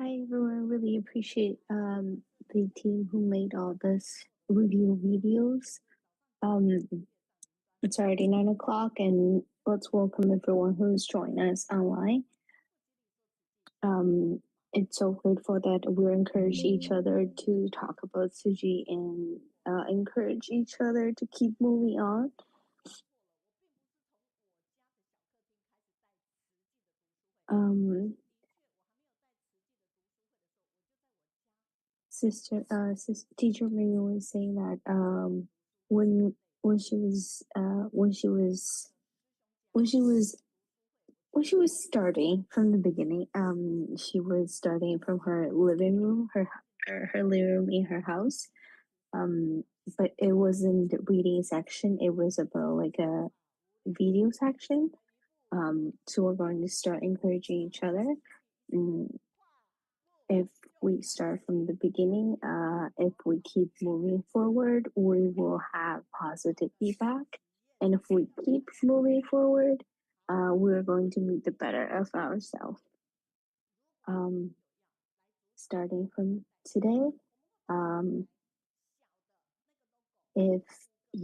Hi everyone, really appreciate the team who made all this review videos. Um, it's already 9 o'clock, and let's welcome everyone who's joined us online. Um, it's so grateful that we encourage each other to talk about Suji and encourage each other to keep moving on. Teacher Meiyun was saying that when when she was when she was when she was when she was starting from the beginning, she was starting from her living room, her living room in her house. But it wasn't the reading section. It was about like a video section. So we're going to start encouraging each other. If we start from the beginning, if we keep moving forward, we will have positive feedback. And if we keep moving forward, we're going to meet the better of ourselves. Starting from today, if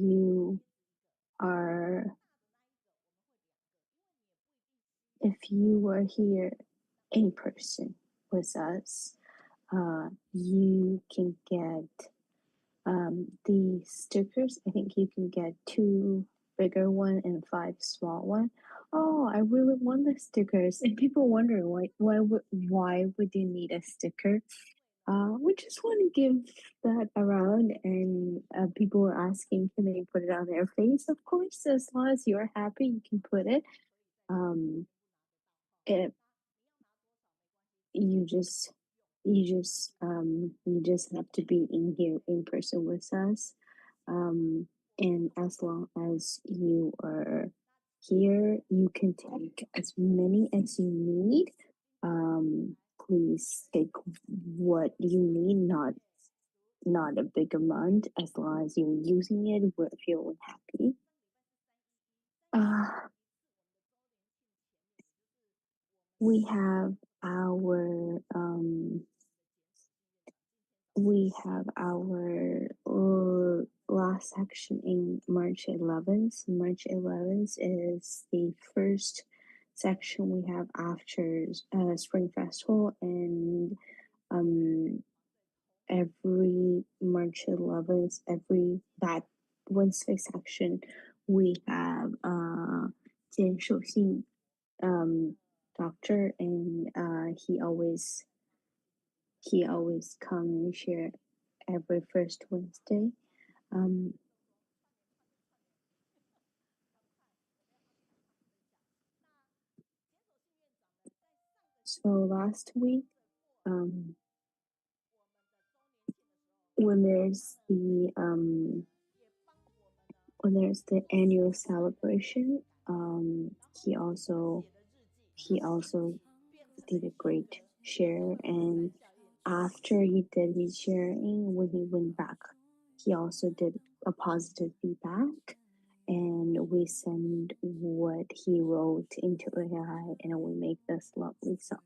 you are here in person with us, you can get the stickers. I think you can get 2 bigger one and 5 small one. Oh, I really want the stickers. And people wondering why would you need a sticker? We just want to give that around, and people were asking, can they put it on their face? Of course, as long as you're happy, you can put it. It you just you just have to be in here in person with us. And as long as you are here, you can take as many as you need. Please take what you need, not a big amount. As long as you're using it, we're feeling happy. We have our last section in March 11th. March 11th is the first section we have after Spring Festival, and every March 11th, that Wednesday section, we have Jian Shouxing doctor, and he always come and share every first Wednesday. So last week, when there's the annual celebration, he also did a great share, and after he did his sharing, when he went back, he also did a positive feedback, and we send what he wrote into AI, and we make this lovely song.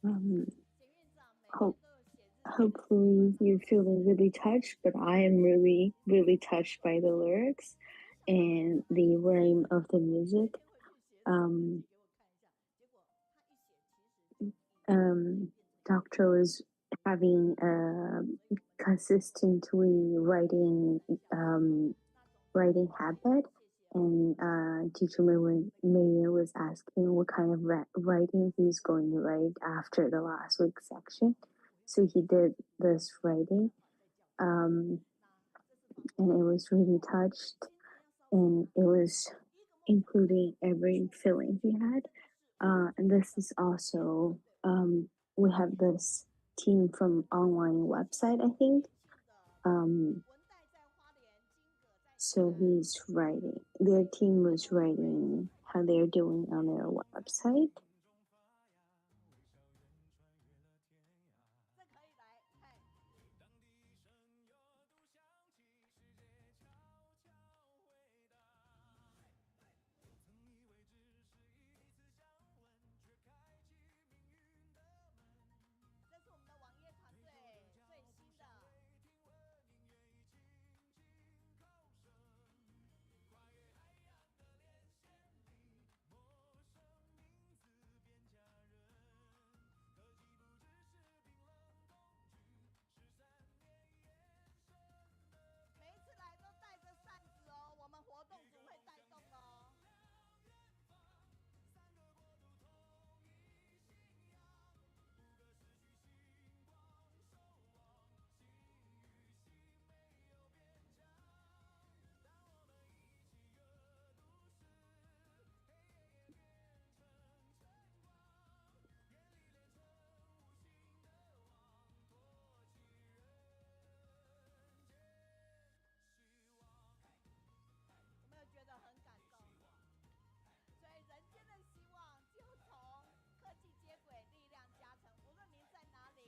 Um, hope hopefully you're feeling really touched, but I am really, really touched by the lyrics and the rhythm of the music. Um, Doctor was having consistently writing habit, and teacher Meiyun was asking what kind of writing he's going to write after the last week's section. So he did this writing, um, and it was really touched, and it was including every feeling he had. And this is also we have this team from online website, I think. Um, so he's writing. Their team was writing how they're doing on their website.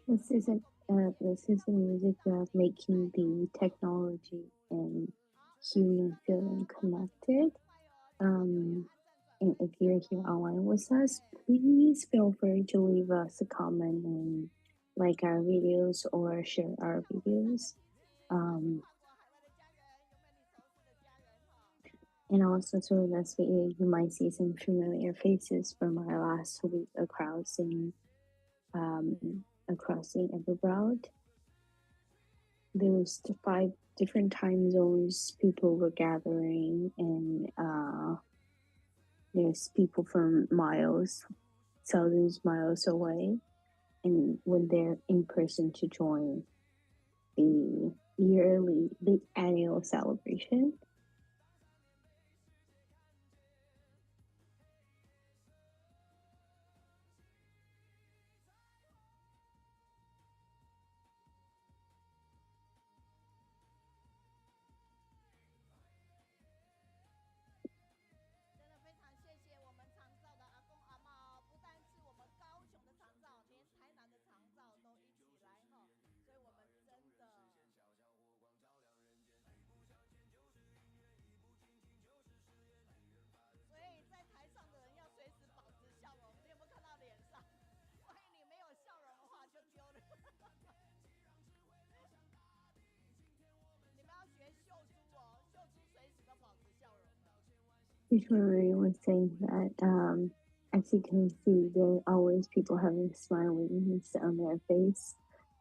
This is a music of making the technology and human feeling connected. Um, and if you're here online with us, please feel free to leave us a comment and like our videos or share our videos. And also through this video, you might see some familiar faces from our last week across the abroad. There was 5 different time zones people were gathering, and there's people from thousands miles away, and when they're in person to join the annual celebration. Victoria was saying that as you can see, there are always people having smiling on their face.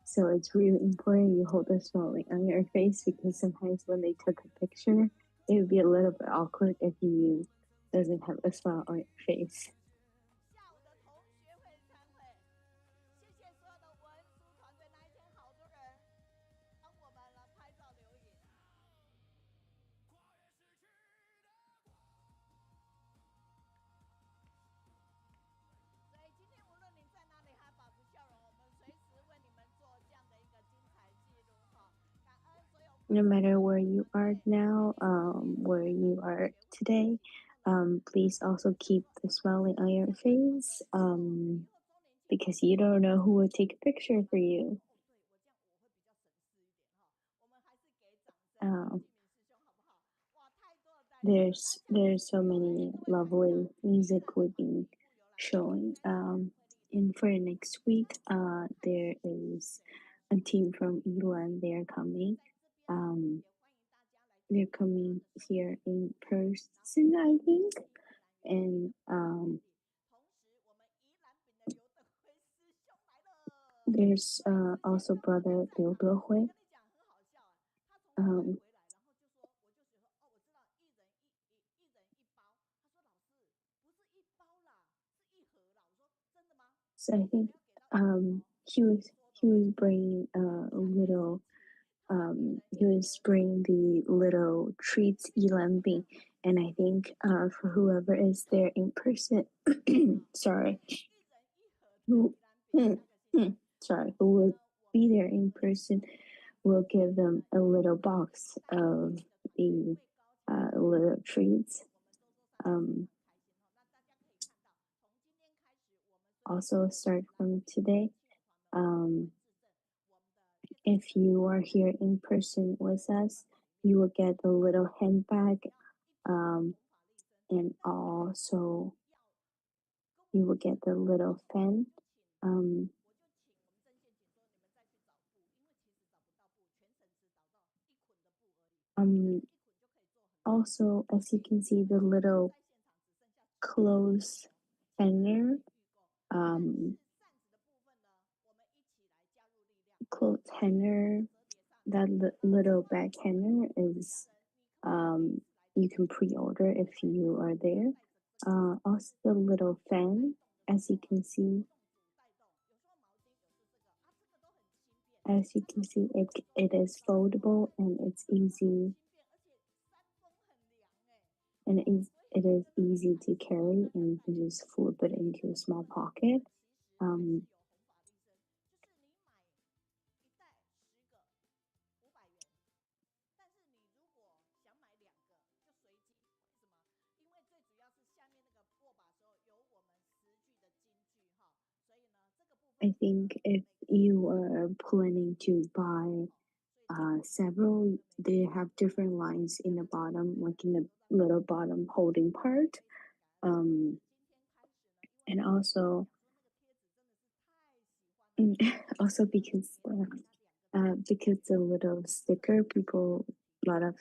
So it's really important you hold the smiling on your face, because sometimes when they took a picture, it would be a little bit awkward if you doesn't have a smile on your face. No matter where you are now, where you are today, please also keep the smiling on your face, because you don't know who will take a picture for you. There's so many lovely music we've been showing. And for next week, there is a team from Yilan. They're coming here in person, I think. And there's also brother Liu Dehui. So I think he was bringing a little he was bringing the little treats Yilanbing, and I think for whoever is there in person, sorry, who sorry, who will be there in person, will give them a little box of the little treats. Also start from today. If you are here in person with us, you will get a little handbag, and also you will get the little fan. Also, as you can see, the little clothes hanger, clothes hanger, that little bag hanger is you can pre-order if you are there. Also the little fan, as you can see, it is foldable and it's easy, and it is easy to carry, and you can just flip it into a small pocket. I think if you are planning to buy several, they have different lines in the bottom, like in the little bottom holding part. And also, also because the little sticker, a lot of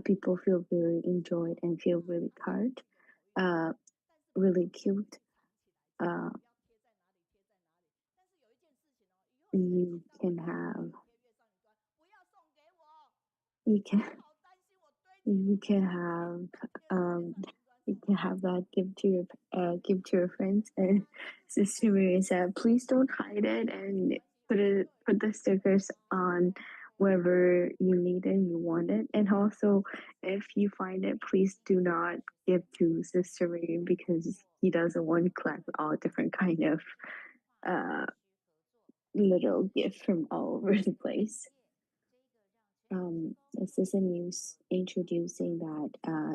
people feel really enjoyed and feel really really cute. You can have you can you can have you can have that give to your friends. And Sister Mary said, please don't hide it and put the stickers on wherever you need it, you want it. And also, if you find it, please do not give to Sister Mary, because he doesn't want to collect all different kind of little gifts from all over the place. This is a news introducing that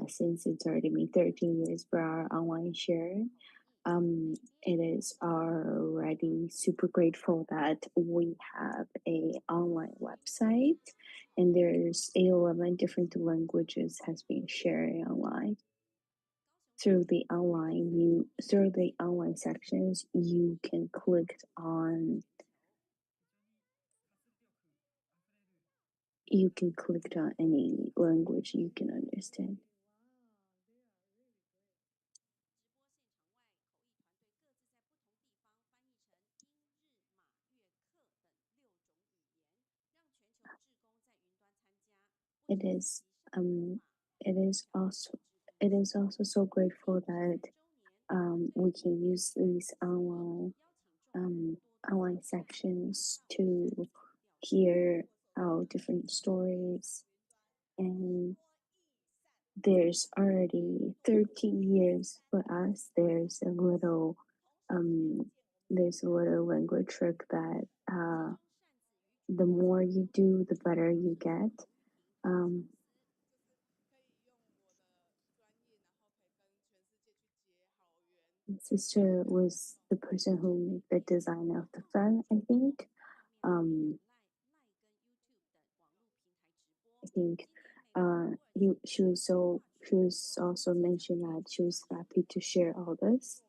since it's already been 13 years for our online sharing, it is already super grateful that we have a online website, and there's 11 different languages has been sharing online. Through the online sections, you can click on any language you can understand. It is also so grateful that we can use these online sections to hear our different stories. And there's already 13 years for us. There's a little language trick that the more you do, the better you get. Sister was the person who made the design of the fan, I think. I think she was also mentioned that she was happy to share all this.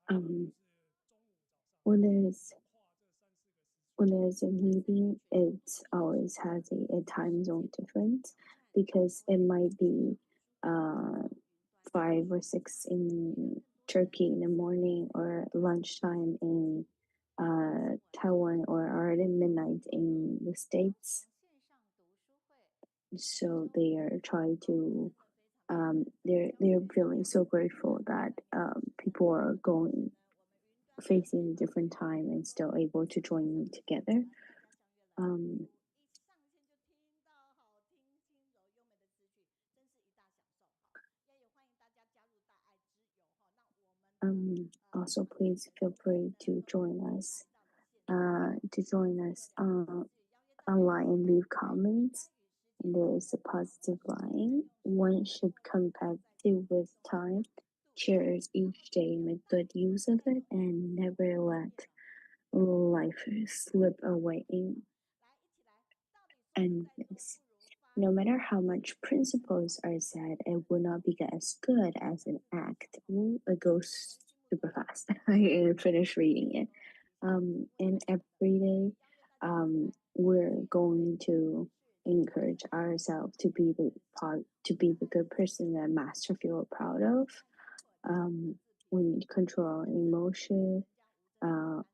um, when there's a meeting, it always has a time zone difference because it might be 5 or 6 in Turkey in the morning or lunchtime in Taiwan or already midnight in the States. So they are trying to they're feeling so grateful that people are going facing a different time and still able to join together. Um, Also, please feel free to join us. Online and leave comments. And there is a positive line. One should come back to with time. Cherish each day, make good use of it, and never let life slip away in endless. No matter how much principles are said, it will not be as good as an act. Ooh, it goes super fast. I finished reading it. And every day, we're going to encourage ourselves to be the good person that master feel proud of. We need to control our emotion.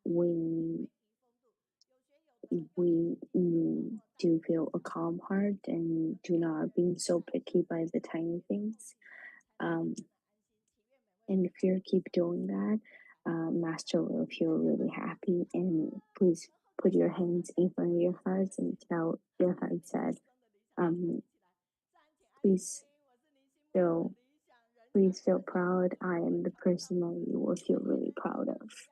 We need to feel a calm heart and do not being so picky by the tiny things. Um, and if you keep doing that, Master will feel really happy. And please put your hands in front of your hearts and tell your heart that, um, please feel, please feel proud. I am the person that you will feel really proud of.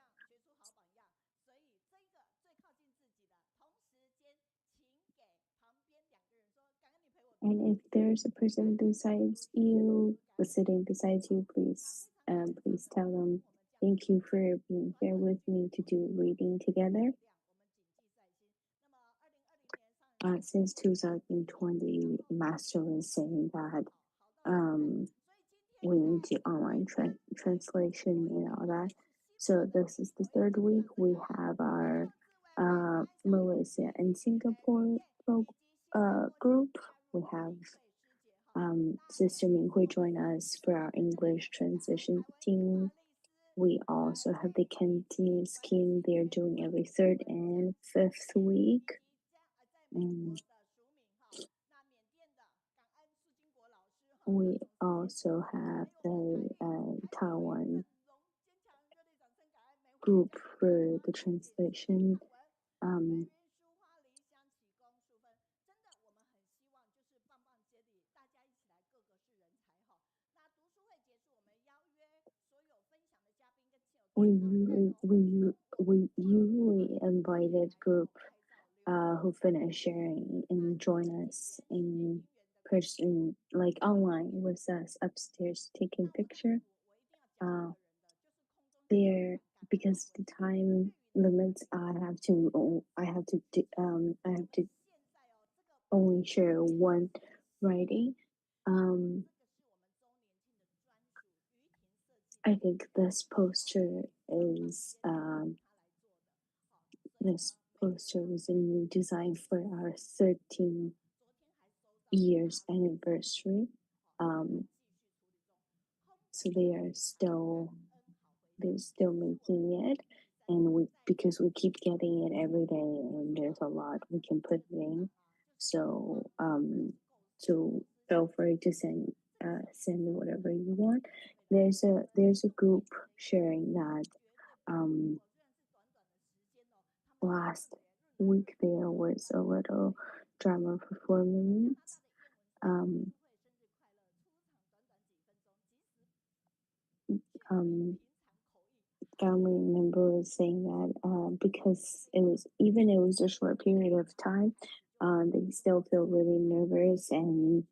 And if there's a person besides you, sitting beside you, please tell them thank you for being here with me to do reading together. Since 2020, Master was saying that we need to online translation and all that. So this is the third week. We have our Malaysia and Singapore group. We have Sister Ming Hui join us for our English transition team. We also have the canteen scheme they're doing every third and fifth week. And we also have the Taiwan group for the translation. We usually invited group who finish sharing and join us in person, like online with us upstairs taking picture. There because the time limits, I have to only share one writing. I think this poster was a new design for our 13 years anniversary. So they're still making it, and because we keep getting it every day, and there's a lot we can put in. So feel free to send whatever you want. There's a group sharing that last week there was a little drama performance. Family member was saying that because it was a short period of time, they still feel really nervous and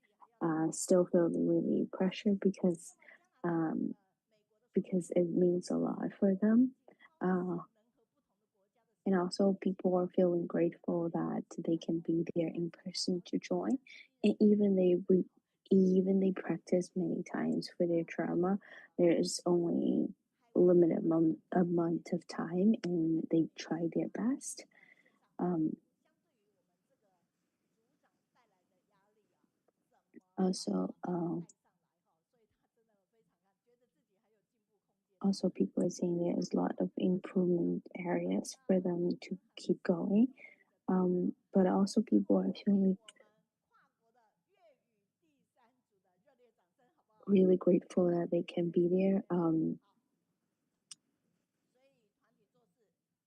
still feel really pressure because it means a lot for them. And also, people are feeling grateful that they can be there in person to join, and even they practice many times for their trauma. There is only limited amount of time, and they try their best. Also, people are saying there's a lot of improvement areas for them to keep going. But also people are feeling really grateful that they can be there.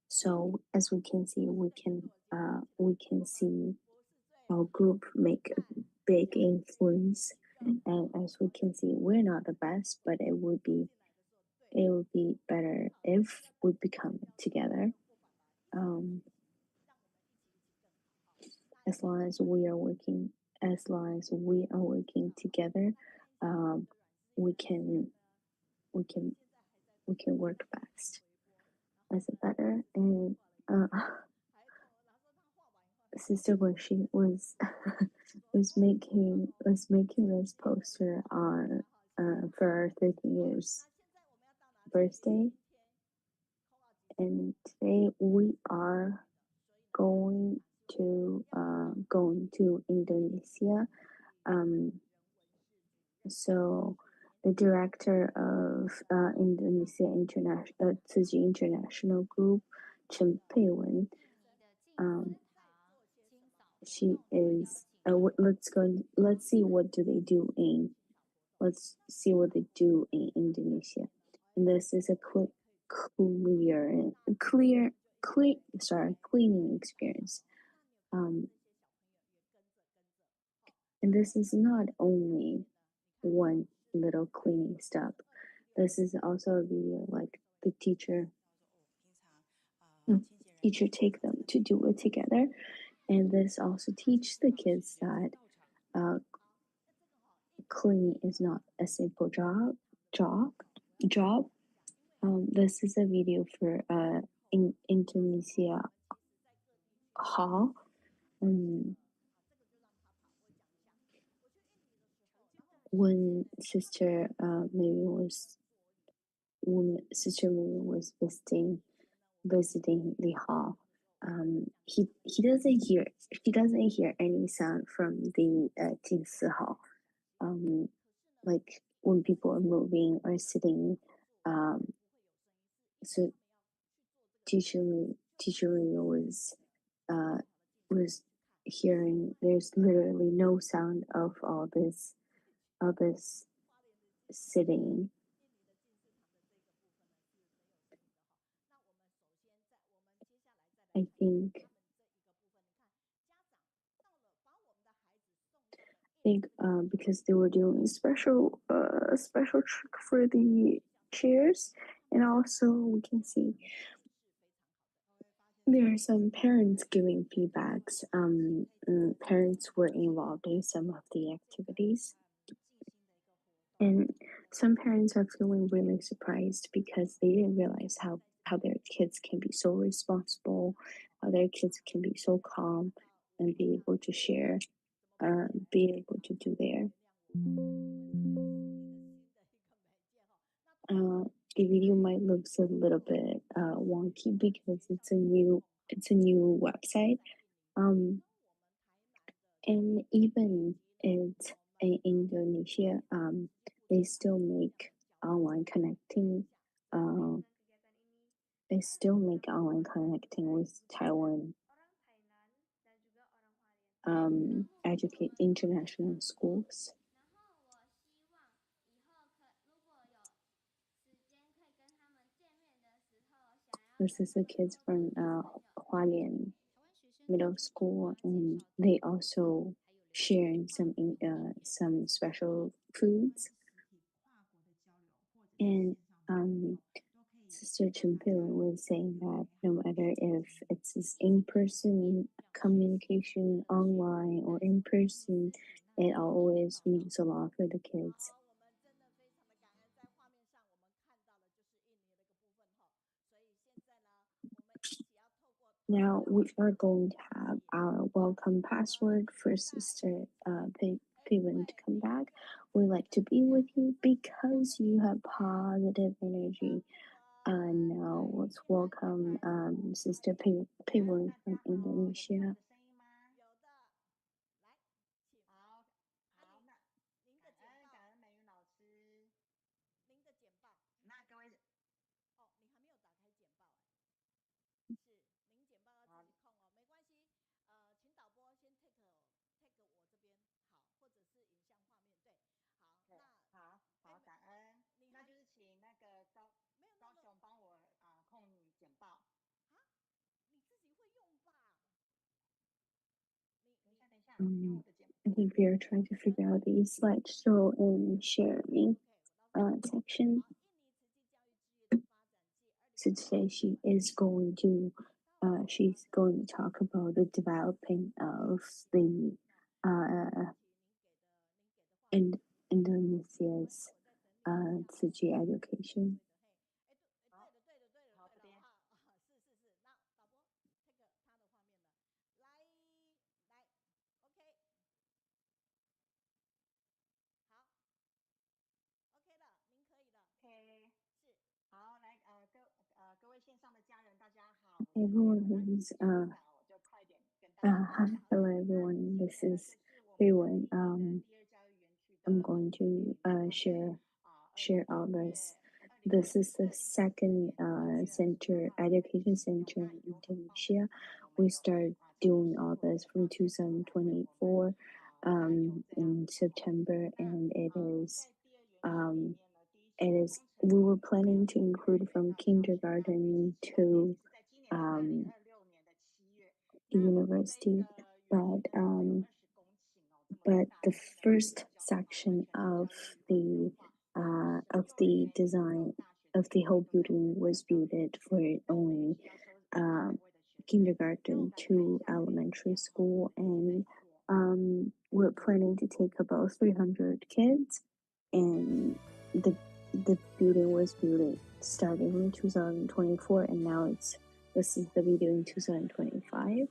So as we can see, we can see our group make a big influence, and as we can see, we're not the best, but it would be better if we become together. As long as we are working together, we can work best. Is it better? And Sister Guanxi was was making this poster on for our 13 years birthday, and today we are going to Indonesia. So the director of Indonesia Tzu International Group, Chen Peiwen, she is. Let's see what they do in Indonesia. And this is a cleaning experience. And this is not only one little cleaning step. This is also a video like the teacher take them to do it together. And this also teaches the kids that cleaning is not a simple job. This is a video for in Indonesia Hall. When Sister Meiyun was visiting the hall, she doesn't hear any sound from the Jinsi hall. Like when people are moving or sitting. So teacher was hearing there's literally no sound of all this sitting. I think because they were doing a special trick for the chairs, and also we can see there are some parents giving feedbacks. Parents were involved in some of the activities, and some parents are feeling really surprised because they didn't realize how their kids can be so responsible, how their kids can be so calm and be able to share, be able to do their. The video might look a little bit wonky because it's a new website, and even in Indonesia, they still make online connecting. They still make online connecting with Taiwan educate international schools. This is the kids from Hualien Middle School, and they also sharing some special foods. And Sister Chen Peiwen was saying that no matter if it's in-person communication, online, or in person, it always means a lot for the kids. Now we are going to have our welcome password for Sister Peiwen to come back. We like to be with you because you have positive energy. Now let's welcome Sister Peiwen from Indonesia. I think we are trying to figure out the slideshow and sharing section. So today she's going to talk about the developing of the Indonesia's 4G education. Everyone who's hi, hello everyone. This is Peiwen. I'm going to share all this. This is the second education center in Indonesia. We started doing all this from 2024 in September, and we were planning to include from kindergarten to university, but the first section of the design of the whole building was built for only kindergarten to elementary school, and we're planning to take about 300 kids, and the building was built starting in 2024, and now this is the video in 2025.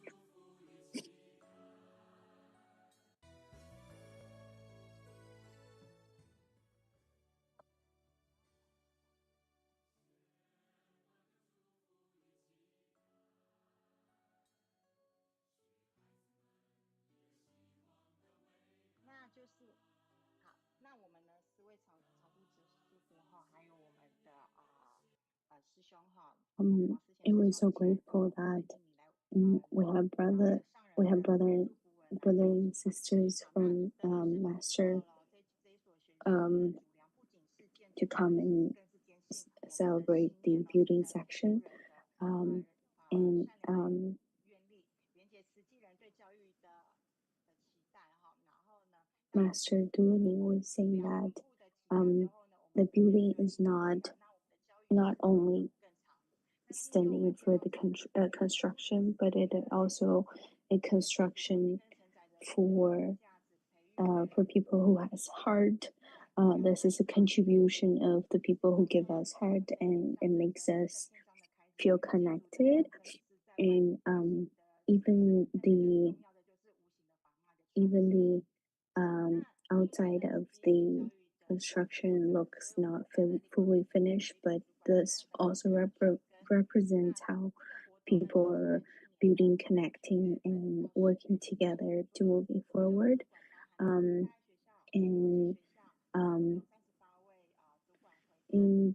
It was so grateful that we have brother and sisters from master to come and celebrate the building section, and Master Dueling was saying that the building is not only standing for the construction, but it is also a construction for people who has heart. This is a contribution of the people who give us heart, and it makes us feel connected. And even the outside of the construction looks not fully finished, but this also represents how people are building, connecting, and working together to moving forward. In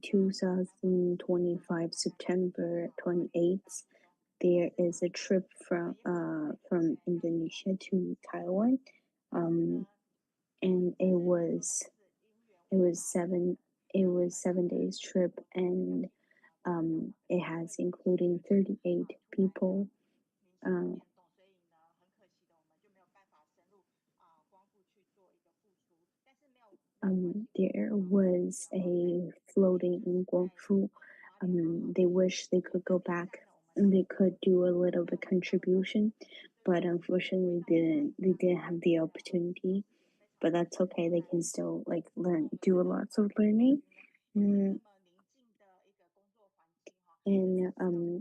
2025, September 28th, there is a trip from Indonesia to Taiwan, and it was 7 days trip, and it has including 38 people. There was a floating in Guangzhou. They wish they could go back and they could do a little bit contribution, but unfortunately they didn't have the opportunity. But that's okay. They can still do lots of learning. And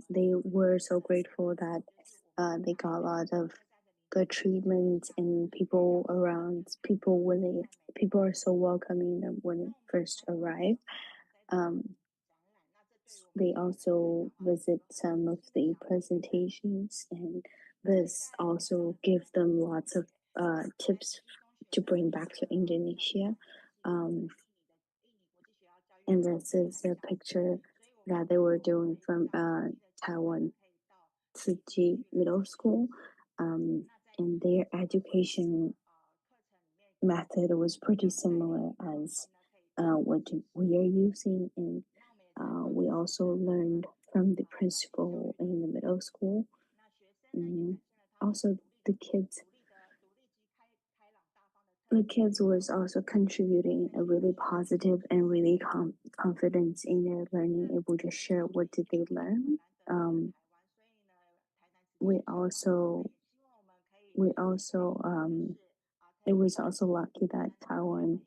they were so grateful that they got a lot of good treatment, and people are so welcoming them when it first arrived. they also visit some of the presentations, and this also gives them lots of tips to bring back to Indonesia. And this is a picture that they were doing from Taiwan Tsuji Middle School, and their education method was pretty similar as what we are using, and we also learned from the principal in the middle school. Also, the kids was also contributing a really positive and really confidence in their learning, able to share what did they learn. We also it was also lucky that Taiwan,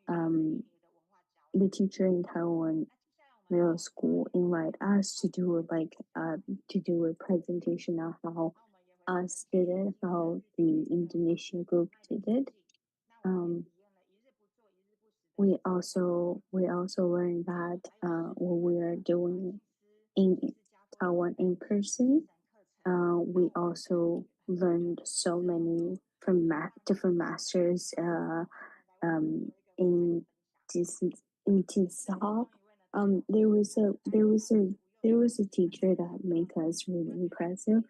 the teacher in Taiwan middle school invite us to do a presentation on how us did it, how the Indonesian group did it. We also learned that what we are doing in Taiwan in person. We also learned so many from different masters in this in Jihao. There was a teacher that made us really impressive.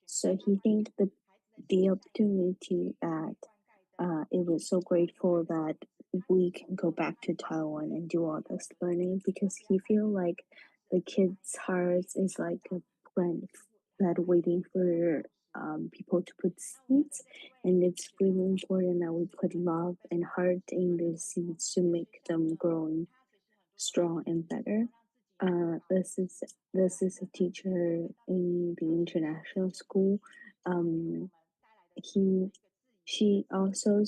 So he think the opportunity that it was so grateful that we can go back to Taiwan and do all this learning, because he feel like the kids' hearts is like a plant that waiting for people to put seeds, and it's really important that we put love and heart in the seeds to make them growing strong and better. This is a teacher in the international school. He she also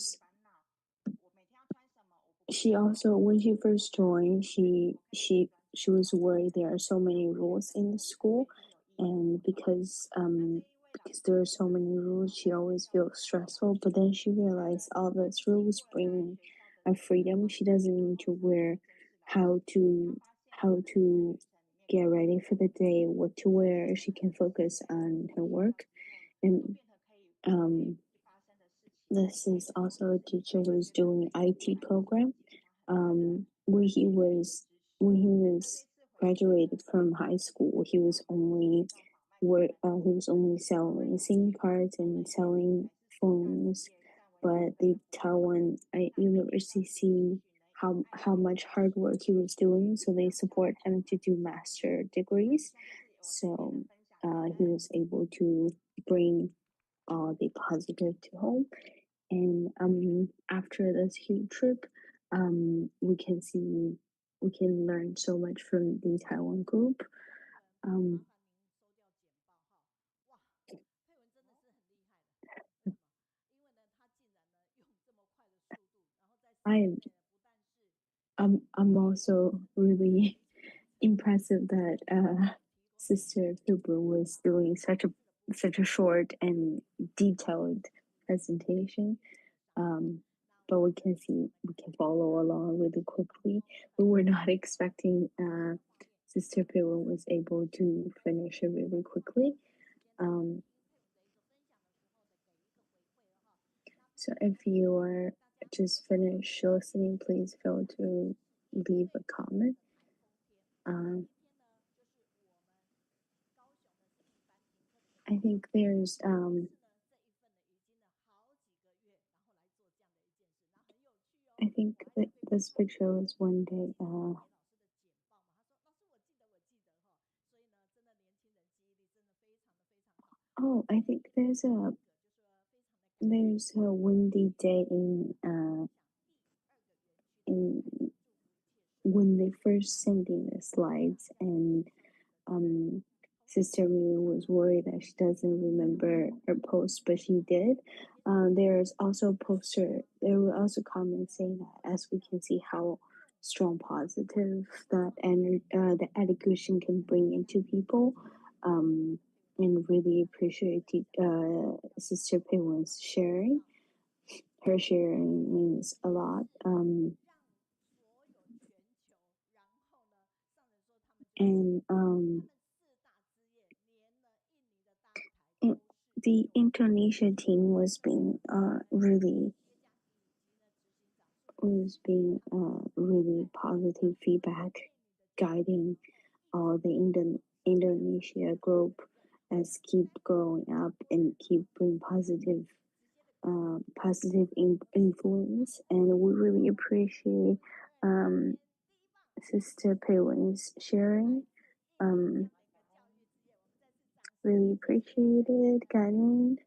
when she first joined, she was worried there are so many rules in the school, and because there are so many rules, she always feels stressful. But then she realized all those rules bring a freedom. She doesn't need to wear how to get ready for the day, what to wear. She can focus on her work. And this is also a teacher who's doing IT program. When he was graduated from high school, he was only selling SIM cards and selling phones. But the Taiwan University see how much hard work he was doing, so they support him to do master degrees. So he was able to bring all the positive to home. And after this huge trip, we can learn so much from the Taiwan group. Um, I I'm also really impressive that Sister Kubu was doing such a short and detailed presentation. But we can follow along really quickly. We were not expecting Sister Peiwen was able to finish it really quickly. So if you are just finished listening, please feel to leave a comment. I think that this picture was one day. Oh, I think there's a windy day in when they first sending the slides, and Sister Meiyun was worried that she doesn't remember her post, but she did. There's also a poster. There were also comments saying that, as we can see, how strong positive that the education can bring into people, and really appreciate Sister Peiwen's sharing. Her sharing means a lot. And the Indonesia team was being really positive feedback, guiding all the Indonesia group as keep growing up and keep bring positive influence. And we really appreciate Sister Peiwen's sharing. Really appreciate it, 感恩。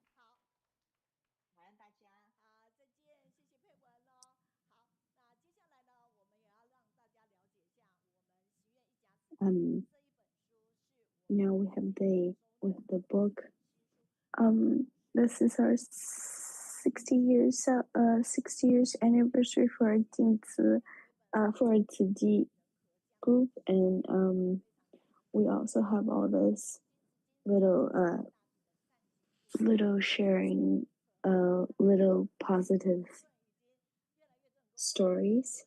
Now we have the book. This is our 60 years anniversary for our for our Tzu group, and we also have all this little sharing, little positive stories.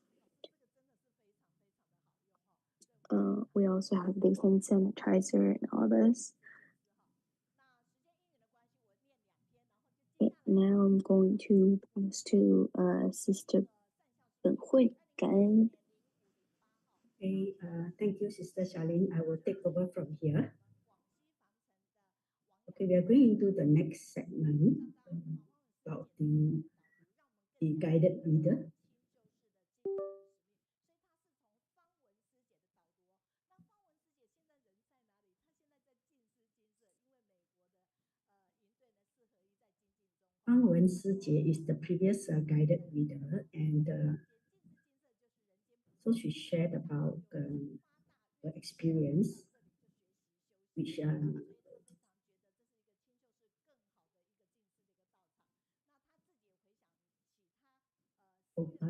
We also have the hand sanitizer and all this. Now I'm going to pass to Sister Hui. 感恩。Okay, thank you, Sister Charlene. I will take over from here. Okay, we are going into the next segment about the guided reader. Fang Wen Sijie is the previous guided reader, and so she shared about the experience, which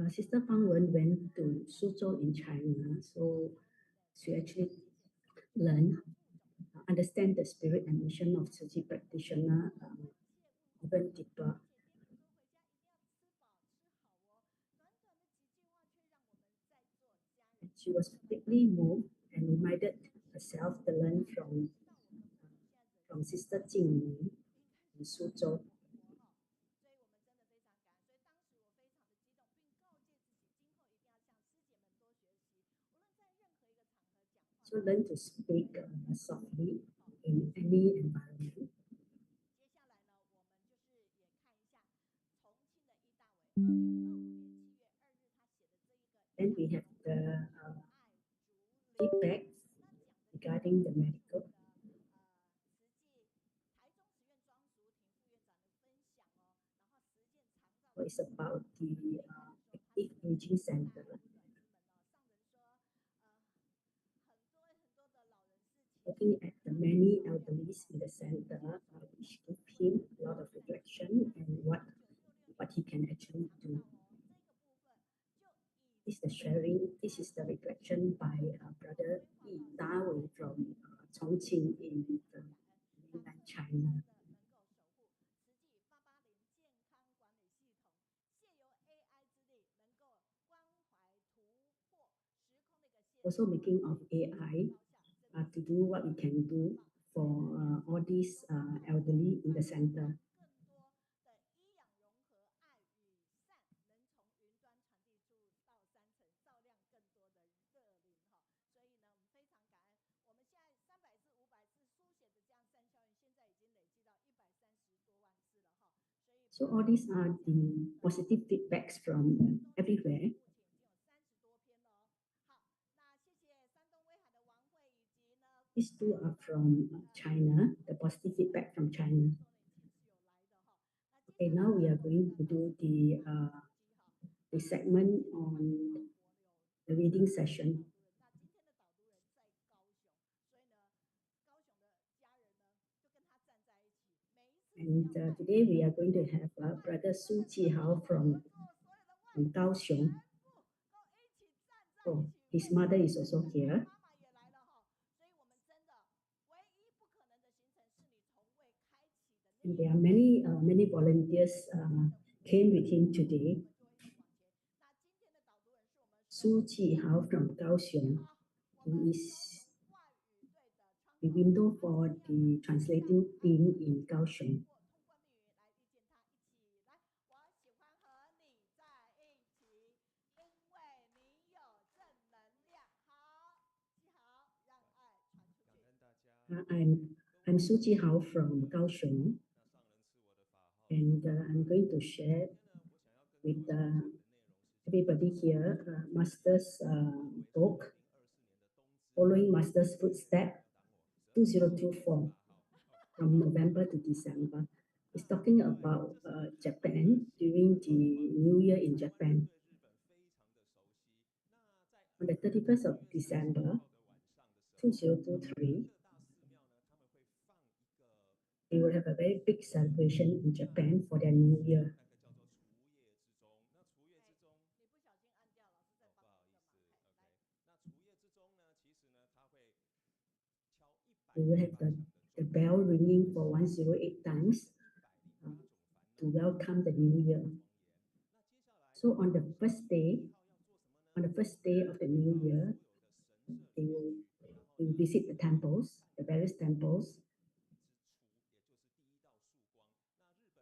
Sister Fang Wen went to Suzhou in China, so she actually learned, understand the spirit and mission of Tzu Chi practitioner even deeper. And she was deeply moved and reminded herself to learn from Sister Jing in Suzhou. So learn to speak softly in any environment. Then we have the feedback regarding the medical. So it's about the active aging center. Looking at the many elderlies in the center, which give him a lot of reflection and what he can actually do. This is the sharing. This is the reflection by Brother Yi Dawei from Chongqing in mainland China. Also making of AI to do what we can do for all these elderly in the center. So all these are the positive feedbacks from everywhere. These two are from China, the positive feedback from China. Okay, now we are going to do the segment on the reading session. And today we are going to have Brother Su Jihao from Kaohsiung. Oh, his mother is also here. And there are many volunteers came with him today. Su Jihao from Kaohsiung, he is the window for the translating team in Kaohsiung. I'm Jihao from Kaohsiung, and I'm going to share with everybody here Master's book, Following Master's Footstep 2024, from November to December. It's talking about Japan during the New Year in Japan. On the 31st of December 2023, they will have a very big celebration in Japan for their New Year. We will have the bell ringing for 108 times to welcome the New Year. So on the first day of the New Year, they will visit the temples, the various temples,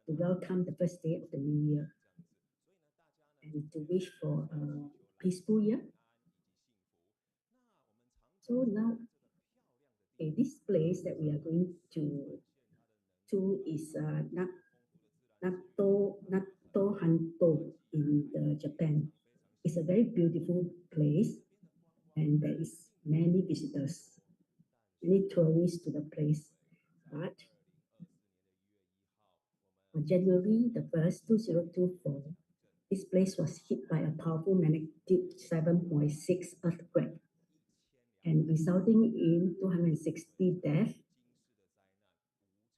to welcome the first day of the New Year and to wish for a peaceful year. So now, this place that we are going to is Nato Hanto in Japan. It's a very beautiful place, and there is many visitors, many tourists to the place. But on January the 1st, 2024, this place was hit by a powerful magnitude 7.6 earthquake, and resulting in 260 deaths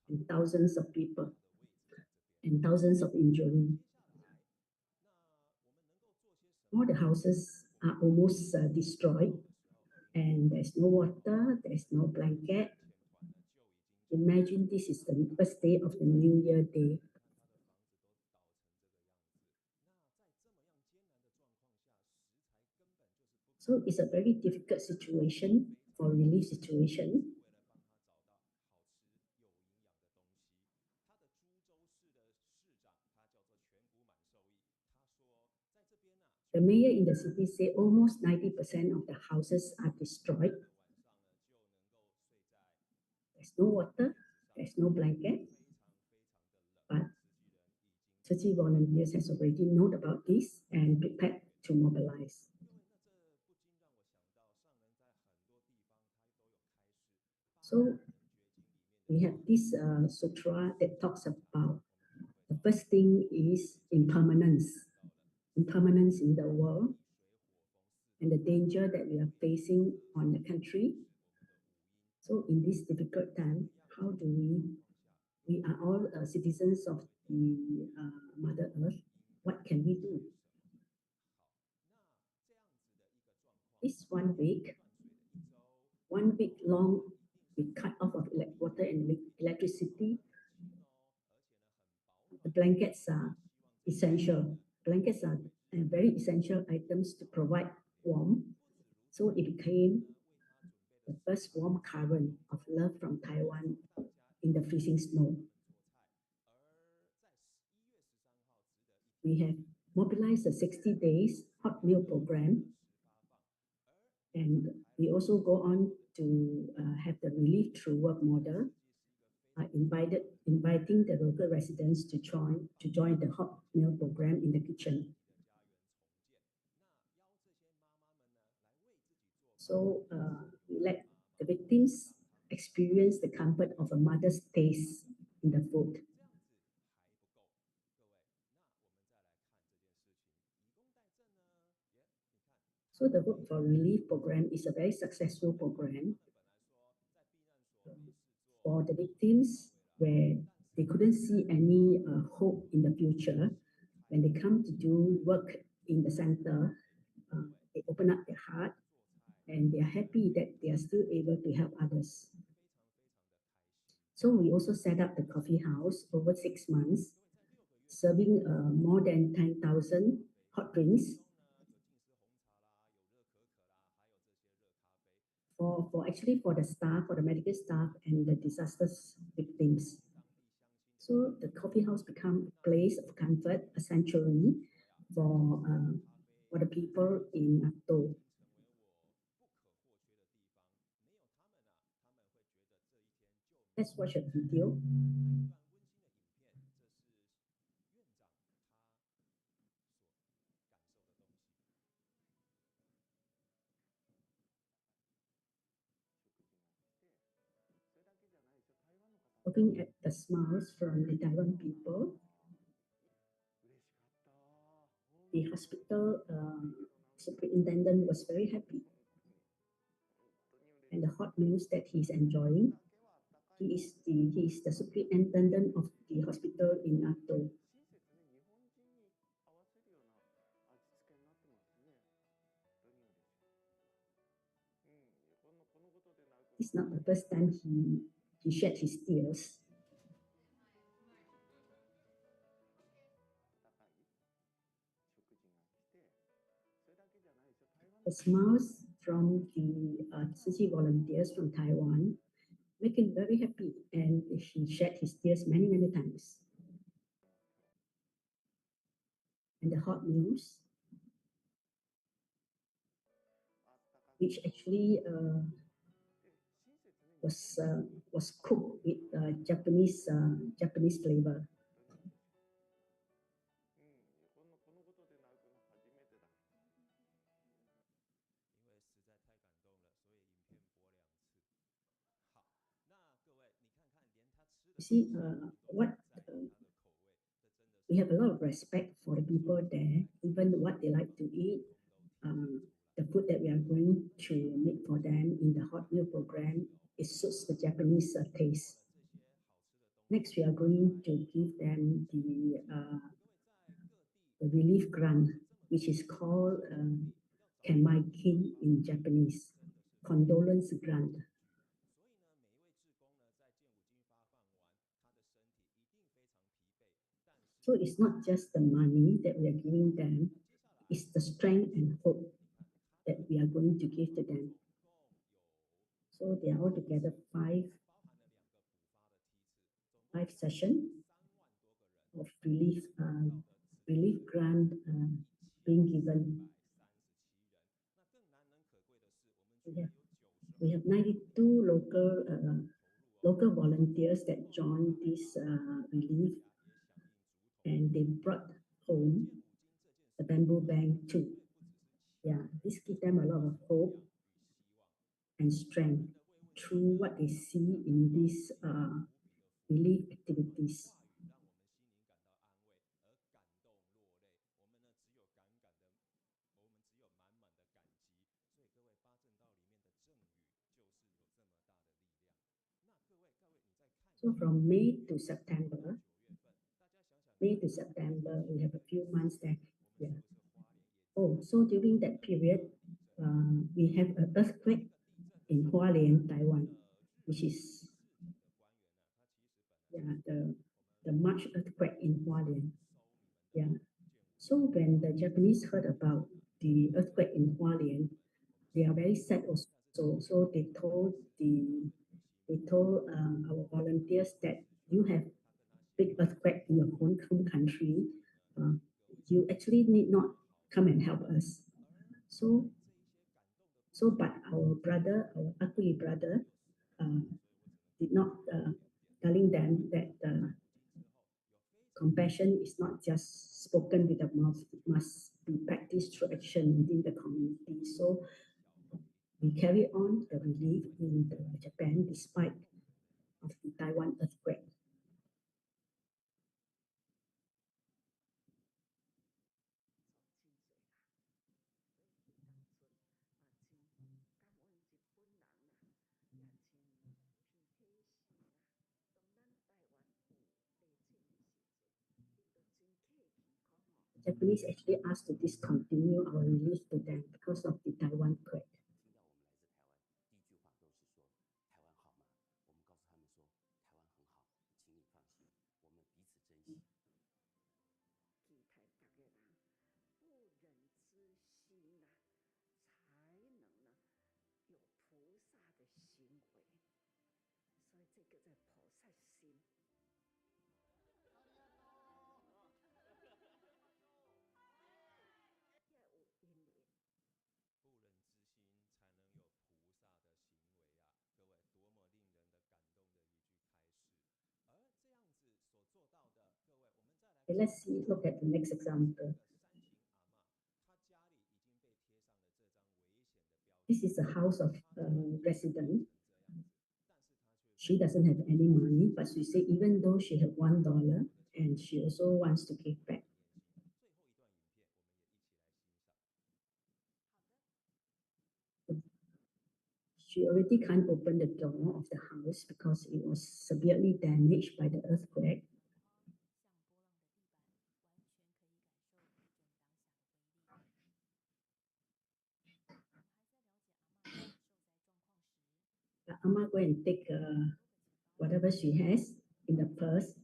and thousands of people and thousands of injuries. All the houses are almost destroyed, and there's no water, there's no blanket. Imagine this is the first day of the New Year day. So it's a very difficult situation for relief situation. The mayor in the city said almost 90% of the houses are destroyed. There's no water, there's no blanket, but city volunteers has already known about this and prepared to mobilize. So we have this sutra that talks about the first thing is impermanence in the world, and the danger that we are facing on the country. So in this difficult time, how do we are all citizens of the Mother Earth, what can we do? This 1 week long, we cut off of water and electricity. The blankets are essential. Blankets are very essential items to provide warmth. So it became the first warm current of love from Taiwan in the freezing snow. We have mobilized a 60 days hot meal program, and we also go on to have the relief through work model, inviting the local residents to join the hot meal program in the kitchen. So we let the victims experience the comfort of a mother's taste in the food. So the Work for Relief program is a very successful program for the victims where they couldn't see any hope in the future. When they come to do work in the center, they open up their heart and they are happy that they are still able to help others. So we also set up the coffee house over 6 months, serving more than 10,000 hot drinks for for the staff, for the medical staff and the disasters victims. So the coffee house become a place of comfort, a sanctuary for the people in Nakto. Let's watch a video. Looking at the smiles from the Taiwan people, the hospital superintendent was very happy. And the hot news that he's enjoying, he is the superintendent of the hospital in Nakto. It's not the first time he shed his tears. The smiles from the Tzu Chi volunteers from Taiwan make him very happy, and he shed his tears many, many times. And the hot news, which actually was cooked with Japanese flavor. You see, we have a lot of respect for the people there, even what they like to eat. The food that we are going to make for them in the hot meal program, it suits the Japanese taste. Next, we are going to give them the relief grant, which is called Kenmaikin in Japanese, condolence grant. So it's not just the money that we are giving them, it's the strength and hope that we are going to give to them. So they are altogether five sessions of relief grant being given. We have 92 local volunteers that joined this relief, and they brought home the bamboo bank too. Yeah, this gives them a lot of hope and strength through what they see in these relief activities. So from May to September, we have a few months there. Yeah. Oh, so during that period, we have an earthquake in Hualien, Taiwan, which is the March earthquake in Hualien. Yeah. So when the Japanese heard about the earthquake in Hualien, they are very sad also. So they told our volunteers that you have big earthquake in your home country, you actually need not come and help us. But our ugly brother, did not telling them that compassion is not just spoken with the mouth; it must be practiced through action within the community. So we carry on the relief in Japan despite of the Taiwan earthquake. Japanese actually asked to discontinue our relief to them because of the Taiwan quake. Okay, let's see, look at the next example. This is a house of resident. She doesn't have any money, but she said even though she had $1 and she also wants to give back. She already can't open the door of the house because it was severely damaged by the earthquake. But Amma go and take whatever she has in the purse,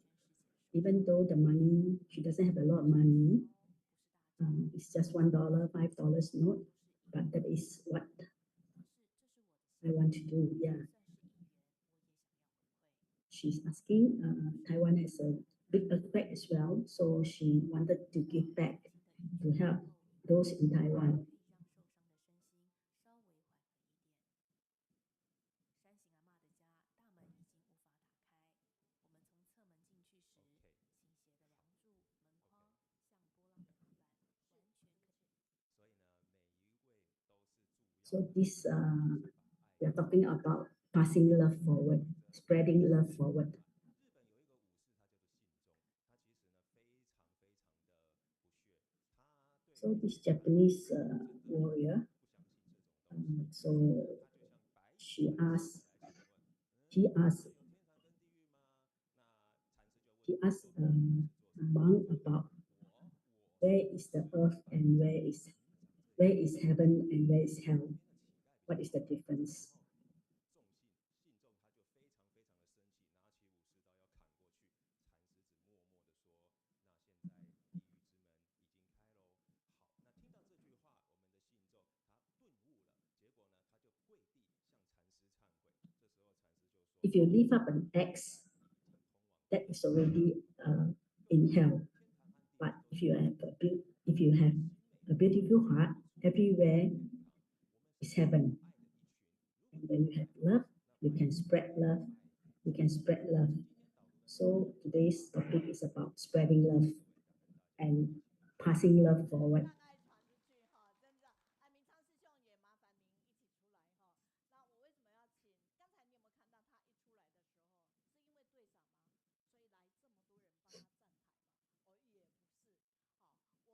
even though the money, she doesn't have a lot of money. It's just $1, $5 note, but that is what I want to do. Yeah. She's asking, Taiwan has a big earthquake as well, so she wanted to give back to help those in Taiwan. So this, we are talking about passing love forward, spreading love forward. So this Japanese warrior, so he asked monk about where is the earth and where is heaven and where is hell? What is the difference? If you lift up an axe, that is already in hell. But if you have a beautiful heart, everywhere is heaven. And when you have love, you can spread love. You can spread love. So today's topic is about spreading love and passing love forward.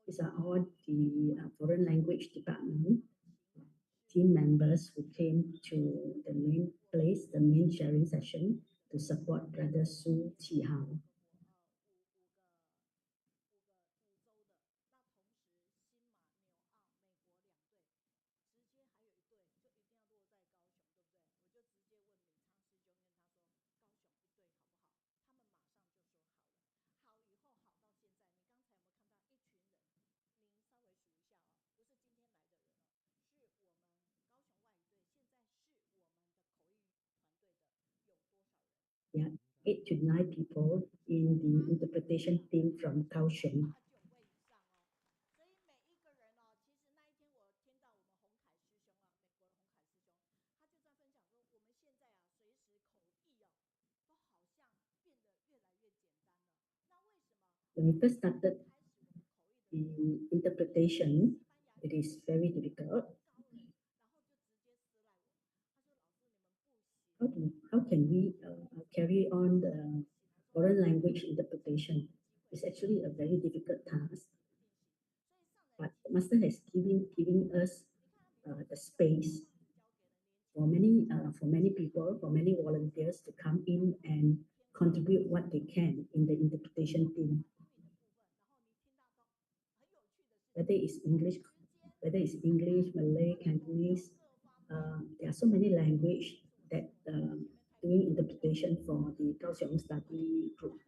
These are all the foreign language department team members who came to the main place, the main sharing session to support Brother Su Jihao. Yeah, 8 to 9 people in the interpretation team from Kaohsiung. When we first started the interpretation, it is very difficult. How can we carry on the foreign language interpretation? It's actually a very difficult task. But the Master has given us the space for many people, for many volunteers to come in and contribute what they can in the interpretation team. Whether it's English, Malay, Cantonese, there are so many language that doing interpretation for the Kaohsiung study group.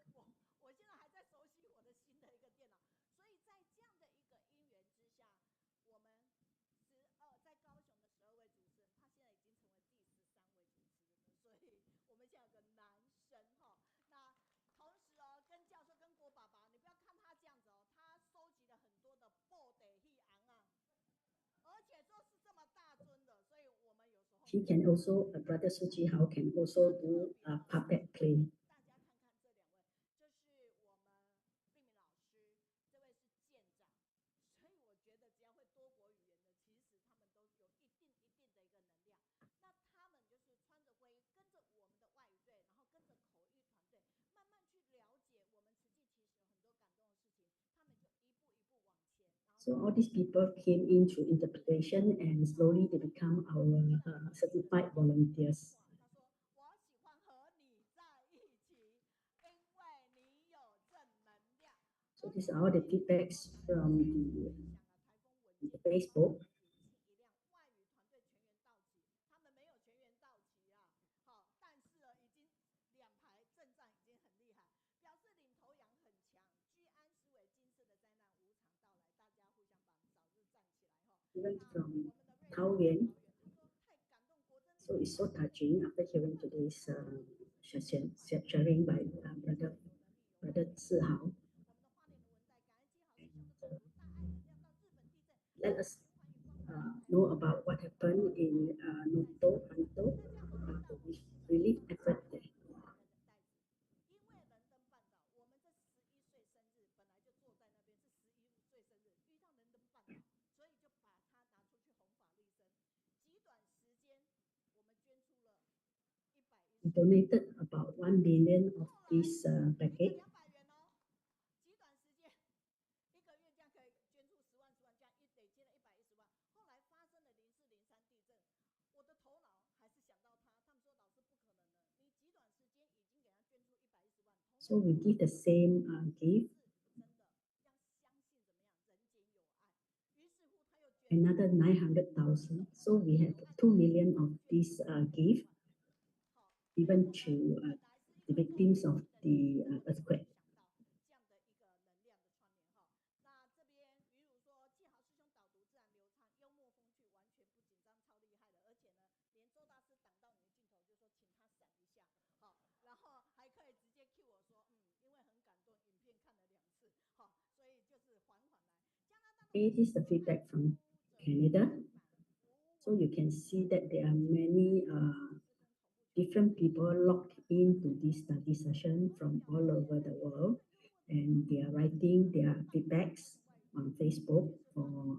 He can also, Brother Su Jihao can also do puppet play. So all these people came in through interpretation, and slowly they become our certified volunteers. So these are all the feedbacks from the Facebook. Even from Taoyuan. So it's so touching after hearing today's sharing by brother Zihao. Let us know about what happened in Noto, Kanto, the relief effort there. We donated about 1 million of this packet. So we give the same gift. Another 900,000. So we have 2 million of this gift given to the victims of the earthquake. It is the feedback from Canada. So you can see that there are many different people logged into this study session from all over the world, and they are writing their feedbacks on Facebook for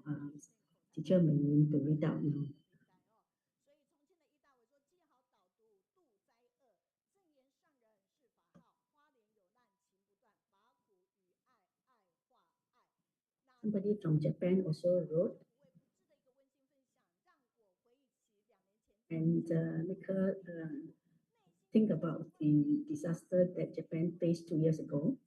teacher Meiyun to read out now. Somebody from Japan also wrote, and make her think about the disaster that Japan faced 2 years ago.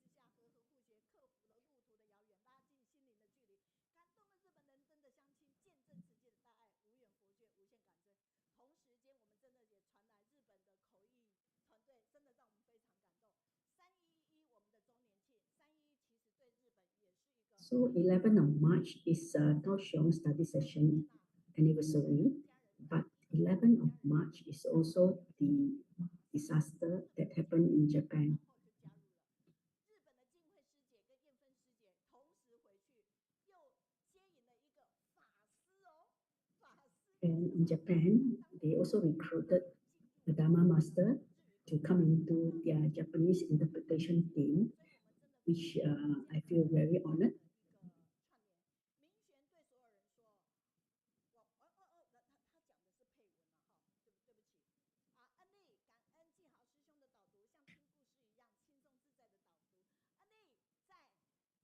So 11th of March is Kaohsiung study session anniversary, but 11th of March is also the disaster that happened in Japan. And in Japan, they also recruited a Dharma master to come into their Japanese interpretation team, which I feel very honored.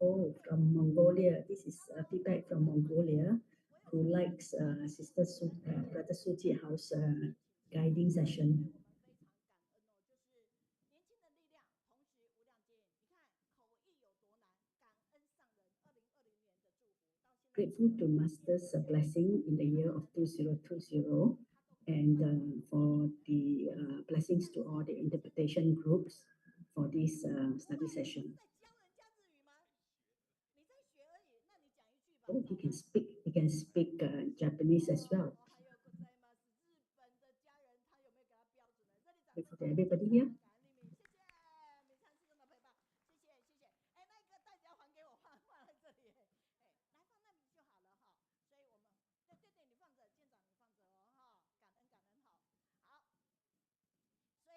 Oh, from Mongolia. This is feedback from Mongolia, who likes Brother Su Jihao's guiding session. Grateful to Master's blessing in the year of 2020, and for the blessings to all the interpretation groups for this study session. Oh, he can speak Japanese as well. Wait for everybody here.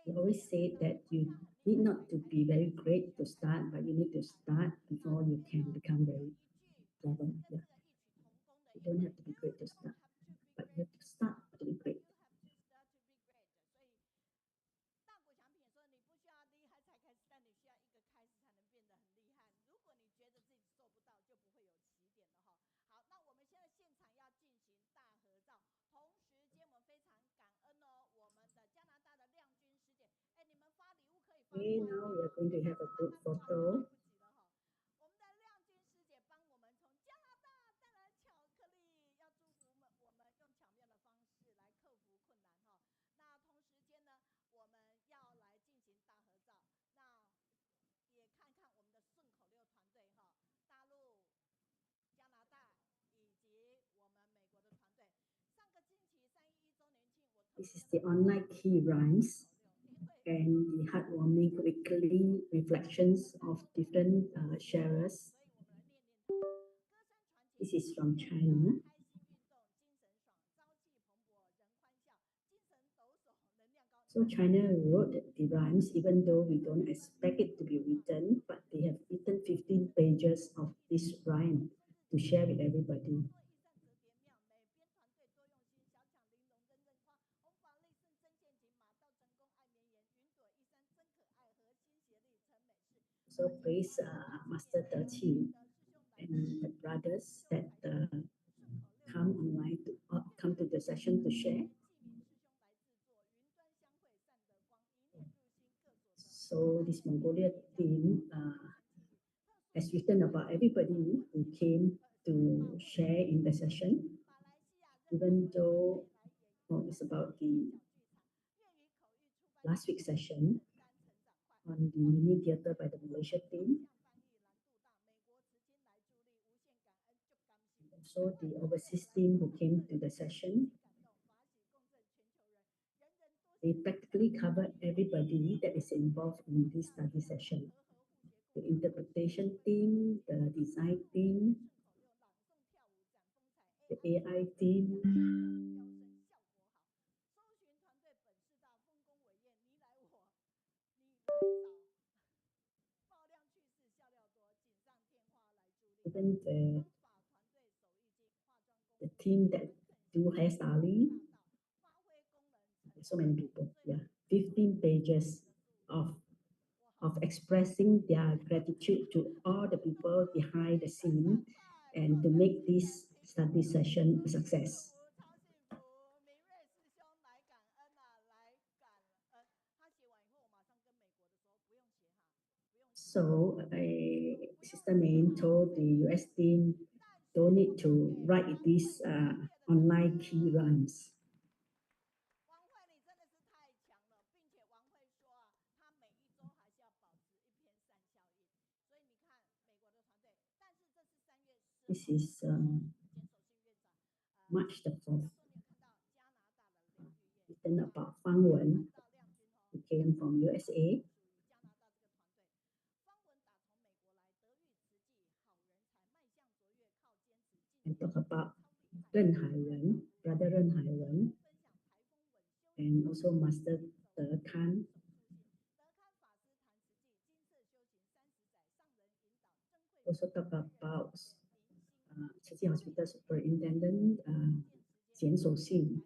We always say that you need not to be very great to start, but you need to start before you can become very clever. Yeah. You don't have to be great to start, but you have to start to be great. Okay, now we are going to have a group photo. This is the online key rhymes and the heartwarming weekly reflections of different sharers. This is from China. So China wrote the rhymes even though we don't expect it to be written, but they have written 15 pages of this rhyme to share with everybody. So praise Master De Qi and the brothers that come online to come to the session to share. So this Mongolia team has written about everybody who came to share in the session, even though it's about the last week's session on the mini theater by the Malaysia team. Also the overseas team who came to the session. They practically covered everybody that is involved in this study session. The interpretation team, the design team, the AI team, even the team that do hairstyling. So many people, yeah, 15 pages of expressing their gratitude to all the people behind the scene and to make this study session a success. So Sister Main told the US team, don't need to write these online key runs. This is March the 4th, written about Fang Wen, who came from USA. And talk about Ren Haiwen, brother Ren Haiwen, and also Master De Kan. Also talk about City Hospital Superintendent Chen Zhongyuan.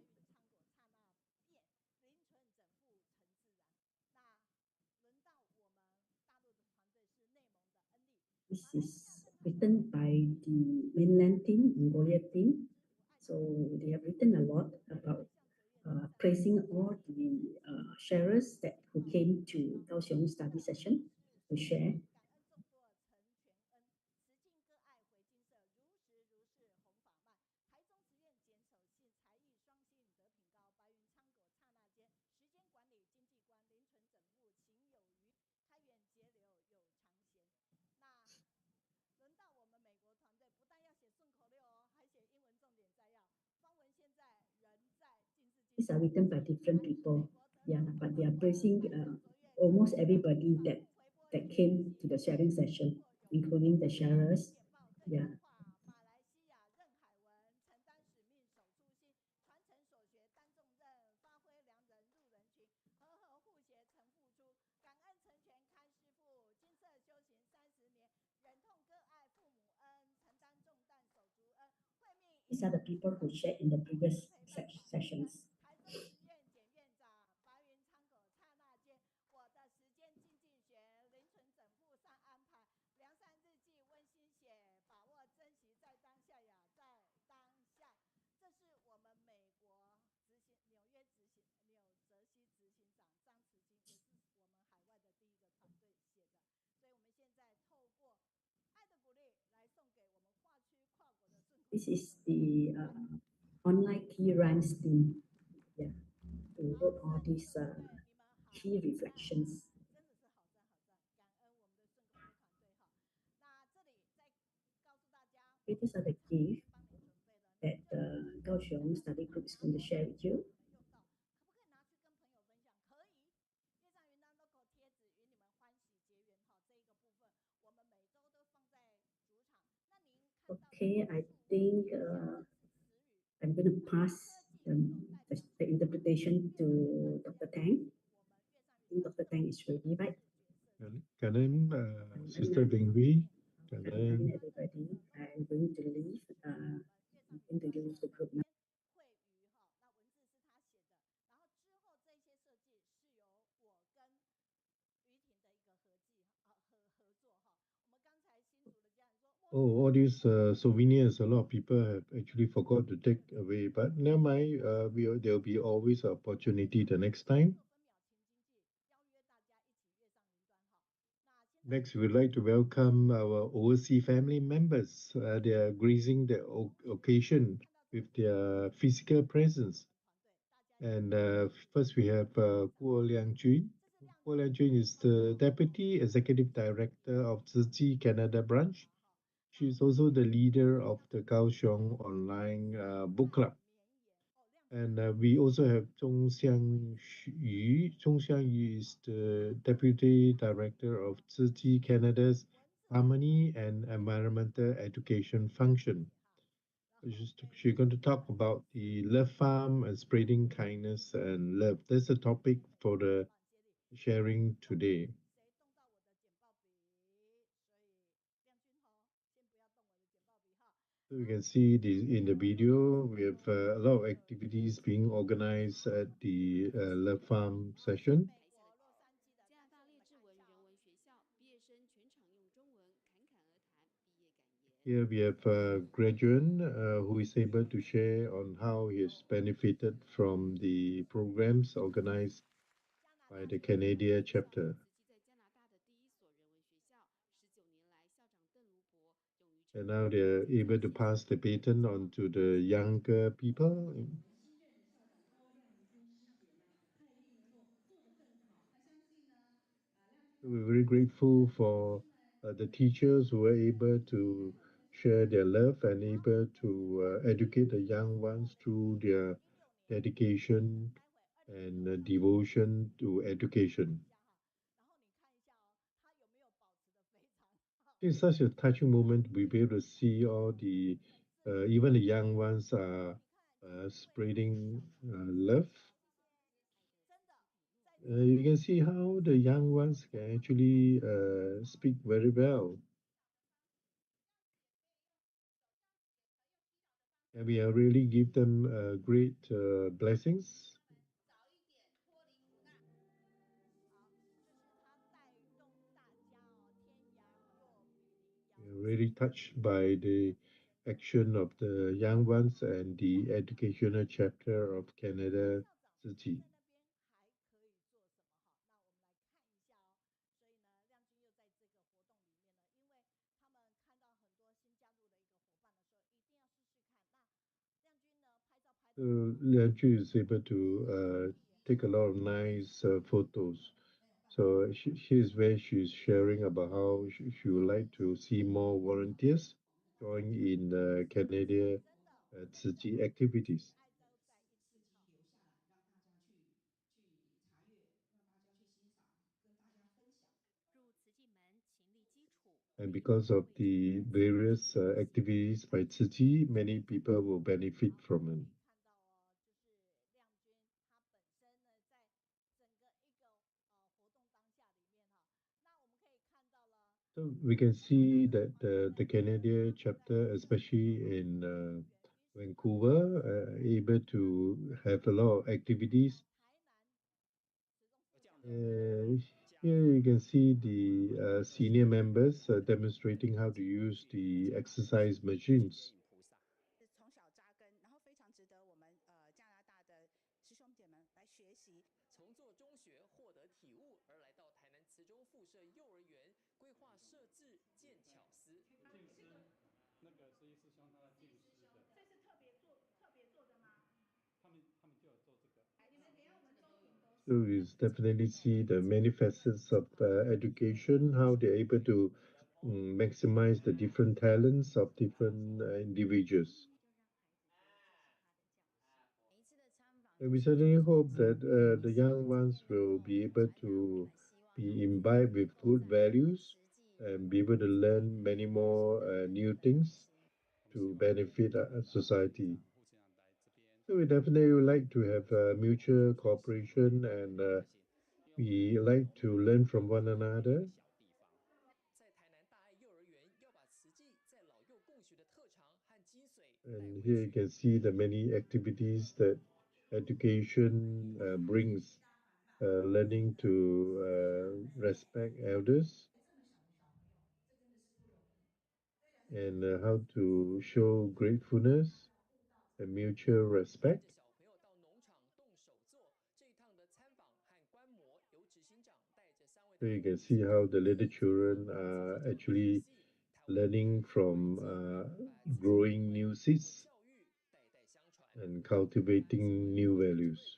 This is written by the mainland team, Mongolia team. So they have written a lot about praising all the sharers that who came to Kaohsiung study session to share. These are written by different people, yeah, but they are praising almost everybody that came to the sharing session, including the sharers, yeah. These are the people who shared in the previous sessions. This is the online key rhymes team. Yeah, who wrote all these key reflections. Okay, these are the gifts that the Kaohsiung study group is going to share with you. Okay, I think I'm going to pass the interpretation to Dr. Tang. I think Dr. Tang is ready, right? Cảm ơn Sister Bình Huy. Cảm Good ơn. morning, everybody. I'm going to leave. I'm going to leave the group now. Oh, all these souvenirs, a lot of people have actually forgot to take away. But never mind, there'll be always an opportunity the next time. Next, we'd like to welcome our overseas family members. They are gracing the occasion with their physical presence. And first, we have Guo Liangjun. Guo Liangjun is the Deputy Executive Director of Ziji Canada branch. She is also the leader of the Kaohsiung Online Book Club. And we also have Zhong Xiangyu. Zhong Xiangyu is the Deputy Director of Ziji Canada's Harmony and Environmental Education Function. She's going to talk about the love farm and spreading kindness and love. That's the topic for the sharing today. So you can see in the video, we have a lot of activities being organized at the love farm session. Here we have Graduan who is able to share on how he has benefited from the programs organized by the Canada chapter. And now they're able to pass the baton on to the younger people. We're very grateful for the teachers who were able to share their love and able to educate the young ones through their dedication and devotion to education. It's such a touching moment to be able to see all the, even the young ones are spreading love. You can see how the young ones can actually speak very well. And we really give them great blessings. We're really touched by the action of the young ones and the educational chapter of Canada Ziji. So Lianju is able to take a lot of nice photos. So here's where she's sharing about how she would like to see more volunteers join in Canada Ziji activities. And because of the various activities by Ziji, many people will benefit from it. So we can see that the Canadian chapter, especially in Vancouver, able to have a lot of activities. Here you can see the senior members demonstrating how to use the exercise machines. So you definitely see the many facets of education, how they're able to maximize the different talents of different individuals. And we certainly hope that the young ones will be able to be imbibed with good values and be able to learn many more new things to benefit society. So we definitely would like to have mutual cooperation and we like to learn from one another. And here you can see the many activities that education brings, learning to respect elders and how to show gratefulness and mutual respect. So you can see how the little children are actually learning from growing new seeds and cultivating new values.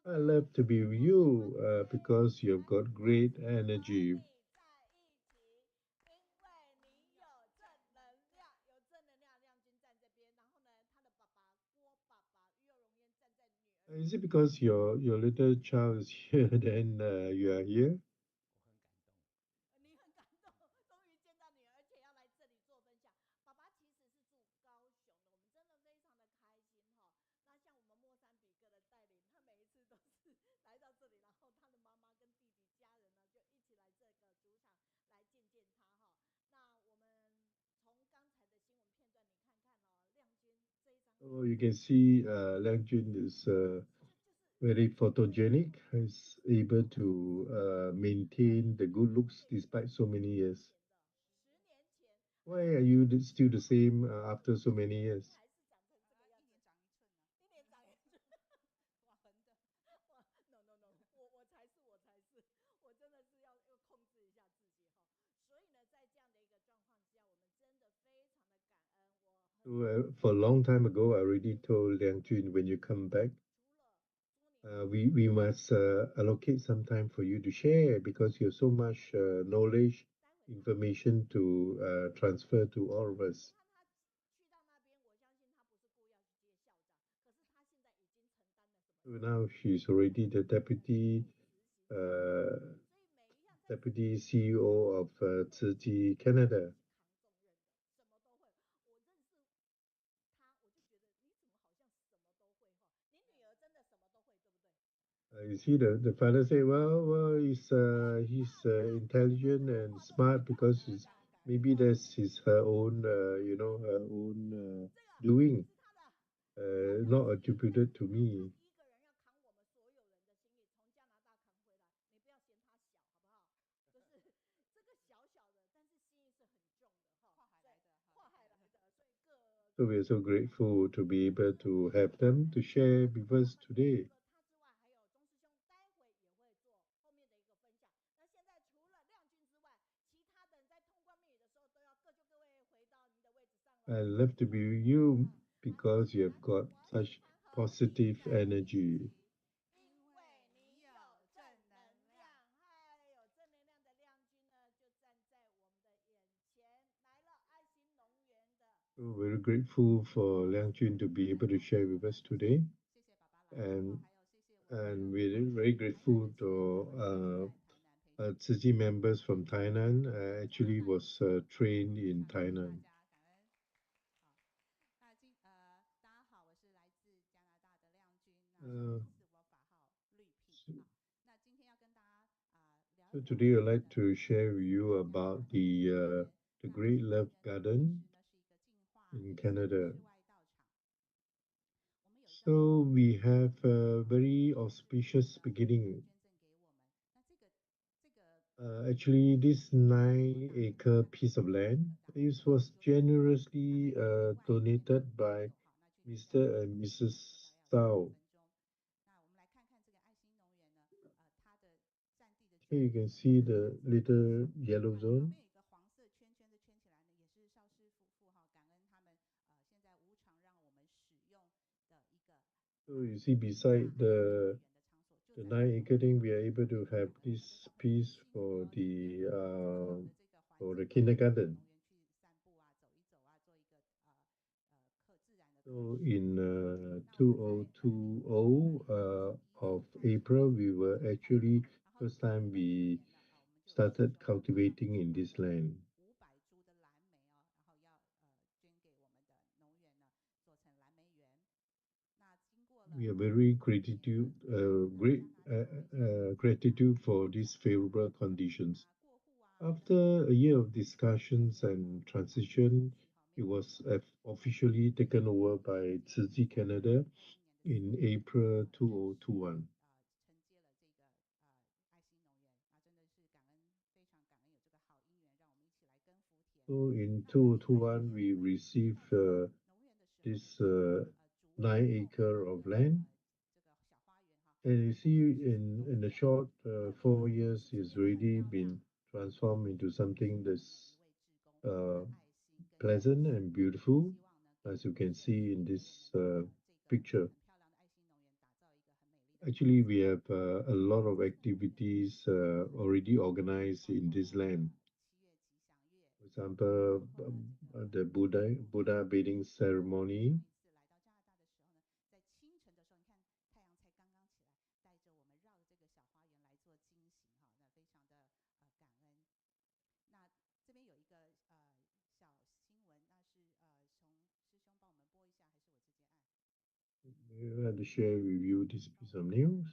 I love to be with you because you've got great energy. Is it because your little child is here, then you are here? Oh, you can see Liangjun is very photogenic, is able to maintain the good looks despite so many years. Why are you still the same after so many years? So, for a long time ago, I already told Liang Jun when you come back, we must allocate some time for you to share because you have so much knowledge, information to transfer to all of us. So now she's already the uh, deputy CEO of Tzu Canada. You see, the father say, well, he's intelligent and smart because maybe that's her own, her own doing, not attributed to me. So we are so grateful to be able to have them to share with us today. I love to be with you because you have got such positive energy. So very grateful for Liang Jun to be able to share with us today, and we're very grateful to Tzu members from Thailand. I actually was trained in Thailand. Uh, so, so today I'd like to share with you about the Great Love Garden in Canada. So we have a very auspicious beginning. Actually, this 9-acre piece of land, it was generously donated by Mr. and Mrs. Tsao. Here you can see the little yellow zone. So you see, beside the 9 acre thing, we are able to have this piece for the kindergarten. So in 2020 of April, we were actually first time we started cultivating in this land. We are very gratitude for these favorable conditions. After a year of discussions and transition, it was officially taken over by Tzu Canada in April 2021. So in 2021, we received this 9 acre of land. And you see, in a short 4 years, it's already been transformed into something that's uh, pleasant and beautiful, as you can see in this picture. Actually, we have a lot of activities already organized in this land. For example, the Buddha bathing ceremony. We had to share with you this piece of news.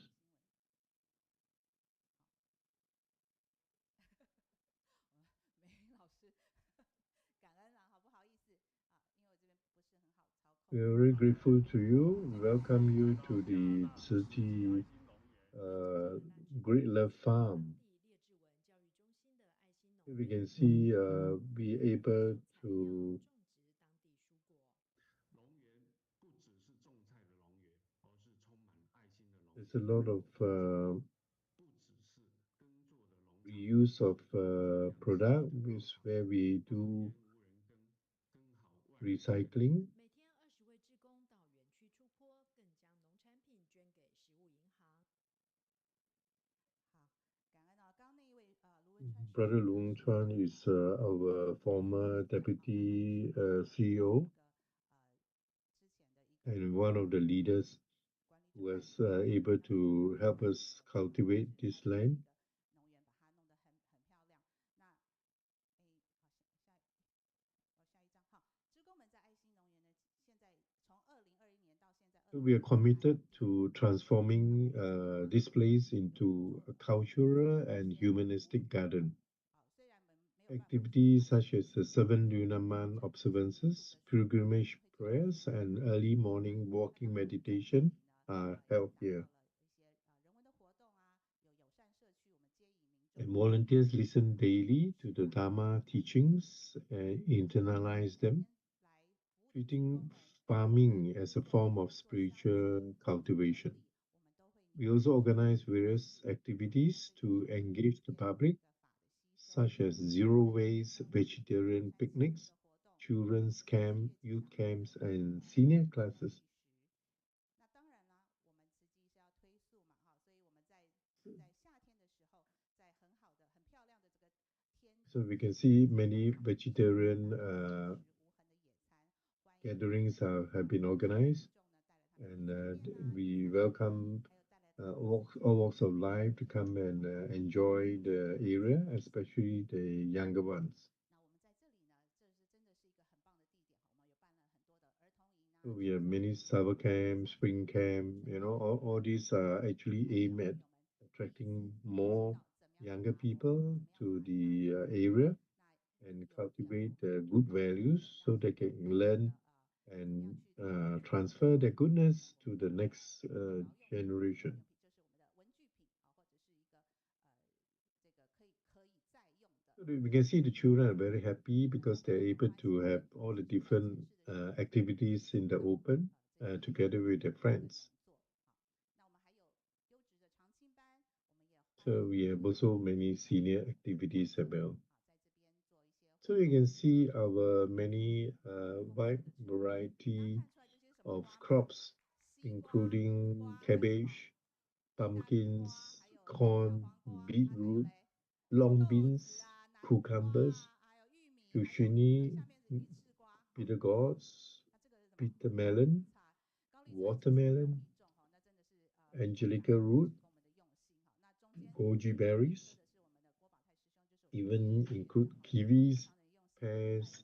We are very grateful to you. We welcome you to the Tzu Great Love Farm. We can see be able to there's a lot of reuse of product where we do recycling. Brother Lung Chuan is our former deputy CEO and one of the leaders who was able to help us cultivate this land. So we are committed to transforming this place into a cultural and humanistic garden. Activities such as the 7 lunar month observances, pilgrimage prayers, and early morning walking meditation are held here. And volunteers listen daily to the Dharma teachings and internalize them, treating farming as a form of spiritual cultivation. We also organize various activities to engage the public, such as zero waste vegetarian picnics, children's camp, youth camps, and senior classes. So we can see many vegetarian gatherings have been organized, and we welcome all walks of life to come and enjoy the area, especially the younger ones. So we have many summer camp, spring camp, all these are actually aimed at attracting more younger people to the area and cultivate good values so they can learn and transfer their goodness to the next generation. So we can see the children are very happy because they're able to have all the different activities in the open together with their friends. So we have also many senior activities as well. So you can see our many wide variety of crops. including cabbage, pumpkins, corn, beetroot, long beans, cucumbers, zucchini, bitter gourds, bitter melon, watermelon, angelica root, goji berries, even include kiwis, pears,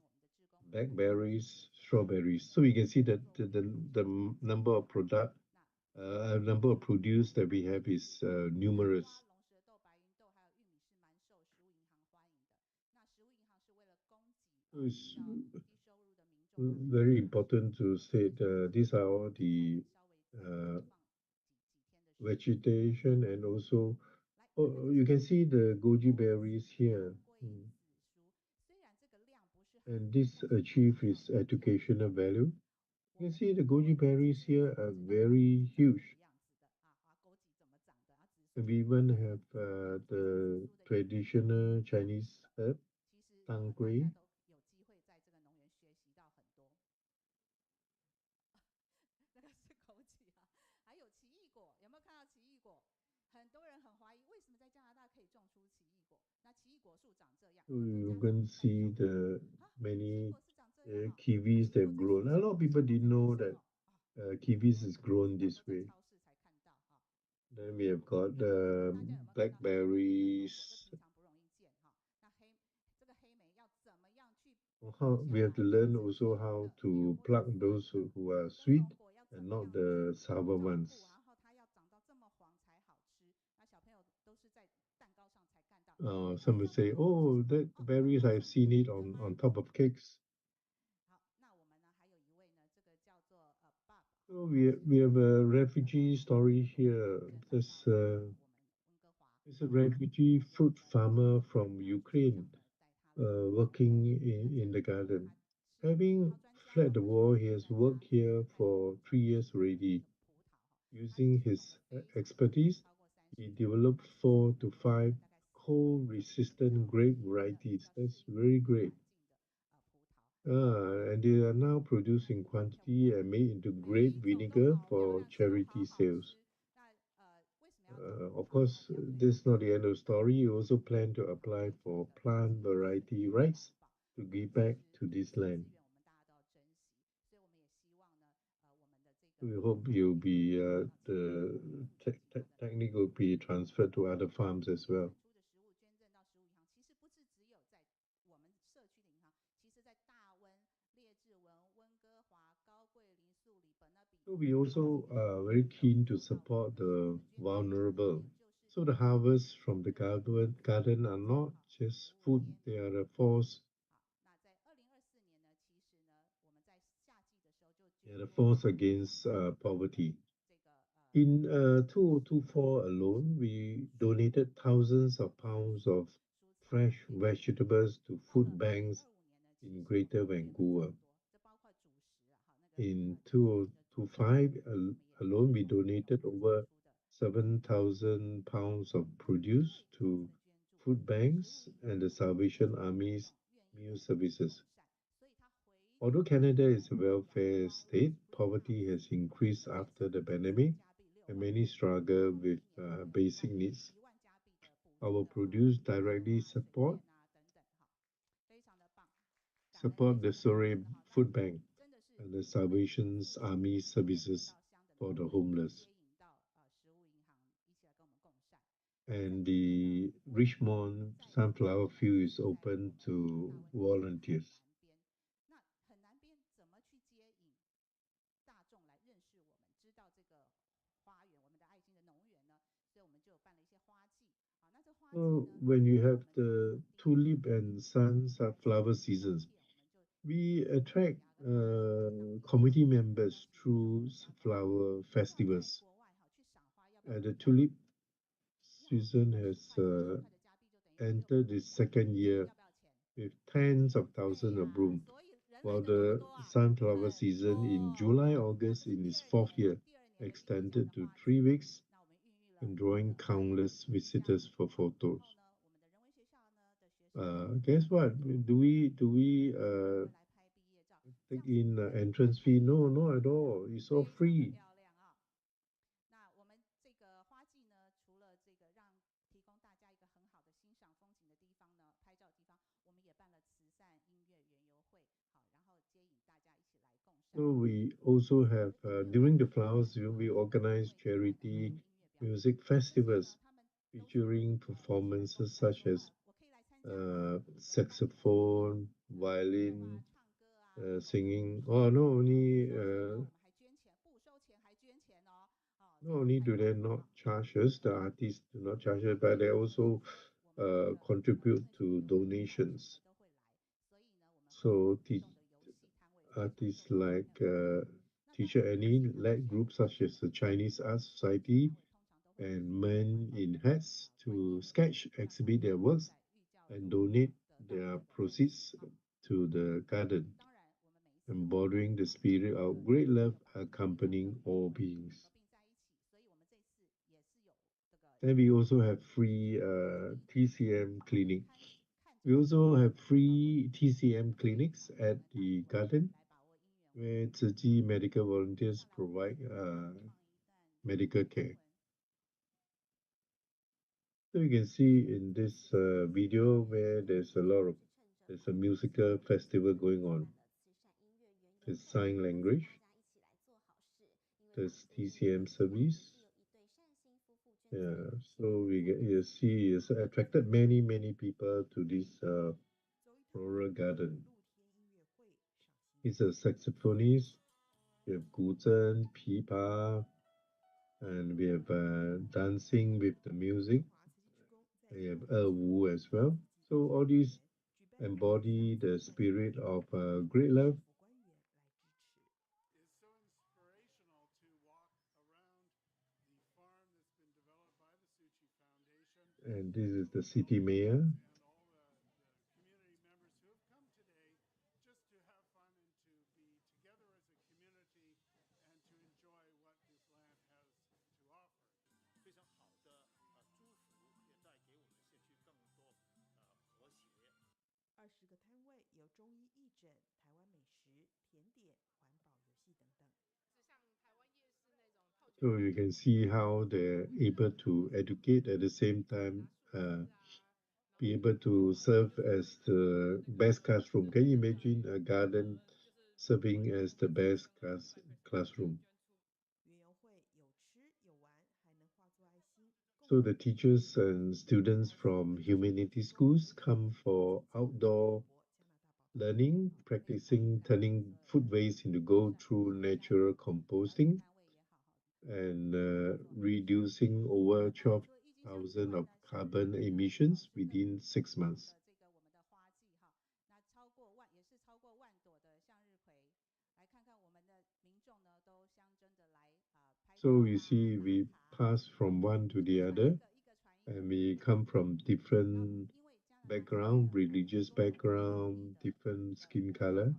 blackberries, strawberries. So you can see that the number of number of produce that we have is numerous. So it's very important to state these are all the uh, vegetation and also you can see the goji berries here. And this achieve its educational value. You can see the goji berries here are very huge. And we even have the traditional Chinese herb, tang gui. So you can see the many kiwis they've grown. A lot of people didn't know that kiwis is grown this way. Then we have got blackberries. How, we have to learn also how to pluck those who are sweet and not the sour ones. Some will say, "Oh, that berries I've seen it on top of cakes." So we have a refugee story here. This a refugee fruit farmer from Ukraine working in the garden. Having fled the war, he has worked here for 3 years already. Using his expertise, he developed 4 to 5 cold-resistant grape varieties. That's very great. And they are now produced in quantity and made into grape vinegar for charity sales. Of course, this is not the end of the story. You also plan to apply for plant variety rights to give back to this land. We hope you'll be the technique will be transferred to other farms as well. So we also are very keen to support the vulnerable. So the harvests from the garden are not just food; they are a force. They are a force against poverty. In 2024 alone, we donated thousands of pounds of fresh vegetables to food banks in Greater Vancouver. In 2025 alone, we donated over 7,000 pounds of produce to food banks and the Salvation Army's meal services. Although Canada is a welfare state, poverty has increased after the pandemic, and many struggle with basic needs. Our produce directly support the Surrey Food Bank and the Salvation's Army services for the homeless. And the Richmond sunflower field is open to volunteers. So when you have the tulip and sunflower seasons, we attract committee members through flower festivals. The tulip season has entered its second year with tens of thousands of bloom, while the sunflower season in July August in its fourth year extended to 3 weeks and drawing countless visitors for photos. Guess what? Do we take in entrance fee? No, not at all. It's all free. So we also have during the flowers, we organize charity music festivals featuring performances such as saxophone, violin, singing. Oh, not only do they not charge us, the artists do not charge us, but they also contribute to donations. So artists like Teacher Annie led groups such as the Chinese Art Society and Men in Hats to sketch, exhibit their works, and donate their proceeds to the garden, embodying the spirit of great love accompanying all beings. Then we also have free TCM clinic. We also have free TCM clinics at the garden where Tzu medical volunteers provide medical care. So you can see in this video where there's a musical festival going on. There's sign language, there's TCM service. Yeah, so you see it's attracted many people to this floral garden. He's a saxophonist. We have guzheng, pipa, and we have dancing with the music. We have wu as well. So all these embody the spirit of great love. And this is the city mayor. So you can see how they're able to educate at the same time, be able to serve as the best classroom. Can you imagine a garden serving as the best classroom? So the teachers and students from humanity schools come for outdoor learning, practicing turning food waste into gold through natural composting and reducing over 12,000 of carbon emissions within 6 months. So you see, we pass from one to the other, and we come from different background, religious background, different skin color.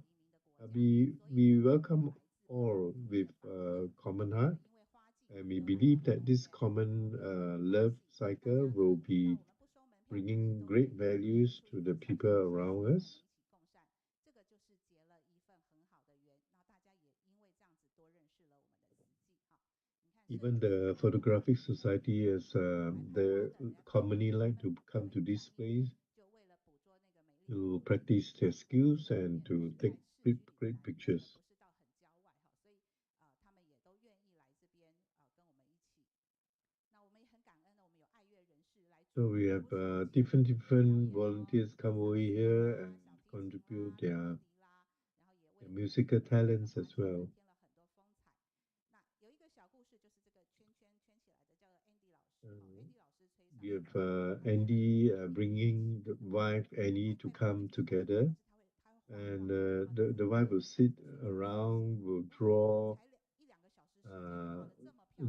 We welcome all with common heart, and we believe that this common love cycle will be bringing great values to the people around us. Even the photographic society is the commonly like to come to this place to practice their skills and to take great pictures. So we have different volunteers come over here and contribute their musical talents as well. Uh, we have Andy bringing the wife Annie to come together, and the wife will sit around, will uh,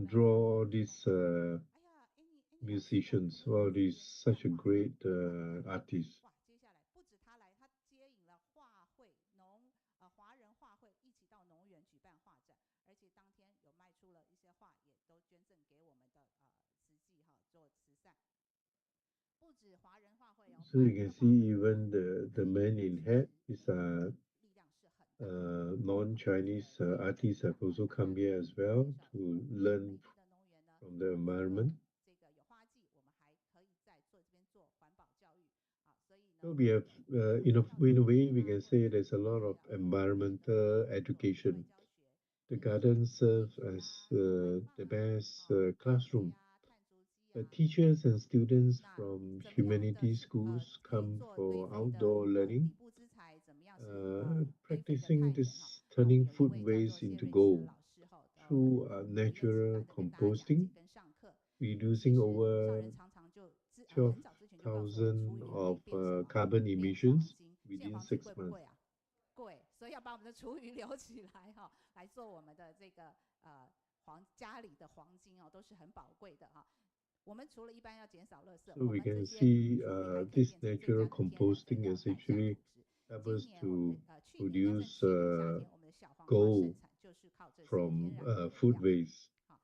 draw these musicians. Wow, he's such a great artist. So you can see even the man in hat is a non-Chinese artists have also come here as well to learn from the environment. So we have, in a way, we can say there's a lot of environmental education. The garden serves as the best classroom. Teachers and students from humanities schools come for outdoor learning, practicing this turning food waste into gold through natural composting, reducing over 12,000 of carbon emissions within 6 months. 贵，所以要把我们的厨余留起来哈、来做我们的这个家里的黄金哦，都是很宝贵的哈、我们除了一般要减少垃圾，So 我 we 们这 can 些 see 厨余还可以 this 变成最 natural 佳的天然肥 composting 料， is 改善 actually 土质。help 今 us 年我们 to 去年在 produce 去年夏天，我们的小黄瓜盛 gold 产就是靠这些天 from 然的肥 food 料。 waste. 好，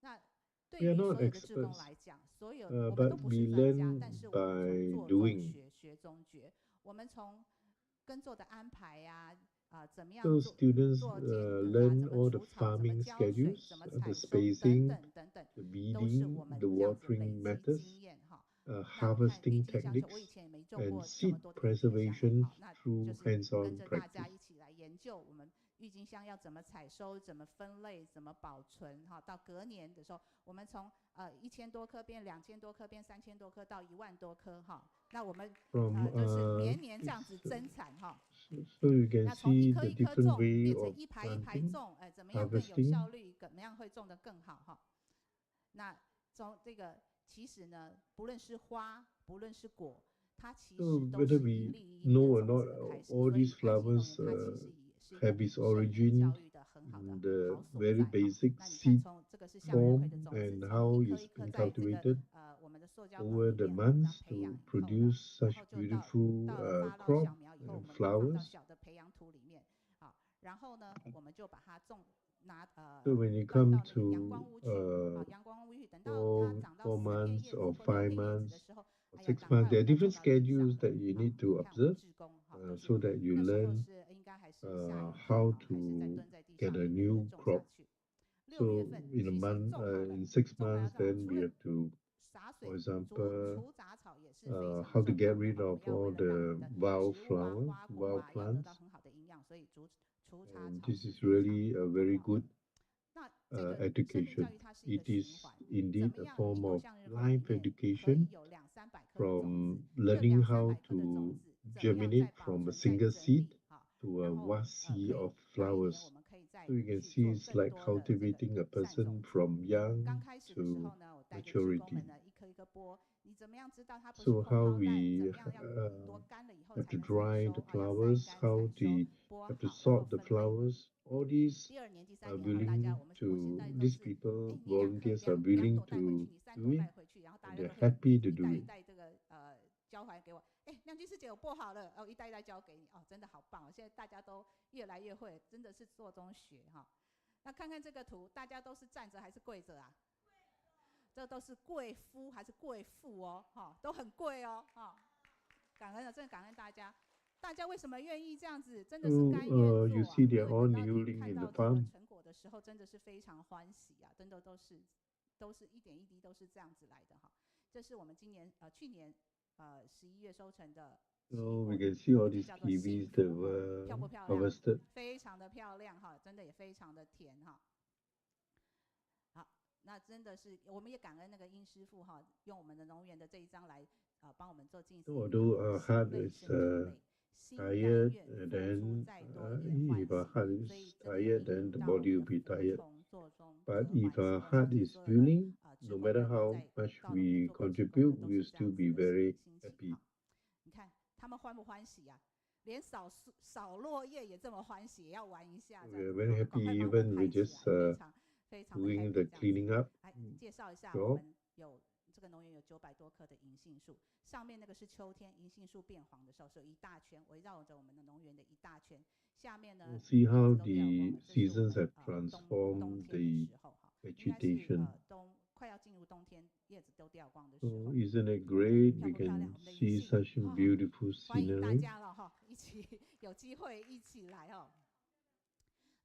那对 We are 于 not 所有的志工 experts, 来讲，所有我们都 but 不 we 是专家， learn 但是我们从 by 做中 doing. 学，学中觉。我们从耕作的安排呀、怎么样 So 做 students 间隔啊， learn 怎么 all the 除草，怎么 farming 浇水，怎 schedules, 么 the 采收等 spacing, 等等等， the 都是我 weeding, 们 the 这样子累 watering 积 methods, 经验哈。那你看郁 harvesting 金香球，我以 techniques, 前也没种 and 过这么 seed 多的郁金香， preservation 好，那就 through 是跟 hands-on 着大家 practice. 一起来研究我们郁金香要怎么采收、怎么分类、怎么保存哈。到隔年的时候，我们从1000多颗变2000多颗，变3000多颗到1万多颗哈。那我们就是年年这样子增产哈。So you can 那从一 see 颗 the 一颗 different 种 way 变成 of 一排一排 planting, 种，怎么样更有 harvesting. 效率，怎么样会种得更好哈。那从这个其实呢，不论是花，不论是果，它其 So 实都 whether 是 we 一粒一粒 know 的 or 种 not, 子的开始。 all 所以 these 爱心农 flowers 园它其实也是一个 have its 生命 origin 教育的很好的 in the 好所 very 在哈。 basic 那你看， seed 从这个是向日葵的 form 种子， and 从 how 一颗 it's 一颗 been 在这个 cultivated 我们的塑胶桶 over 里 the 面哈，这样 months 培养 to 以后呢， produce 然 such 后就到 beautiful 了发到 crop 小苗以后，我 and 们放到 flowers. 小的培养土里面，好，然后呢，我们就把它So when you 搬 come 到那个阳光 to 屋去，好，阳光屋去，等到它长到4片 months 叶子 or 或6 5片叶子的 months 时候， or 哎呀， 6赶快 months, 我 there are 们要 different 种到地上 schedules 了。 that you 好， need 你 to 看我们 observe 志工，好，都是 so that you 那时候 learn 是应该还是下雨天， how 好，开始在 to 蹲在地 get 上 a 一个一个 new 种下 crop. 去。6 So 月份 in a 其实 month, 种好了， in 6种完了 months, 之后， then 除 we 了 have to, 洒 for 水、 example, 除杂草也是非常 how to 重 get 要的 rid 哈。我 of 们要 all 为了让我们 the 的 wild 植物啊、 flowers, 花果 wild 啊要得到 plants. 很好的营养，所以除杂 And 草 this 是 is 非常 really a 重 very 要的。 good 那这个生命教 education. 育它是一个 It 循 is 环，怎 indeed 么 a 样？一 form 朵 of 向日葵里 life 面可以 education 有200-300颗的种子， from 这 learning 200-300 how 颗的种 to 子怎么样再 germinate 保 from a 存、再 single 整 seed 理好， to a 然后 vast sea 可以 of 来年我 flowers. 们可以 So 再 you can 去 see 做 it's 更 like 多的这个 cultivating a 善种 person 子。 from 刚 young 开始的时 to 候呢，我带着志工们 maturity. 呢一颗一颗剥，你怎么样知道它不是 So 空 how 包袋？怎 we 么样要多干了以后 have 才 to 能采 dry 收 the 啊？要晒 flowers, 干 how 采收， we 剥 have to 好，然后 sort the 分类。 flowers. All these 第2年、第3 are 年哈，大家 willing 我现 to, 在都 these 是， people, 你volunteers are 两 willing 朵带回去， to 你3 do 朵 it 带回去，然后大 and 家 they're 都可以 happy to 一 do 袋一 it. 袋这个交还给我。亮君师姐我剥好了，一袋一袋交给你，真的好棒哦！现在大家都越来越会，真的是做中学哈。那看看这个图，大家都是站着还是跪着啊？这都是贵夫还是贵妇哦，都很贵哦，感恩了，真的感恩大家。大家为什么愿意这样子？真的是 So 甘愿 you 做啊！ see 因 they're 为 all 等到你 kneeling 看 in the 到这个 farm. 成果的时候，真的是非常欢喜啊！真的都是一点一滴都是这样子来的哈。这是我们去年11月收成的奇 So 果， we can see 我 all 们就 these 叫做幸 kiwis 福 that 哦，漂 were 不漂亮？ harvested. 非常的漂亮哈，真的也非常的甜哈。好，那真的是我们也感恩那个殷师傅哈，用我们的农园的这一张来帮我们做竞赛。 Although our 心 heart 累 is 生就累，心甘 tired, 愿付出 then 再多也欢 if our 喜。 heart 所以 is 这里有 tired, 应 then 用 the 到我 body 们 will 的 be 服 tired. 从做中 But 得 if 欢喜。 our 我相 heart 信 is 所有的 willing, 志 no 工 matter 们哈， how 在 much 到农园 we 做过志工 contribute, 的都 we'll 是这 still 样子 be 的 very 心情 happy. 哈。你看他们欢不欢喜呀？连扫落叶也这么欢喜，也要玩一下这 We 样 are 子。 very 好，赶 happy 快帮我 even 拍 with 起 just 来，非常的 doing happy the 这样子。 cleaning up 来介绍一下，我 job. 们有这个农园有900多棵的银杏树，上面那个是秋天银杏树变黄的时候，是有一大圈围绕着我们的农园的一大圈。下面呢， We'll see 叶 how 子都掉光 the 了，这是我 seasons 们 have 冬 transformed 天的 the 时候哈，应该是 vegetation. 快要进入冬天，叶子都掉光的时 So 候。 isn't it great? 漂 We 不漂亮？ can 我们的银 see 杏 such beautiful 欢迎大 scenery. 家了哈，一起有机会一起来哦。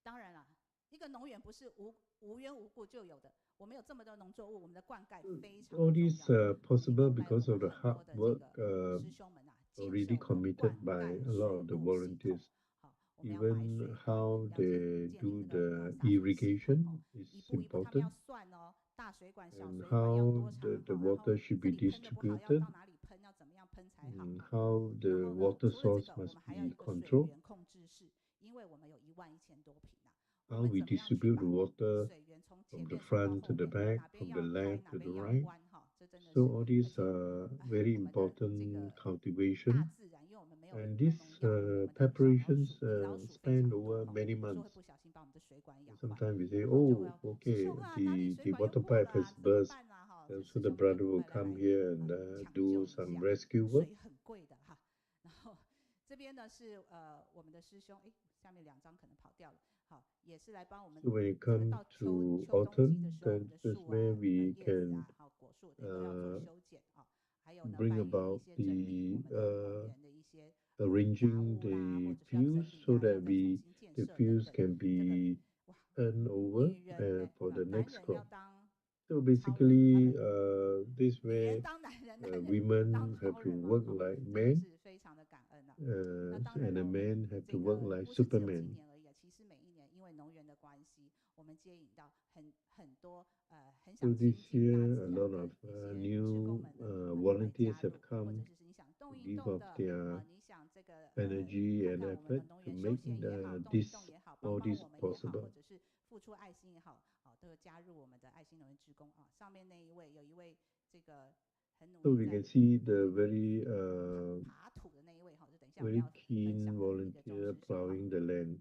当然了，一个农园不是无缘无故就有的，我们有这么多农作物，我们的灌溉非常 All 的 these 重要。 possible 因为 because 我 of 们 the 很多 hard 的这 work 个师兄们啊，建 already 设我们的灌 committed by 溉 a lot 水 of the 路系统。 volunteers. 好，我 even how 了解 they 建立 do 这个 the 洒水系统 irrigation 哦， is 一步一步他们要 important, 算哦，大水管、小 and 水管要 how 多长 the 哈，然后 water should 这 be 里喷的不好要 distributed, 到哪里喷，要怎么样喷才好哈。 how 然 the 后呢， water 除了这 source 个，我 must 们还要有 be 一个水 controlled, 源控制室，因为我们有11000多坪啊，我 how 们 we 怎么样去 distribute 把 the water 水源从 from 前 the 面送到 front 后 to the 面， back, 哪边 from the 要开， left 哪 to the 边要 right. 关哈，这真的 So 是， all 而 these 且 are very 我们的这 important 个 大 cultivation, 自然，因为我们没有 and 用 these 农药，我们的小老 preparations 鼠、米老鼠非 span 常多 over 哈， many 有时候会 months. 不小心把我们的水管养坏， Sometimes we say, 然后就 oh, 要师 okay, 兄啊，哪里 the 水管又 water 破 pipe 了 has 啊，怎么 burst. 办啊哈， So 这师 the 兄就赶 brother will 快来 come here and 抢 do 救一 some 下， rescue work. 水很贵的哈。然后这边呢是我们的师兄，下面2张可能跑掉了，好，也是来帮我们 So when it 这个 comes 到 to 秋冬季的 autumn, 时候，我们 then 的 that's 树 where 啊、 we 叶子 can 啊、果树的都要做修剪啊，还有呢 bring 搬运一 about 些整理我 the 们的农园的一些杂 arranging 物啦，或 the 者是要整 fields 理 so 啊，要 that 再重 we 新建 the 设等 fields 等， can 这个 be 哇， turned over 女人 for the 男 next 人要 crop. 当 So 超人啊， basically, 不， this 女人 where 当男人，男人当 women have 超 to 人嘛， work 哈， like 真的 men, 是非常的感恩啊。那当然 and the 了，我们 men have 这 to work 个 like 不是只有今 Superman. 年而已啊，其实每一年因为农园的关系，我们接引到很多很 So 想 this 亲近大 year, 自 a 然 lot 的 of 一些志 new 工们呢，来 volunteers 加 have 入，或 come 者是你想 to 动一 give 动 of 的 their 你想这个 energy 看 and 看我们的 effort 农 to 园休 make 闲也好，动一 this 动也好， all 帮帮 this 我们也好，或 possible. 者是付出爱心也好，都有加入我们的爱心农园志工啊。上面那一位有一位这个很努 So 力 we 在 can see the very 爬土的那一位哈，就等一下我们 very 要分 keen 享的一个钟 volunteer 师兄哈。 plowing the land.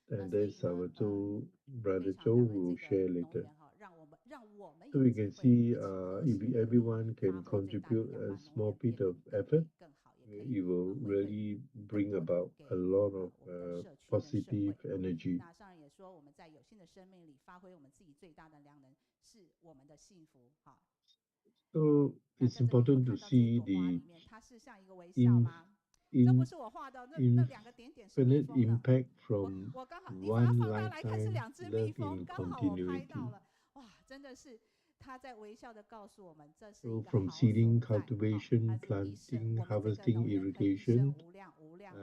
那 And 所以 that's 呢 our Zhou, 非 brother 常 Zhou 感恩 who 这 will share 个农 later. 园哈，让我们 So 有 we 机 can 会 see 一起合 if 起合力， everyone 发 can 挥最大力 contribute 量， a 把农 small 园变 bit 得 of 更 effort, 美更好，也可以 it will 回馈 really 更 bring 多的 about 给 a lot of 我们的社区跟社 positive 会。 energy. 那上人也说，我们在有限的生命里发挥我们自己最大的量能，是我们的幸福哈。 So 那 it's 在这里你们 important to 看到这一 see 朵花 the 里面，它是像一个微笑吗？这不是我画的，那2个点点是蜜 infinite 蜂呢。 impact from 我刚好，你把它 one 放大来看是 lifetime 2只蜜 love 蜂， in 刚好我拍到 continuity. 了，哇，真的是他在微笑的告诉我们，这是 So 一个 from 好所 seeding, 在。 cultivation, 它是一生， planting, 我们这个 harvesting, 农园可以一生 irrigation, 无量无量的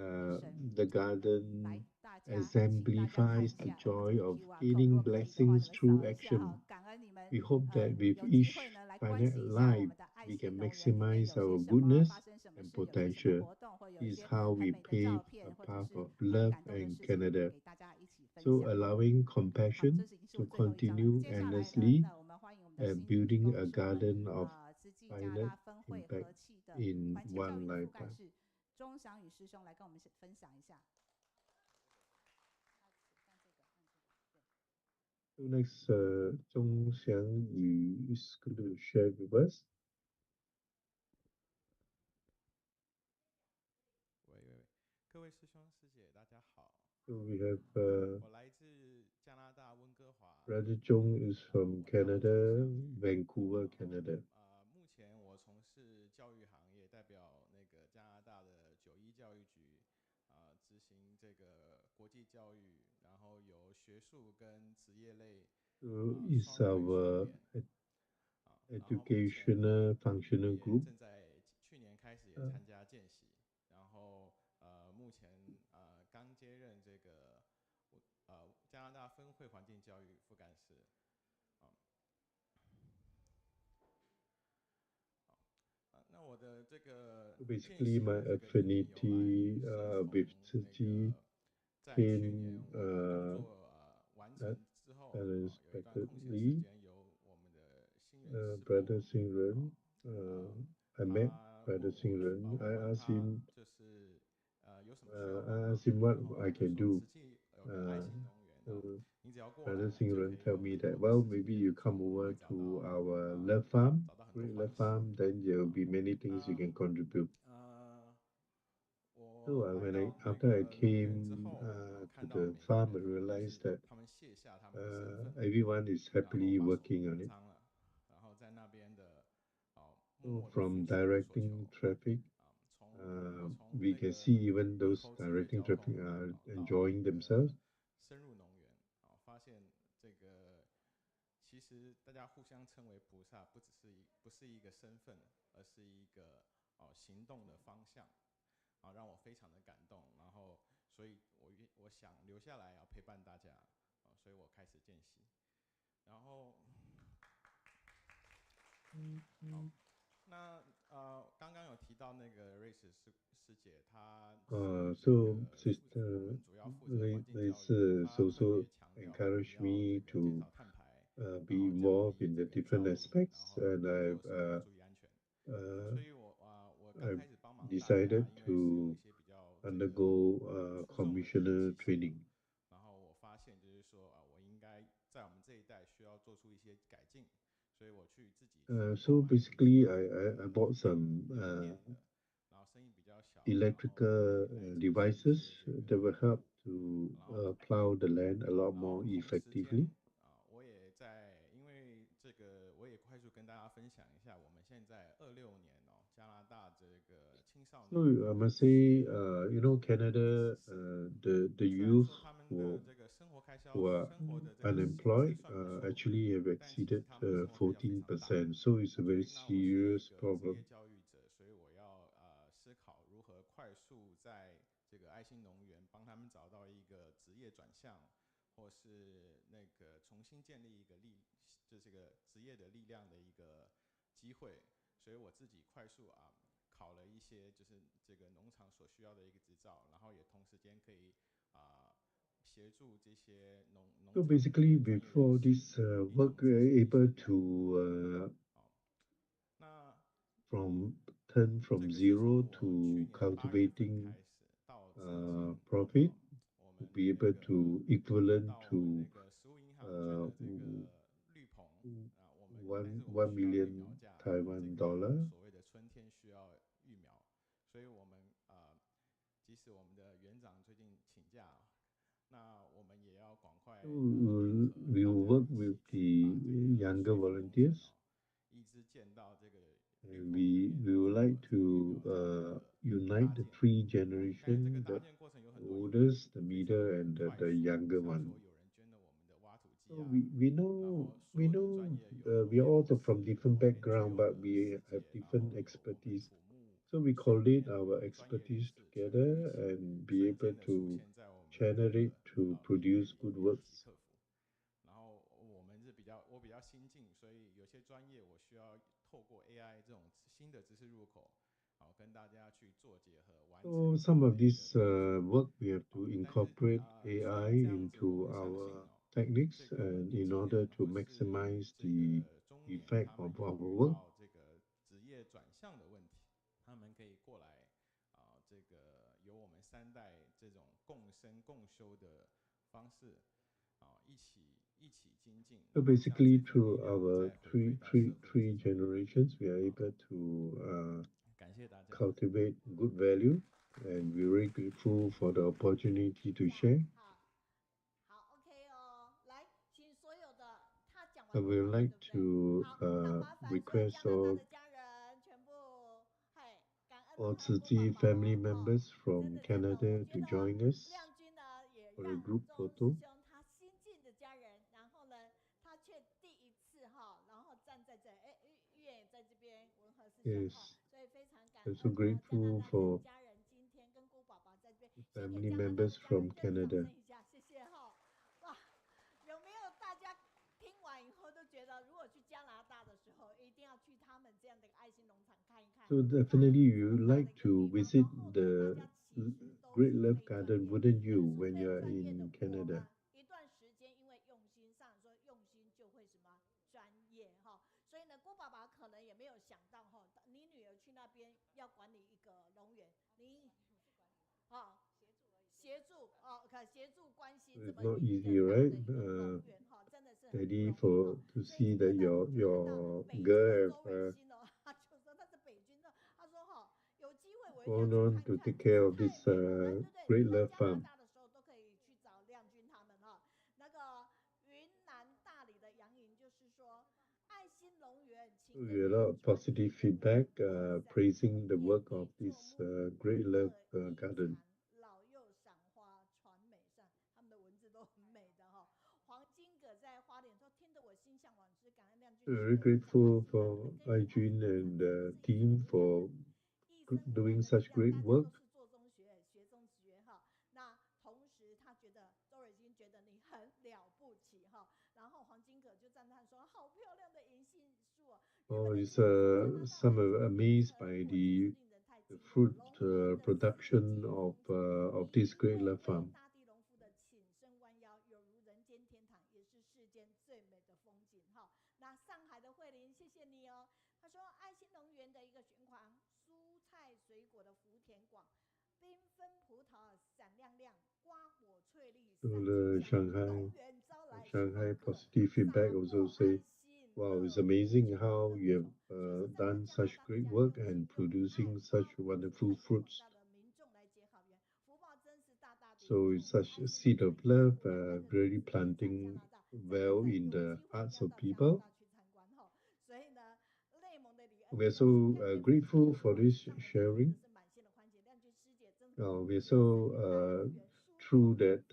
一生。 the 来， garden 大家，请大家看 exemplifies 一 the 下我们这 joy 个 of QR code， 如 gaining 果可以的话，你 blessings 们 through 扫一下 action. 哈，感恩你们。 We hope that with 有机 each 会呢来关心 finite 一下我 life, 们的爱 we 心 can 农园里面 maximize 有 our 些什么， goodness 发生什么 and 事，有些什么 potential. 活动，或有一 Is 些 how 很 we 美的照 pave a 片，或者 path 是 of love 感动的 and 事情， Canada. 给大家一起分 So 享。 allowing 好， compassion 这是已经是 to 我最后一张了。 continue 接下来呢， endlessly 那我们欢迎我们的 and 新 building 志 a 工，是我们 garden of 慈济加拿 finite 大分会 impact 和气的 in 环境教 one 育的副干 lifetime. 事钟祥宇师兄来跟我们分享一下。 So next, Zhong Xiangyu is going to share with us. 各位师兄师姐，大家好。 So we have 我来自加拿大温哥华。 Brother Zhong is from 我叫钟 Canada, 祥宇。 Vancouver, Canada. 目前我从事教育行业，代表那个加拿大的91教育局，执行这个国际教育，然后有学术跟职业类 So 双 it's 轨训 our 练。educational functional 也 group. 正在去年开始也参加见习，然后目前刚接任这个加拿大分会环境教育副干事。那我的这个 Basically, my affinity with Tzu 在去 came 年我的工作完成之后，有一段空闲时间，由我们的新人师 Brother 傅 Xingren. I met Brother Xingren. I asked him, 就是有什么需要 I 帮 asked him what 忙， I 就 can 说 do. 慈济有个爱心农园， 你只要过来， Brother 就可以 Xingren 有 tell me 很 that, 多 well, 的事情 maybe 可以 you 做， come 会 over 找 to 到 our love farm, 找到很多 Great 欢 Love 喜。 Farm, then there will be many things you can contribute. So 我来 when 到 after I 那个农园之 came 后， to 看到 the 每个 farm, I 人 realized 就 that 是他们卸下他们的身份， everyone is 然后 happily 把手 working on 捧 it. 脏了，然后在那边的默 So 默的 from 付出所 directing 求。 traffic, 我从 we 那 can 个 see even 林 those 口指挥 directing 交通 traffic are 到 enjoying 那 themselves. 个深入农园，发现这个其实大家互相称为菩萨，不是一个身份，而是一个行动的方向，让我非常的感动。然后所以我想留下来要陪伴大家，所以我开始见习。然后，好，那刚刚有提到那个瑞士师姐，她是这 So 个我 Sister 们主要负责环境教育，Lisa 她特 also 别强调我们 encouraged 要这 me 个减 to 少碳排，be 然后降 involved 低 in the 这个 different 噪音，然 aspects, 后 and 工作的时候要注意安全。uh, 所以我刚 I've 开始帮忙大家， decided 因为是用一 to 些比较这个 undergo 初创的一个 commissioner 起心， training. 然后我发现就是说我应该在我们这一代需要做出一些改进，所以我自己去购 So 买了一些 basically, 这个 I bought 电 some 电的，然后声音比较小，然后 electrical 可以来进行一 devices 些这 that will 个 help to 然后 plow the land a lot 然后 more 同时间 effectively. 我也在，因为这个我也快速跟大家分享一下，我们现在26年加拿大这个青少 So 年 I 的 must 失 say, 业率 Canada, 14%。the 虽然 youth 说他们的这个生活开销、 who are 生活的这个预 unemployed 算不错， actually have 但其实 exceeded 他们的生活开销非常大。 14%. So it's a 所 very 以那我是一 serious 个职业 problem. 教育者，所以我要思考如何快速在这个爱心农园帮他们找到一个职业转向，或是那个重新建立一个就这个职业的力量的一个机会。所以我自己快速考了一些就是这个农场所需要的一个执照，然后也同时间可以协助这些农 So 场的 basically, 专业人 before 士 this 一 work, 同 we 执 are 行一些 able 任务。 to 那 turn 这 from 个是从 zero 我去 to 年8月份 cultivating 开始到至今， profit, 我 to 们 be 那 able 个 to equivalent 到我们那 to 个食物银行捐的这个绿棚，我们但是我们 one 需要疫苗 million 价，这 Taiwan 个 dollar. 所谓的春天需要疫苗，所以我们即使我们的园长最近请假，那我们也要赶快 So 联合 we 大 will 家 work 一 with 起把 the 这个 younger 水土工程 volunteers. 一直建到这个绿 And 棚里面 we would 做 like 这个疫苗 to 价的 unite 搭 the 建。 three 但是这个 generations, 搭 the 建过程有很多因素， oldest, the 非常 middle, 的 and 快 the 速， younger 像 one. 说有人捐了我们的挖土机 So we 然 know 后所有的专业有 we 农 are 业博 also 士， from 有 different background, NGO but 的 we 师 have 姐， 然 different 后有我们 expertise. 土木 So we 水 collate 电 our 专业人 expertise 士，全部一 together 起 and be 瞬 able 间的出 to 现在我们的这 channel it 个 to 领域 produce 里 good 面一起 works. 克服。然后我们是我比较新进，所以有些专业我需要透过 AI 这种新的知识入口，跟大家去做结合，完 So 成 some 我 of 的一个 this 工作。 work we have to 但是 incorporate 虽 AI 然这样子，我 into 们相信 our techniques 这个 and 年 in 轻 order 人 to 或是 maximize 这 the 个中年， effect 他们 of 有 our 遇 work. 到这个职业转向的问题，他们可以过来这个由我们3代这种共生共修的方式一起精进， So 然后将这 basically, 份力 through 量 our 再回馈到社会之 three 中。 generations, we are able to 感谢大家。 cultivate good value, and we're very grateful for the opportunity to share. 好 OK 哦，来，请所有的他讲 I 完 would 录完 like 对不对？ to 好，那麻烦所有 request 加拿大 of 的家人全部，嘿，感恩 all 郭爸 Tzu 爸 family 哦， members 真 from 的真的，我 Canada 觉 to 得 join us 亮君呢也 for a 让 group 钟师 photo. 兄他新进的家人，然后呢，他却第一次哈，然后站在这，哎，玉燕也在这边，文和师兄哈， Yes, 所以非常感 I'm so 恩哦，加拿 grateful 大的 for 家人今天跟郭爸爸在这边， 先给 family 加拿大的 members 家人 from 热烈掌 Canada. 声一下，谢谢哈，哇，有没有大家听完以后都觉得，如果去加拿大的时候，一定要去他们这样的一个爱心农场看一看。 So definitely you would 这么大的 like 一个 to 地方， visit 然后呢，大 the 家其实都 Great 是 Love 非专 Garden, 业， wouldn't 可 you, 是 when 非 you are 专业的 in 我 Canada? 们一段时间因为用心上说用心就会什么专业哈，所以呢，郭爸爸可能也没有想到哈，你女儿去那边要管理一个农园，你啊。协助哦，可协助关心 So 这 it's 么 not 一 easy, 个大 right? 的一个农园哈，真的是很不 Daddy 容易 for 哈。 to 所以 see 今 that 天呢，我 your 就看到 your 北京 girl 的 have 周伟新哦，他就说他是北京的，他说哈，有机会我一定要 gone 去 on 看 to 看， take 真 care 是 of 太 this 美了。来，对不对？ Great 你在 Love 加拿 Farm. 大的时候都可以去找亮君他们哈。那个云南大理的杨颖就是说，爱心农园， So we had a lot of positive feedback praising the work of this Great Love Garden. 老幼赏花传美善，他们的文字都很美的哈。黄金葛在花莲说，听得我心向往之，感恩亮君。 We're very grateful for Aijun and the team for doing such great work. 大家都是做中学，学中学哈。那 some are amazed by the fruit production of this great love farm. 大地农夫的寝身弯腰，有如人间天堂，也是世间最美的风景哈。那上海的慧玲，谢谢你哦。他说爱心农园的一个循环，蔬菜水果的福田广，缤纷葡萄闪亮亮，瓜果翠绿 So 散 the 清香，农园招来星Shanghai 巴克， positive 洒 feedback 落 also 爱 say, 心 wow, it's 乐 amazing 全 乐 how you 种。 have 就是在 done 加拿 such 大的 great 家人 work 都是 and 用爱 producing 花 such 卉 wonderful 带给广 fruits. 大的民众来结好缘，福报真是大大的。 So it's such a seed of love, really planting well in the hearts of people. 所以呢，内蒙的李恩 We are so grateful for this sharing. 是满心的欢喜，亮君师姐真的 We are so true that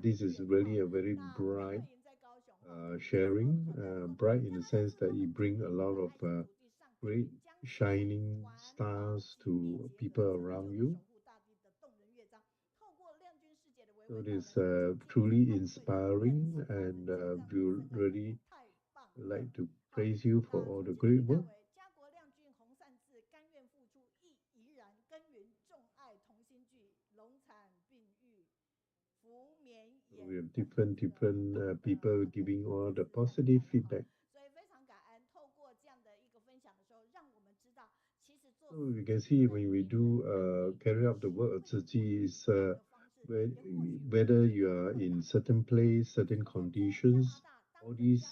this is really a very 那 bright 慧莹在高雄 sharing, bright in the sense that it brings a lot of 爱心土地上 great 将 shining 环保 stars 紧 to 密结合 people 成就 around 了 you. 守护大地的动人乐章。透过亮君师姐的娓 So 娓 it 道来， is 我们就 truly 见证爱会是更 inspiring, 喜欢 and 这样 we 的 really 太棒 like 了。 to 好， praise you for 那 all 从 the 今 great 天到 work. 尾，家国亮君红善志，甘愿付出亦怡然，耕耘众爱同心聚，农产并育，福绵 We 延。 have different people giving all the positive feedback. 所以非常感恩，透过这样的一个分享的时候，让我们知道，其实做 So we can see when we do carry out the work of Tzu Chi is whether you are in certain place, certain conditions, all these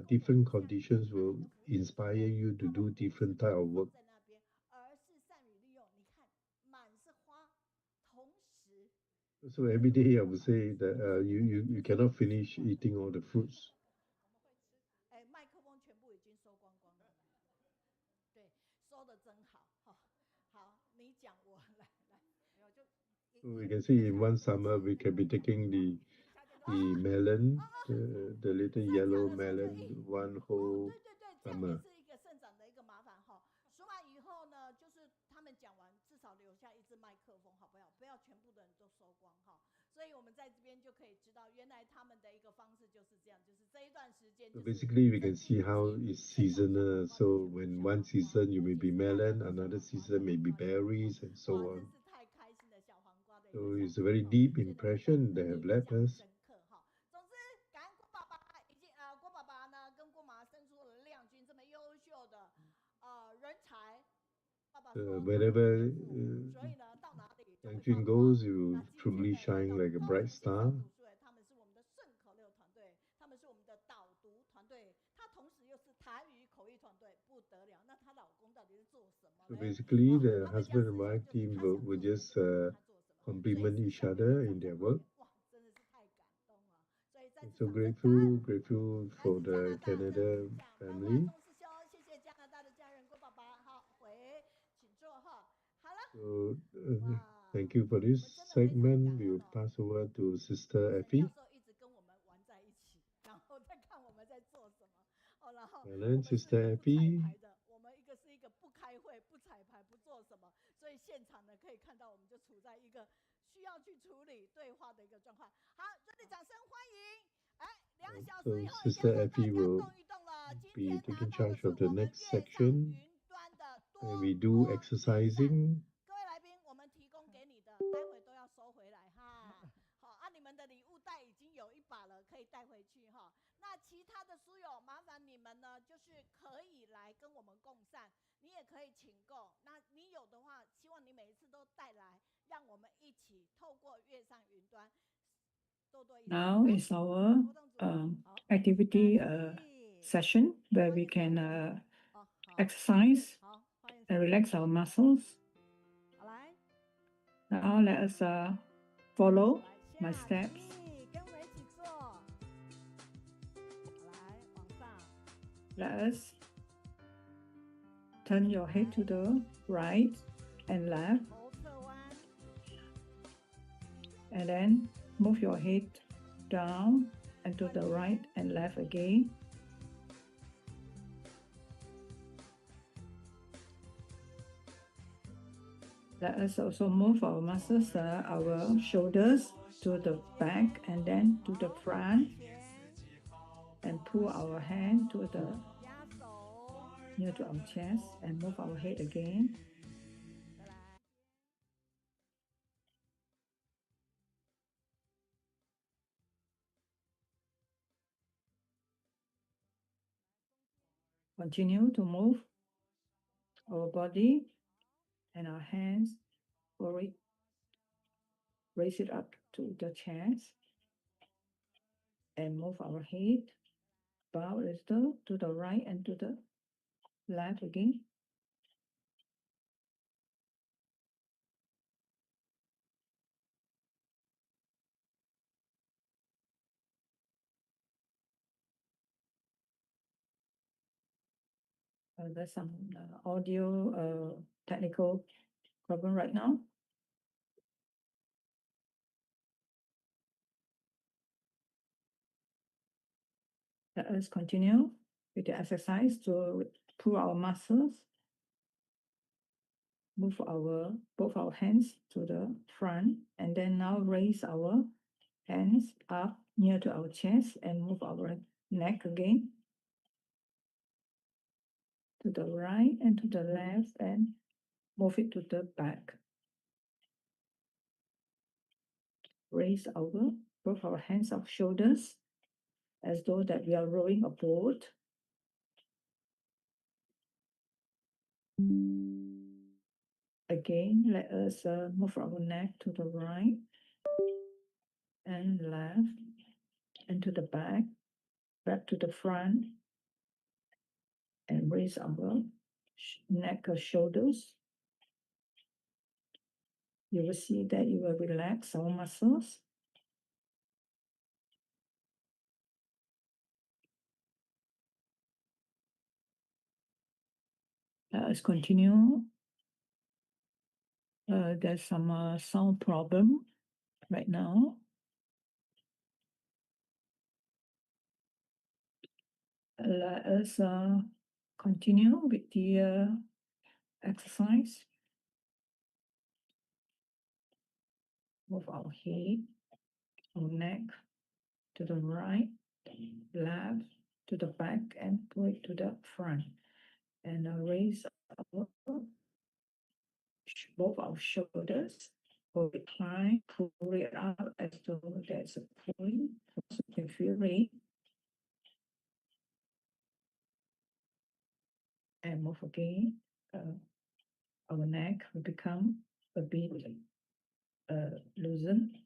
different conditions will inspire you to do different type of work. 在那边，而是善于利用。你看，满是花，同时 So every day I would say that you cannot finish eating all the fruits. 我们会吃。哎，麦克风全部已经收光光了。对，收的真好。好，好，你讲我来来，没有就。 So we can see in one summer we can be taking the melon, the little yellow melon, one whole 对对对，这样也 summer. 是一个生长的一个麻烦哈。说完以后呢，就是他们讲完，至少留下一支麦克风，好不好？不要全部的人都收光哈。所以我们在这边就可以知道，原来他们的一个方式就是这样，就是这一段时间。 So basically, we can see how it's seasonal. So when one season you may be melon, another season may be berries, and so 哇， on. 真是太开心的小黄瓜的一 So 个 it's a very deep impression they have left us. 深刻哈。总之，感恩郭爸爸以及郭爸爸呢跟郭妈生出了亮君这么优秀的人才。爸爸说 Wherever 所以呢，到哪里就会 Yangjun 发光。 goes, you 那今 truly 天呢， shine like a 高 bright 雄县 star. 长读书会，他们是我们的顺口溜团队，他们是我们的导读团队，他同时又是台语口译团队，不得了。那她老公到底是做什么 So 呢？ basically, the 他们家 husband 思 and 想 wife 就是 team 他想 will 做 just 什么他做什么， complement 随时 each 向 other 上 in 在 their 花 work. 园，哇，真的是太感动了。所以再 I'm 次 so 掌声感恩。 grateful 来 for 自加拿 the 大的 Canada 潘万 family. 忠师兄，谢谢加拿大的家人郭爸爸，好回，请坐哈。好了， So 哇， thank you for 我 this 们真的非常 segment. 感 We 恩 will 哦。 pass over to Sister 沈 Effie. 教授一直跟我们玩在一起，然后再看我们在做什么。哦，然后 And 我 then 们是一 Sister 个不彩 Effie. 排的，我们是一个不开会、不彩排、不做什么，所以现场呢可以看到我们就处在一个需要去处理对话的一个状况。好，热烈掌声欢迎！哎，2个小 So 时以后一定 Sister 要让大 Effie 家 will 动一动了。今 be 天拿 taking 到的 charge 是 of the 我们 next 月上 section. 云端的 And 多 we do 多益善。 exercising. 各位来宾，我们提供给你的，待会都要收回来哈。好，你们的礼物袋已经有1把了，可以带回去哈。那其他的书友，麻烦你们呢，就是可以来跟我们共善，你也可以请购。那你有的话，希望你每一次都带来，让我们一起透过月上云端。Now is our activity session where we can exercise and relax our muscles. 好来， Now let us follow my 下 steps. 去跟我们一起做。好来，往上。 Let us turn your head to the right and left, 头侧弯， and then move your head down and to the right and left again. Let us also move our muscles, our shoulders to the back and then to the front, 前 and pull our hand to the 压手， near to our chest and move our head again. Continue to move our body and our hands forward. Raise it up to the chest and move our head. Bow a little to the right and to the left again. There's some audio technical problem right now. Let us continue with the exercise to pull our muscles. Move both our hands to the front, and then now raise our hands up near to our chest and move our neck again to the right and to the left and move it to the back. Raise both our hands off shoulders as though that we are rowing a boat. Again, let us move our neck to the right and left and to the back to the front, and raise our neck or shoulders. You will see that you will relax our muscles. Let's continue. There's some sound problem right now. Let us continue with the exercise. Move our head, our neck to the right, left, to the back, and pull it to the front. And raise both our shoulders, hold it high, pull it out as though there's a pulling, so you can feel it. And move again. Our neck will become a bit loosened.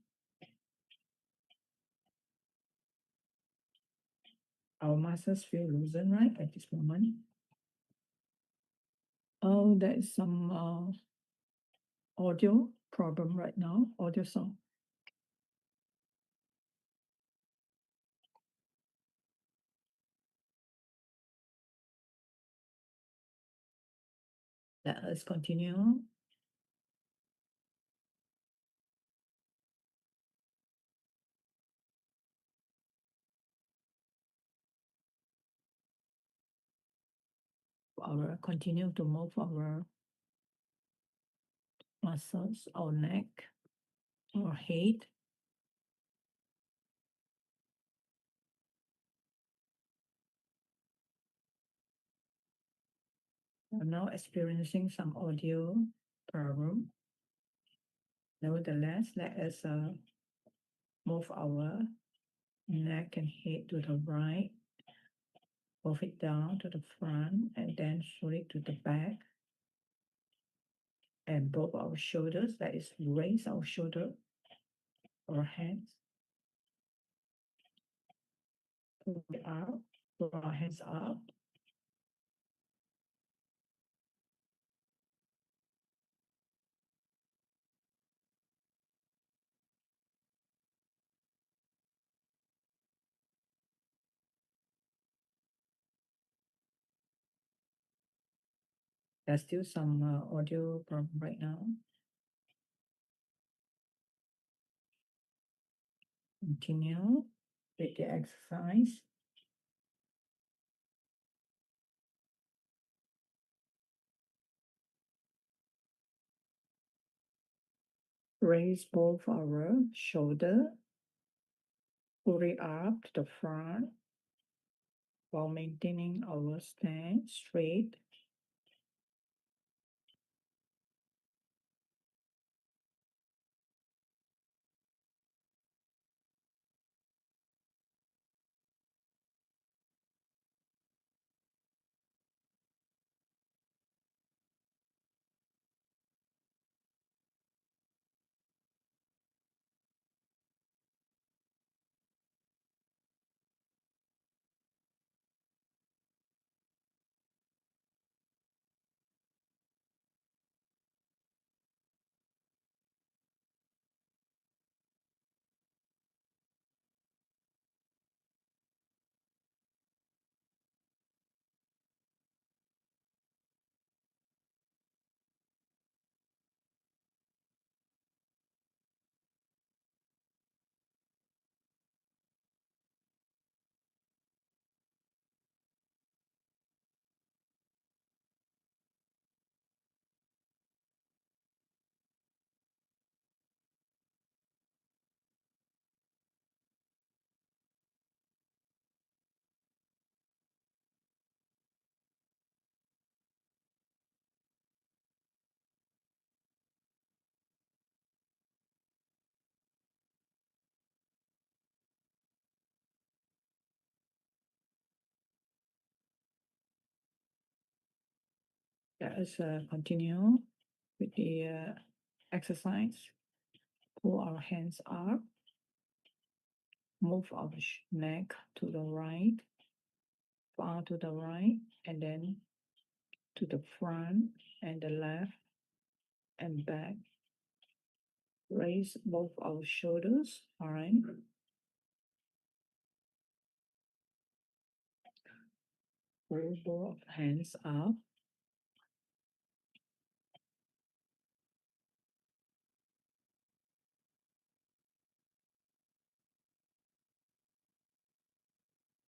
Our muscles feel loosened, right, at this moment. Oh, there is some audio problem right now, audio sound. Let us continue. Continue to move our muscles, our neck, our head. We're now experiencing some audio problem. Nevertheless, let us move our neck and head to the right, move it down to the front, and then slowly to the back. And both our shoulders, that is, raise our shoulder, our hands, pull it out, pull our hands up. There's still some audio problem right now. Continue with the exercise. Raise both our shoulder, pull it up to the front, while maintaining our stance straight. Let us continue with the exercise. Pull our hands up, move our neck to the right, far to the right, and then to the front and the left and back. Raise both our shoulders high. Pull both hands up.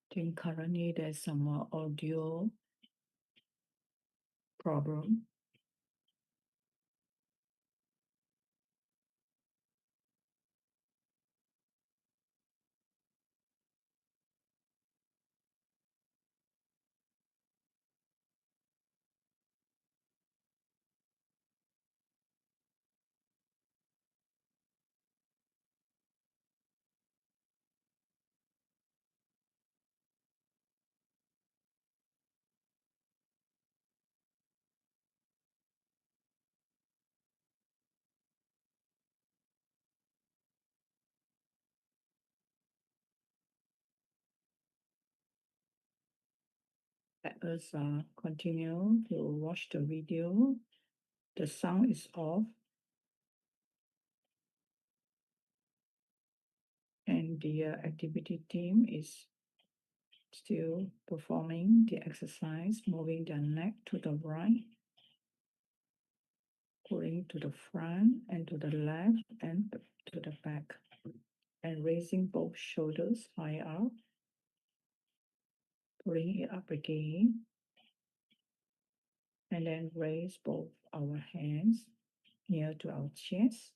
I think currently there's some audio problem. Let us continue to watch the video. The sound is off. And the activity team is still performing the exercise, moving the neck to the right, pulling to the front and to the left and to the back, and raising both shoulders high up, pulling it up again, and then raise both our hands near to our chest.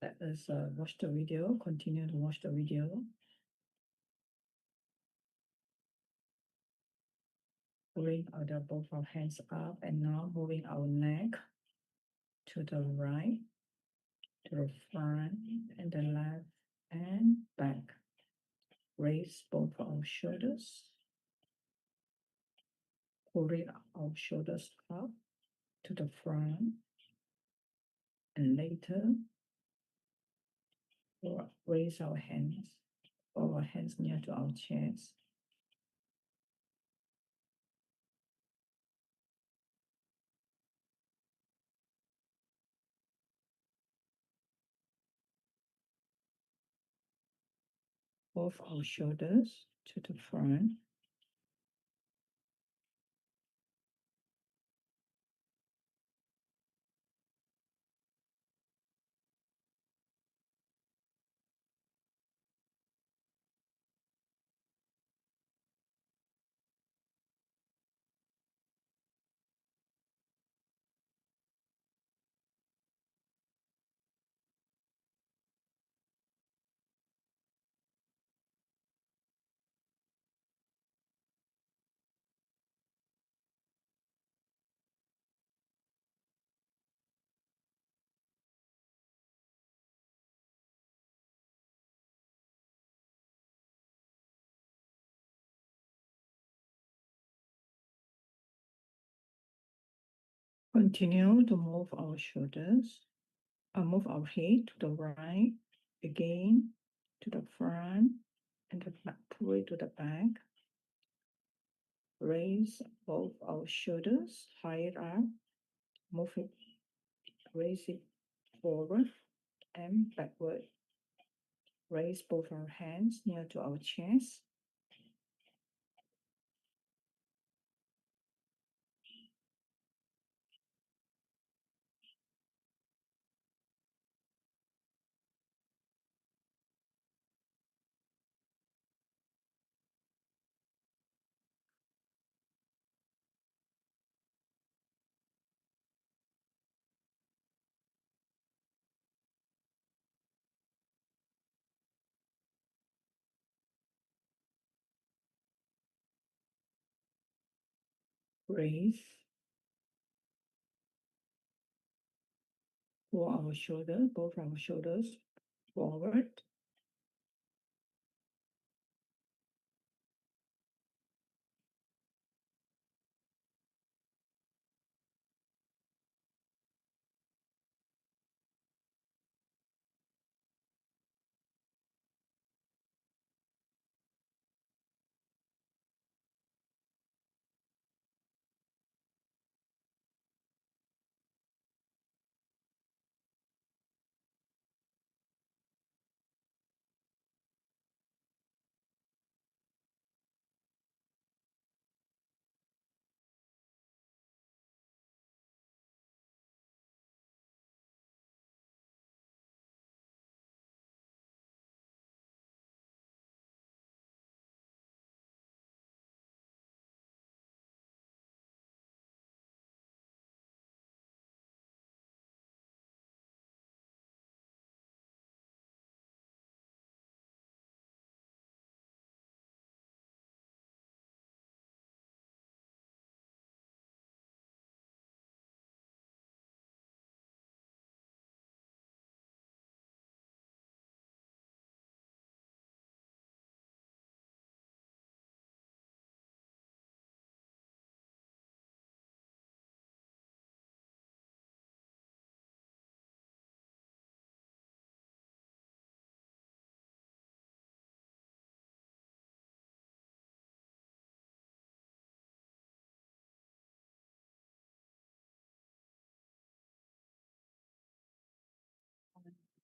Let us watch the video, continue to watch the video. Pulling both our hands up and now moving our neck to the right, to the front and the left and back. Raise both our shoulders. pull our shoulders up to the front, and later we'll raise our hands, near to our chest. Both our shoulders to the front. Continue to move our shoulders, move our head to the right, again to the front, and the back, pull it to the back. Raise both our shoulders higher up, move it, raise it forward and backward. Raise both our hands near to our chest. Raise. Pull our shoulder, both our shoulders forward.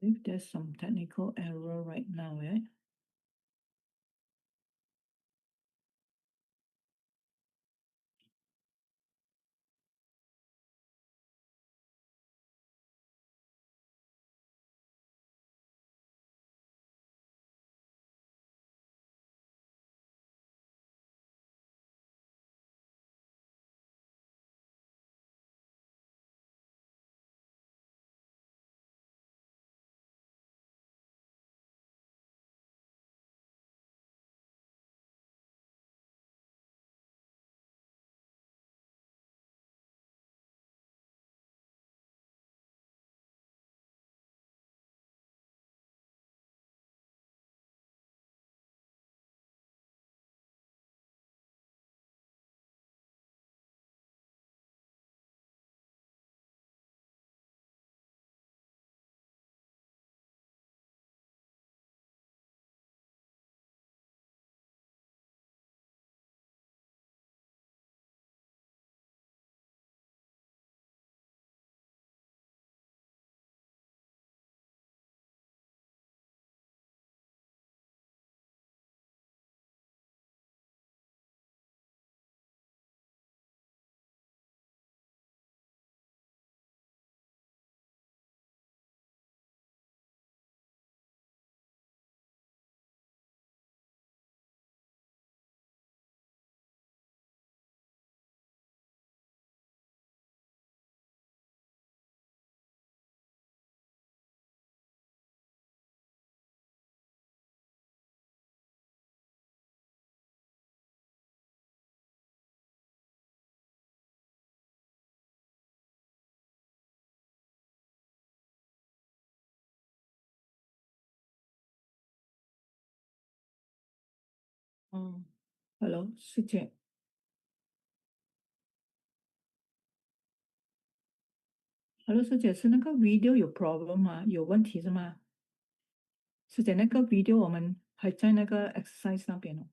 If there's some technical error right now, 哦，Hello，师姐，Hello，师姐，是那个 video 有 problem 吗？有问题是吗？师姐，那个 video 我们还在那个 exercise 那边哦。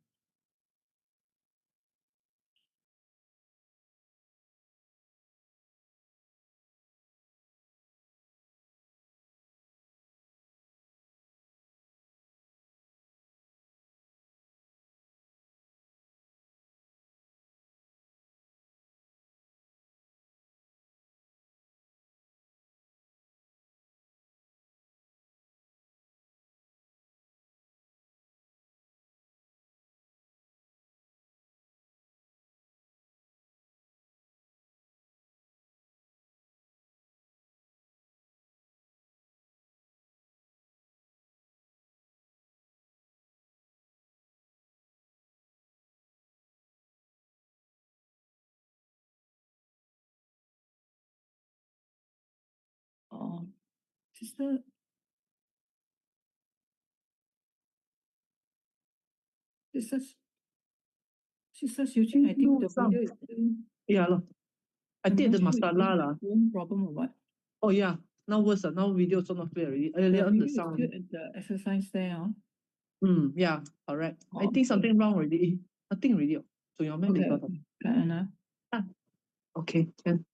哦，sister sister sister Xiu Qing, I think No the sound. video is still Yeah, loh. I I'm did not the sure it's masala lah. phone problem or what. Oh yeah, now worse. Now video is not clear already. The Earlier on the video is still sound. at the exercise there. Yeah, correct. I Oh, think okay. something wrong already. Nothing already. So your man Okay, because okay. Anna. okay, can.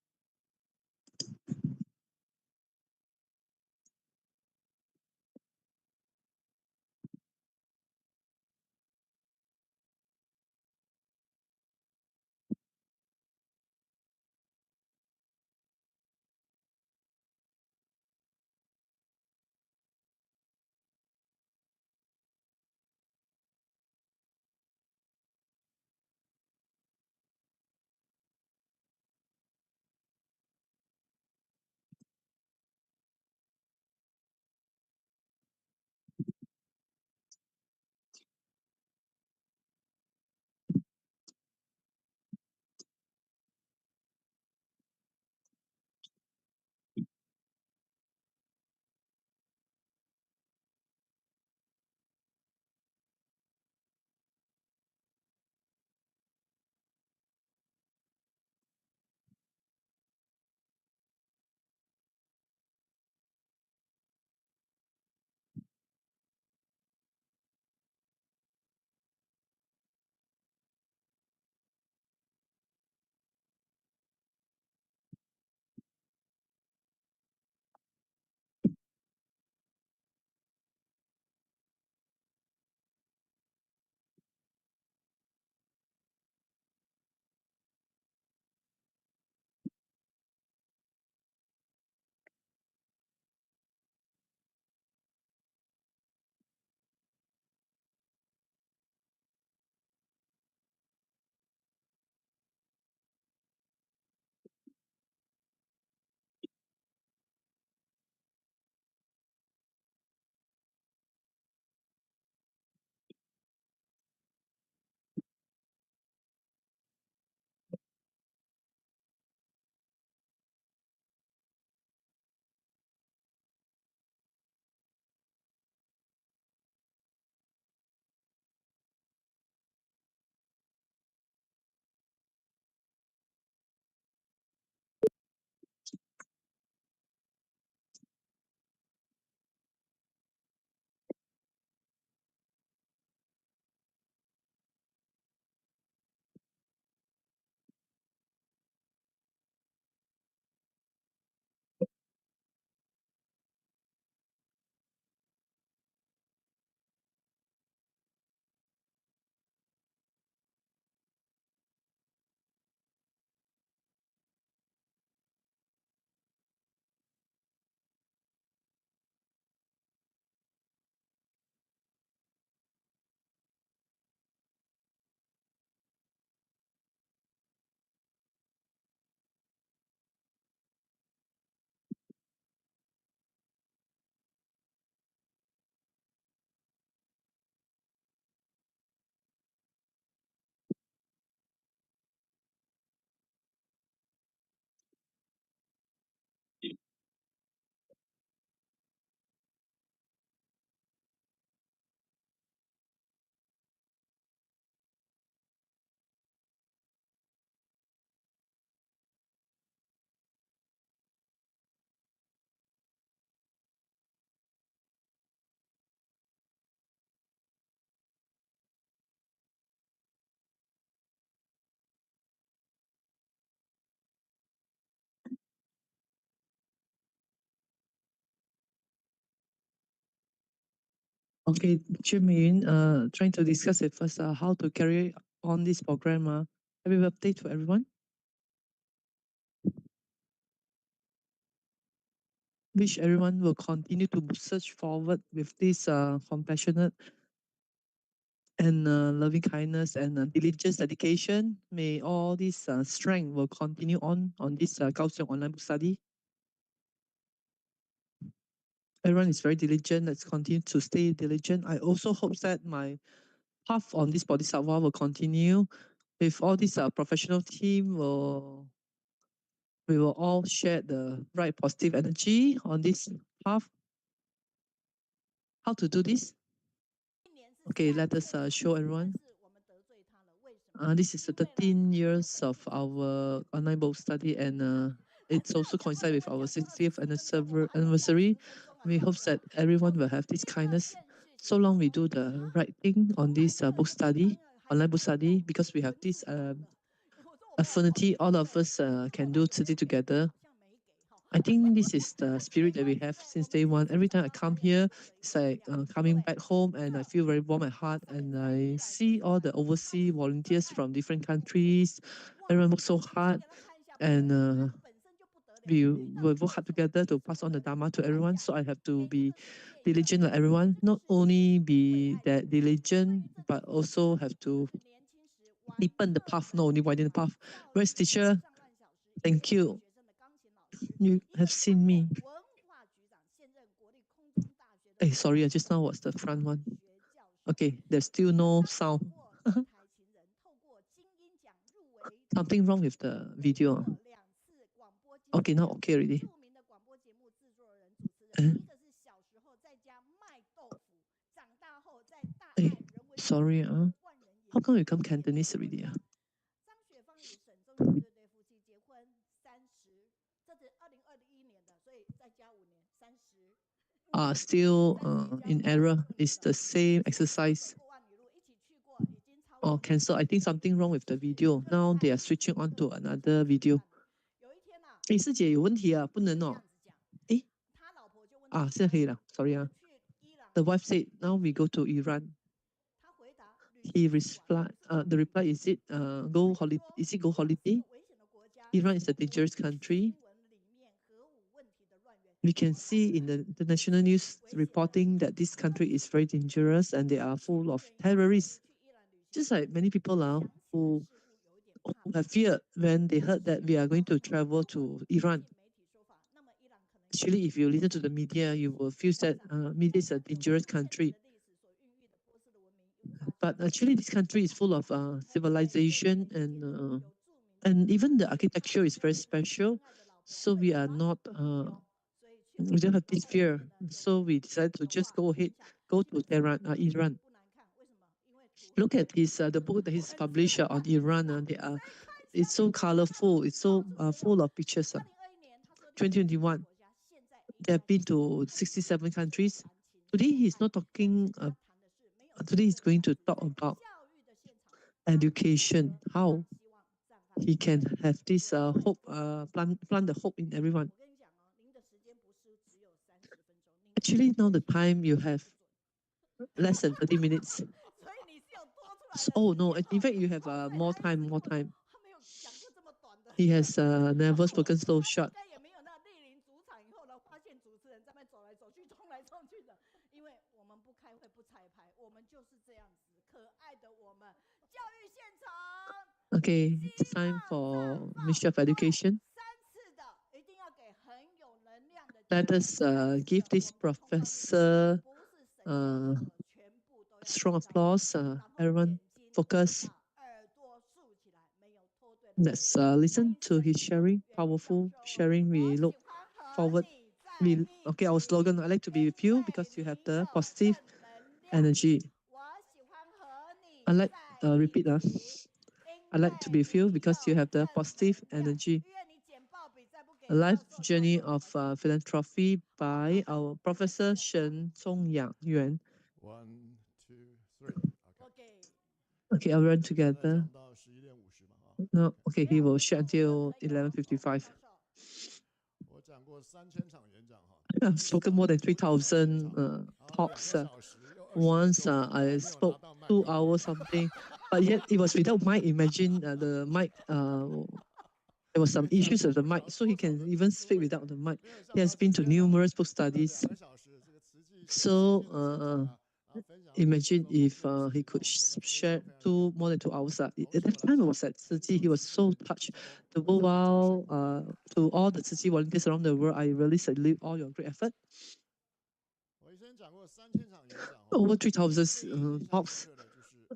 Okay, Chen Meiyun, trying to discuss with us how to carry on this program. Happy birthday to everyone. Wish everyone will continue to search forward with this compassionate and loving kindness and diligence, dedication. May all this strength will continue on this Kaohsiung online book study. Everyone is very diligent. Let's continue to stay diligent. I also hope that my path on this Bodhisattva will continue. With all this professional team, we will all share the right positive energy on this path. How to do this? Okay, let us show everyone. This is the 13 years of our online book study, and it's also coincide with our 60th anniversary. We hope that everyone will have this kindness. So long we do the right thing on this book study, online book study, because we have this affinity, all of us can do study together. I think this is the spirit that we have since day one. Every time I come here, it's like coming back home, and I feel very warm at heart. And I see all the overseas volunteers from different countries. Everyone works so hard, and we will work hard together to pass on the Dharma to everyone. So I have to be diligent like everyone. Not only be that diligent, but also have to deepen the path, not only widen the path. Where's teacher? Thank you. You have seen me. Hey, sorry, just now was the front one. Okay, there's still no sound. Something wrong with the video. Okay, now okay already. Hey, sorry, how come you come Cantonese already? Still in error. It's the same exercise. Or cancel. I think something wrong with the video. Now they are switching on to another video. 师姐有问题啊，不能哦。现在可以了。Sorry The wife said, now we go to Iran. He replied, the reply is it go holiday? Is it go holiday? Iran is a dangerous country. We can see in the international news reporting that this country is very dangerous and they are full of terrorists. Just like many people who have feared when they heard that we are going to travel to Iran. Actually, if you listen to the media, you will feel that media is a dangerous country. But actually, this country is full of civilization and even the architecture is very special. So we are not, we don't have this fear. So we decided to just go ahead, go to Tehran, Iran. Look at his the book that he's published on Iran. It's so colorful. It's so full of pictures. 2021, they have been to 67 countries. Today he's not talking. Today he's going to talk about education. How he can have this hope, plant the hope in everyone. Actually, now the time you have less than 30 minutes. Oh no, in fact you have more time. He has never spoken so short. Okay, it's time for Ministry of Education. Let us give this professor strong applause. Everyone focus. Let's listen to his sharing, powerful sharing. We look forward. Okay, our slogan, I like to be with you because you have the positive energy. I like, repeat. I like to be with you because you have the positive energy. A life journey of philanthropy by our Professor Shen Zhongyuan. 1, 2, 3. Okay, I'll run together. No, okay, he will share until 11:55. I've spoken more than 3,000 talks. once I spoke 2 hours something, but yet it was without mic. Imagine the mic. There was some issues with the mic, so he can even speak without the mic. He has been to numerous book studies. So imagine if he could share more than 2 hours. At that time, I was at Tzu Chi. He was so touched. To go out to all the Tzu Chi volunteers around the world, I really salute all your great effort. Over 3,000 talks.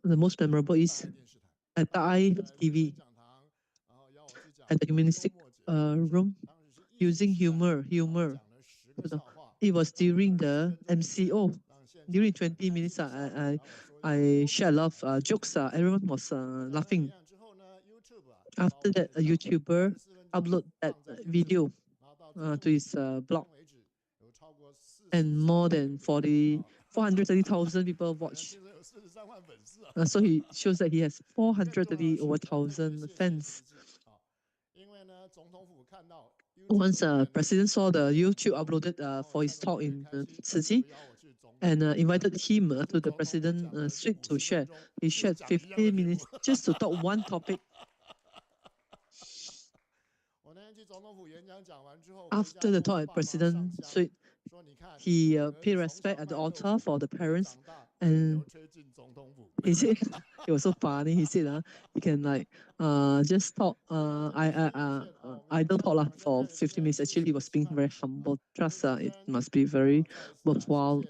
The most memorable is at Thai TV, at the humanistic room, using humor. It was during the MCO. During 20 minutes, I shared a lot of jokes. Everyone was laughing. After that, a YouTuber uploaded that video to his blog, and more than 430,000 people watched. So he shows that he has 430,000 fans. Once President saw the YouTube uploaded for his talk in Tzu Chi, and invited him to the President suite to share. He shared 15 minutes just to talk one topic. After the talk at President suite, he paid respect at the altar for the parents, and he said it was so funny. He said he can just talk idle talk for 15 minutes. Actually, he was being very humble. Trust it must be very worthwhile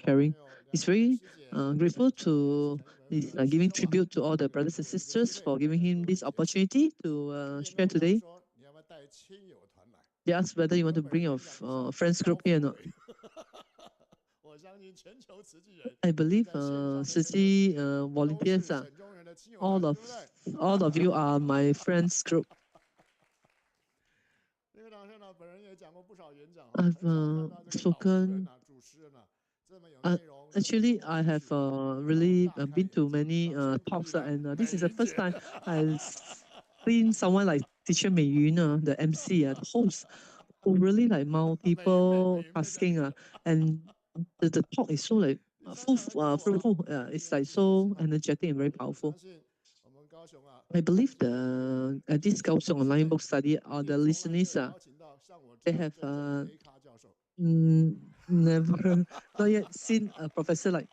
sharing. He's very grateful to he's giving tribute to all the brothers and sisters for giving him this opportunity to share today. They asked whether you want to bring your friends group here or not. I believe Tzu Chi volunteers all of you are my friends group. I've spoken. Actually, I have really been to many talks, and this is the first time I've seen someone like Teacher Meiyun, the MC, the host, who really like multiple tasking, and the talk is so like fruitful. It's like so energetic and very powerful. I believe this Kaohsiung online book study or the listeners they have never not yet seen a professor like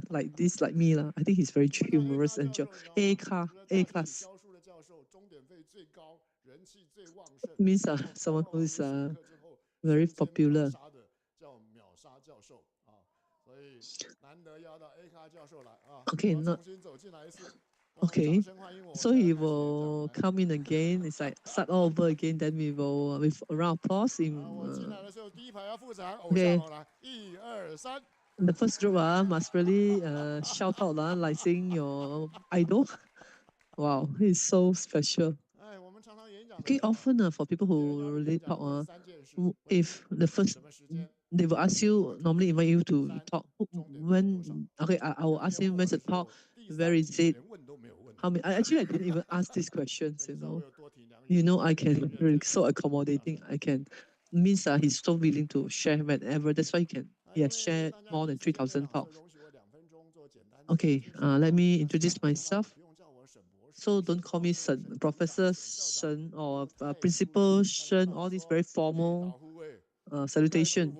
like this like me lah. I think he's very humorous and A class. Means someone who is very popular. Okay, not okay. So he will come in again. It's like start all over again. Then we will with a round of applause. Okay. The first group must really shout out like saying your idol. Wow, he's so special. Okay, often for people who really talk, if the first they will ask you, normally invite you to talk when. Okay, I will ask him when's the talk, where is it, how many. Actually, I didn't even ask these questions. I can really so accommodating. I can means he's so willing to share whenever. That's why he has shared more than 3,000 talks. Okay, let me introduce myself. So don't call me Shen, Professor Shen or Principal Shen, all these very formal salutation.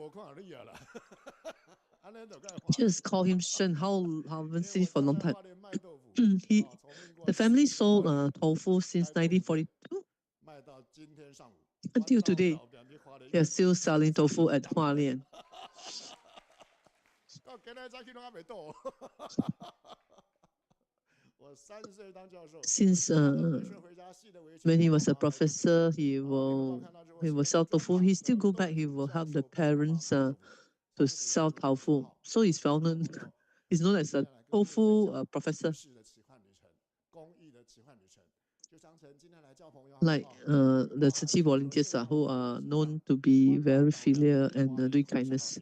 Just call him Shen. How haven't seen it for a long time. The family sold tofu since 1942. Until today, they are still selling tofu at Hualien. Since when he was a professor, he will sell tofu. He still go back. He will help the parents to sell tofu. So he's well known. He's known as a tofu professor. Like the Tzu Chi volunteers who are known to be very filial and doing kindness.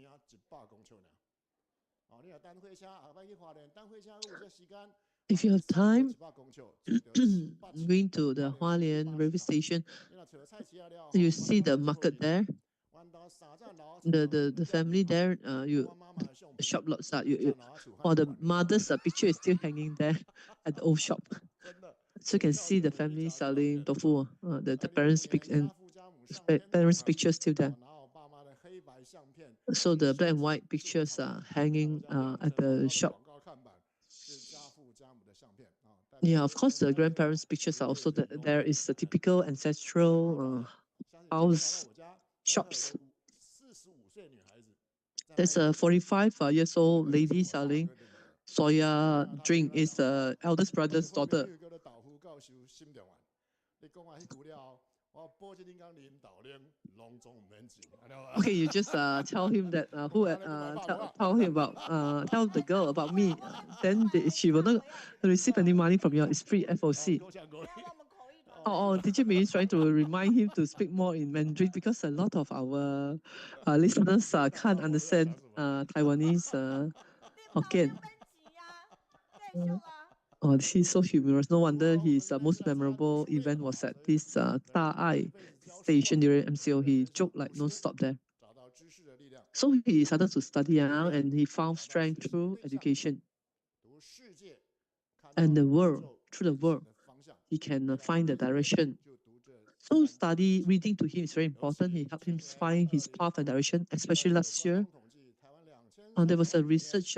If you have time, going to the Hualien railway station, you see the market there. the family there, shop lots the mother's picture is still hanging there at the old shop. So you can see the family selling tofu. The parents' parents' picture still there. So the black and white pictures are hanging at the shop. Yeah, of course, the grandparents' pictures are also there. Is the typical ancestral house shops. There's a 45 years old lady selling soya drink. Is the eldest brother's daughter. Okay, you just tell him that tell him about tell the girl about me. Then she will not receive any money from you. It's free FOC. Oh, teacher Meiyun is trying to remind him to speak more in Mandarin because a lot of our listeners can't understand Taiwanese Hokkien. Oh, he's so humorous. No wonder his most memorable event was at this Da'ai station during MCO. He joked like non-stop there. So he started to study and he found strength through education. And through the world, he can find the direction. So reading to him is very important. He helped him find his path and direction, especially last year. There was a research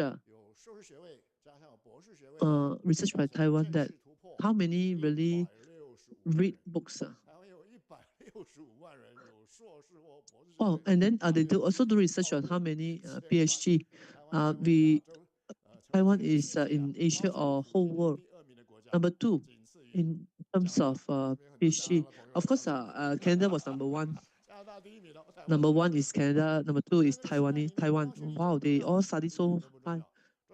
by Taiwan that how many really read books. Oh, and then they also do research on how many PhD. Taiwan is in Asia or whole world number 2 in terms of PhD. Of course, Canada was number 1. Number 1 is Canada. Number 2 is Taiwan. Wow, they all study so high.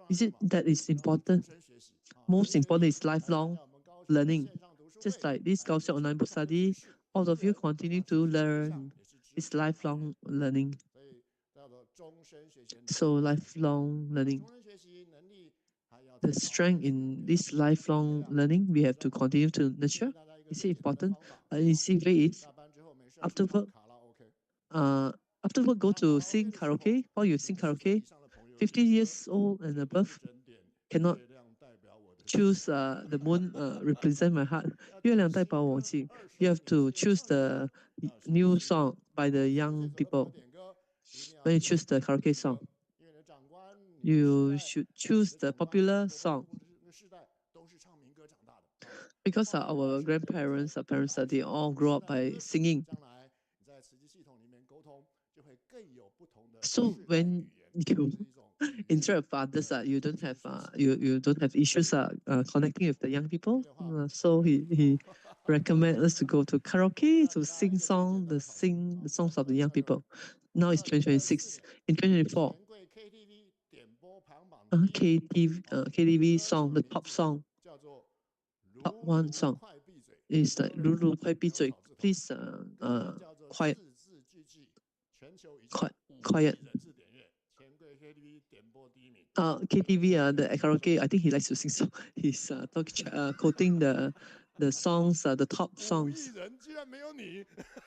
Is it that is important? Most important is lifelong learning. Just like this Kaohsiung online book study, all of you continue to learn. It's lifelong learning. So lifelong learning. The strength in this lifelong learning, we have to continue to nurture. Is it important? Easy way is after work, go to sing karaoke. While you sing karaoke, 50 years old and above cannot choose the moon represent my heart. 月亮代表我心. You have to choose the new song by the young people. When you choose the karaoke song, you should choose the popular song. Because our grandparents, our parents, they all grow up by singing. So when you interact with others, you don't have you don't have issues connecting with the young people. So he recommends us to go to karaoke to sing the songs of the young people. Now it's 2026. In 2024, KTV song, the top song, top 1 song is like Lulu 快闭嘴, please quiet. KTV the karaoke, I think he likes to sing song. He's quoting the songs, the top songs.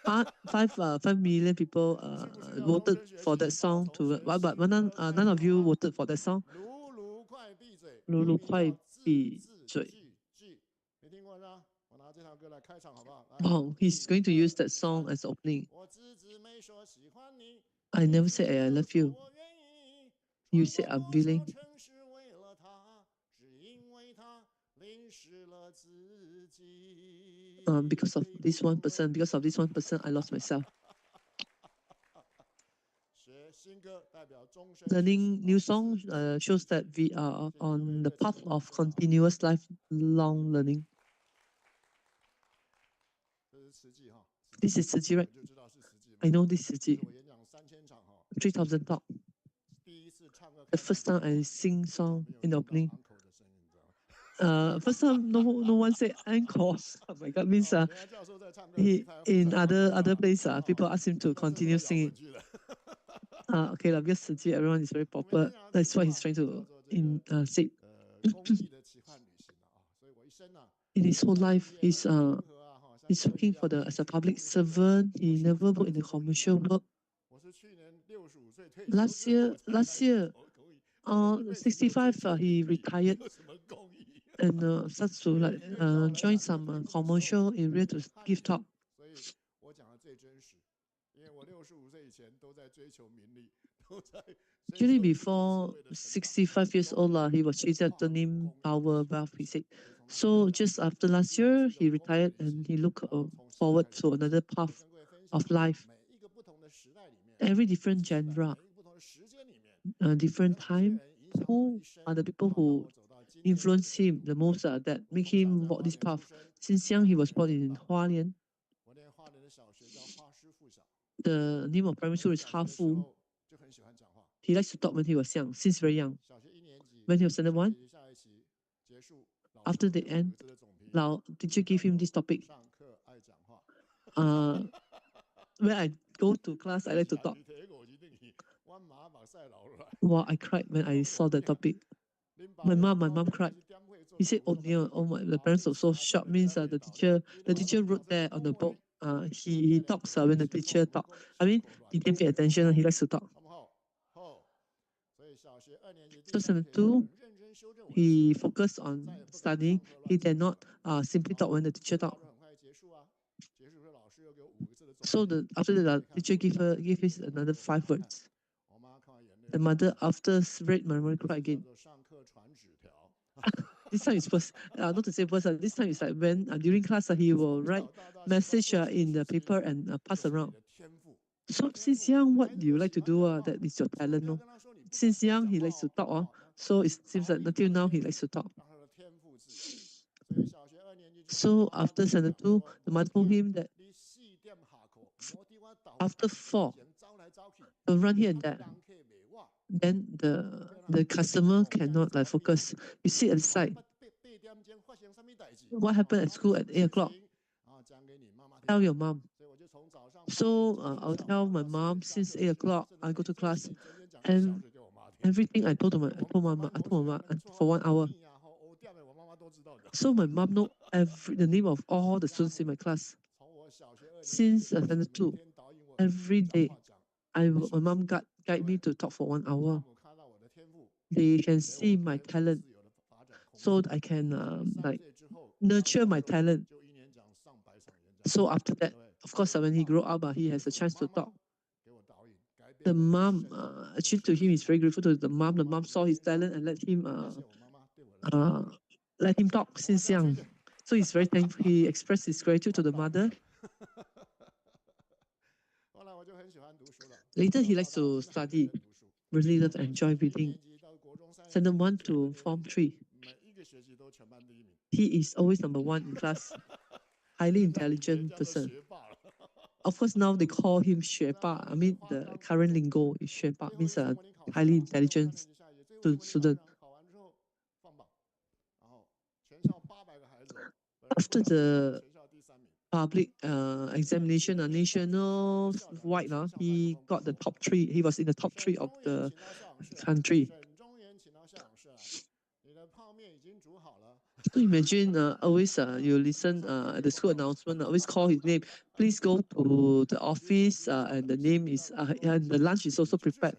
5 million people voted for that song but none of you voted for that song. Lulu 快闭嘴. Oh, he's going to use that song as opening. I never say I love you. You say I'm willing. Because of this one person, I lost myself. Learning new songs shows that we are on the path of continuous lifelong learning. This is 实际, right? I know this is 实际. 3,000 talk. The first time I sing song in the opening. First time no one say encore. Oh my God, means in other place people ask him to continue singing. Okay, because 实际 everyone is very popular. That's why he's trying to say. In his whole life, he's working as a public servant. He never worked in the commercial work. last year, 65, he retired and starts to like join some commercial area to give talk. 所以我讲的最真实，因为我65岁以前都在追求名利，都在 Actually, before 65 years old, he was chasing after name, power, wealth, he said. So just after last year, he retired and he looked forward to another path of life. Every different genre, different time, who are the people who influence him the most, that make him walk this path? Since young, he was born in Hualien. The name of primary school is Hafu. He likes to talk when he was young, since very young. When he was standard 1, after the end, Lao teacher gave him this topic. When I go to class, I like to talk. Wow, I cried when I saw the topic. My mom cried. He said, "Oh dear, oh my!" The parents were so shocked. Means the teacher wrote there on the book. He talks when the teacher talk. I mean, he didn't pay attention. He likes to talk. So standard 2, he focused on studying. He did not simply talk when the teacher talk. So after the teacher gave his another 5 words. The mother after read my mother cried again. This time is first, not to say first. This time is like when during class he will write message in the paper and pass around. So since young, what do you like to do? That is your talent, no? Since young, he likes to talk. So it seems like until now he likes to talk. So after standard 2, the mother told him that after 4, he'll run here and there. Then the customer cannot like focus. You sit at the side. What happened at school at 8 o'clock? Tell your mom. So I'll tell my mom since 8 o'clock I go to class, and everything I told mama for 1 hour. So my mom know the name of all the students in my class. Since standard 2, every day my mom guide me to talk for 1 hour. They can see my talent, so I can like nurture my talent. So after that, of course, when he grow up, he has a chance to talk. The mom, actually to him, is very grateful to the mom. The mom saw his talent and let him talk since young. So he's very thankful. He expressed his gratitude to the mother. Later, he likes to study. Really love and enjoy reading. Standard 1 to Form 3. He is always number 1 in class. Highly intelligent person. Of course, now they call him 学霸. I mean, the current lingo is 学霸, means a highly intelligent student. After the public examination, national wide, he got the top 3. He was in the top 3 of the country. So imagine always you listen at the school announcement, always call his name. Please go to the office and the name is and the lunch is also prepared.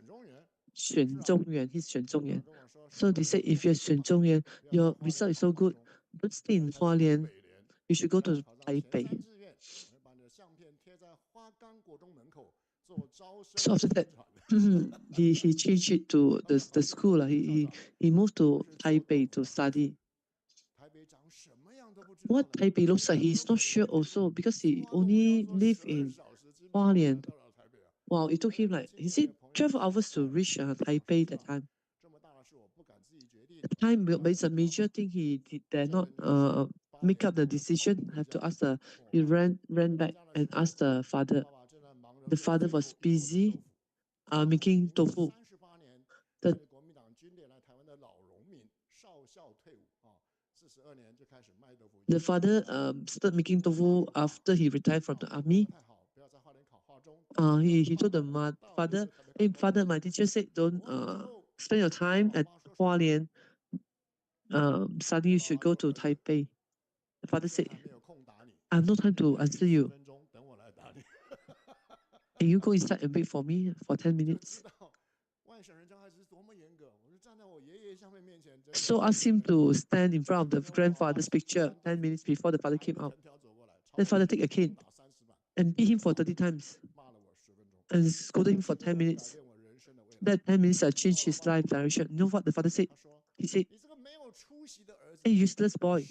Shen Zhongyuan, he's Shen Zhongyuan. So they say if you're Shen Zhongyuan, your result is so good, don't stay in Hualien. You should go to Taipei. So after that, he changed it to the school. He moved to Taipei to study. What Taipei looks like, he's not sure also because he only lived in Hualien. Wow, it took him like, he said 12 hours to reach Taipei that time. The time, but it's a major thing. He dare not make up the decision. Have to ask he ran back and asked the father. The father was busy making tofu. The father started making tofu after he retired from the army. He told the father, "Hey father, my teacher said don't spend your time at Hualien. Suddenly you should go to Taipei." The father said, "I have no time to answer you. Can you go inside and wait for me for 10 minutes?" So asked him to stand in front of the grandfather's picture 10 minutes before the father came out. Then father take a cane and beat him for 30 times and scolded him for 10 minutes. That 10 minutes changed his life direction. You know what the father said? He said, "Hey, useless boy,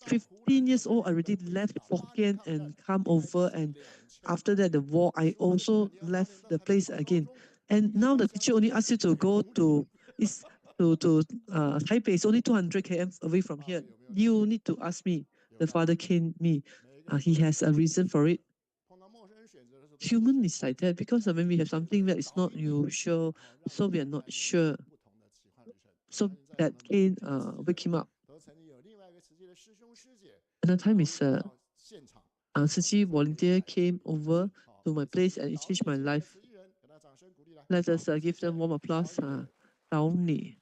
15 years old already left Hokkien and come over, and after that the war, I also left the place again. And now the teacher only asks you to go to Taipei. It's only 200 km away from here. You need to ask me." The father caned me. He has a reason for it. Human is like that, because when we have something that is not usual, so we are not sure. So that cane wake him up. Another time is Tzu Chi volunteer came over to my place and it changed my life. Let us give them warm applause. Dao Ni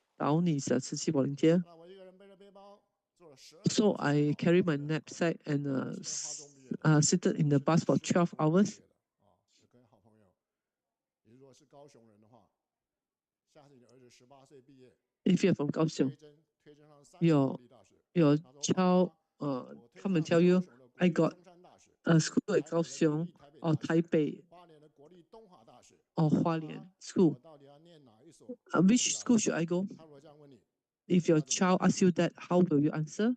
is a Tzu Chi volunteer. So I carry my knapsack and seated in the bus for 12 hours. If you're from Kaohsiung, your child come and tell you, "I got a school at Kaohsiung or Taipei or Hualien school. Which school should I go?" If your child asks you that, how will you answer?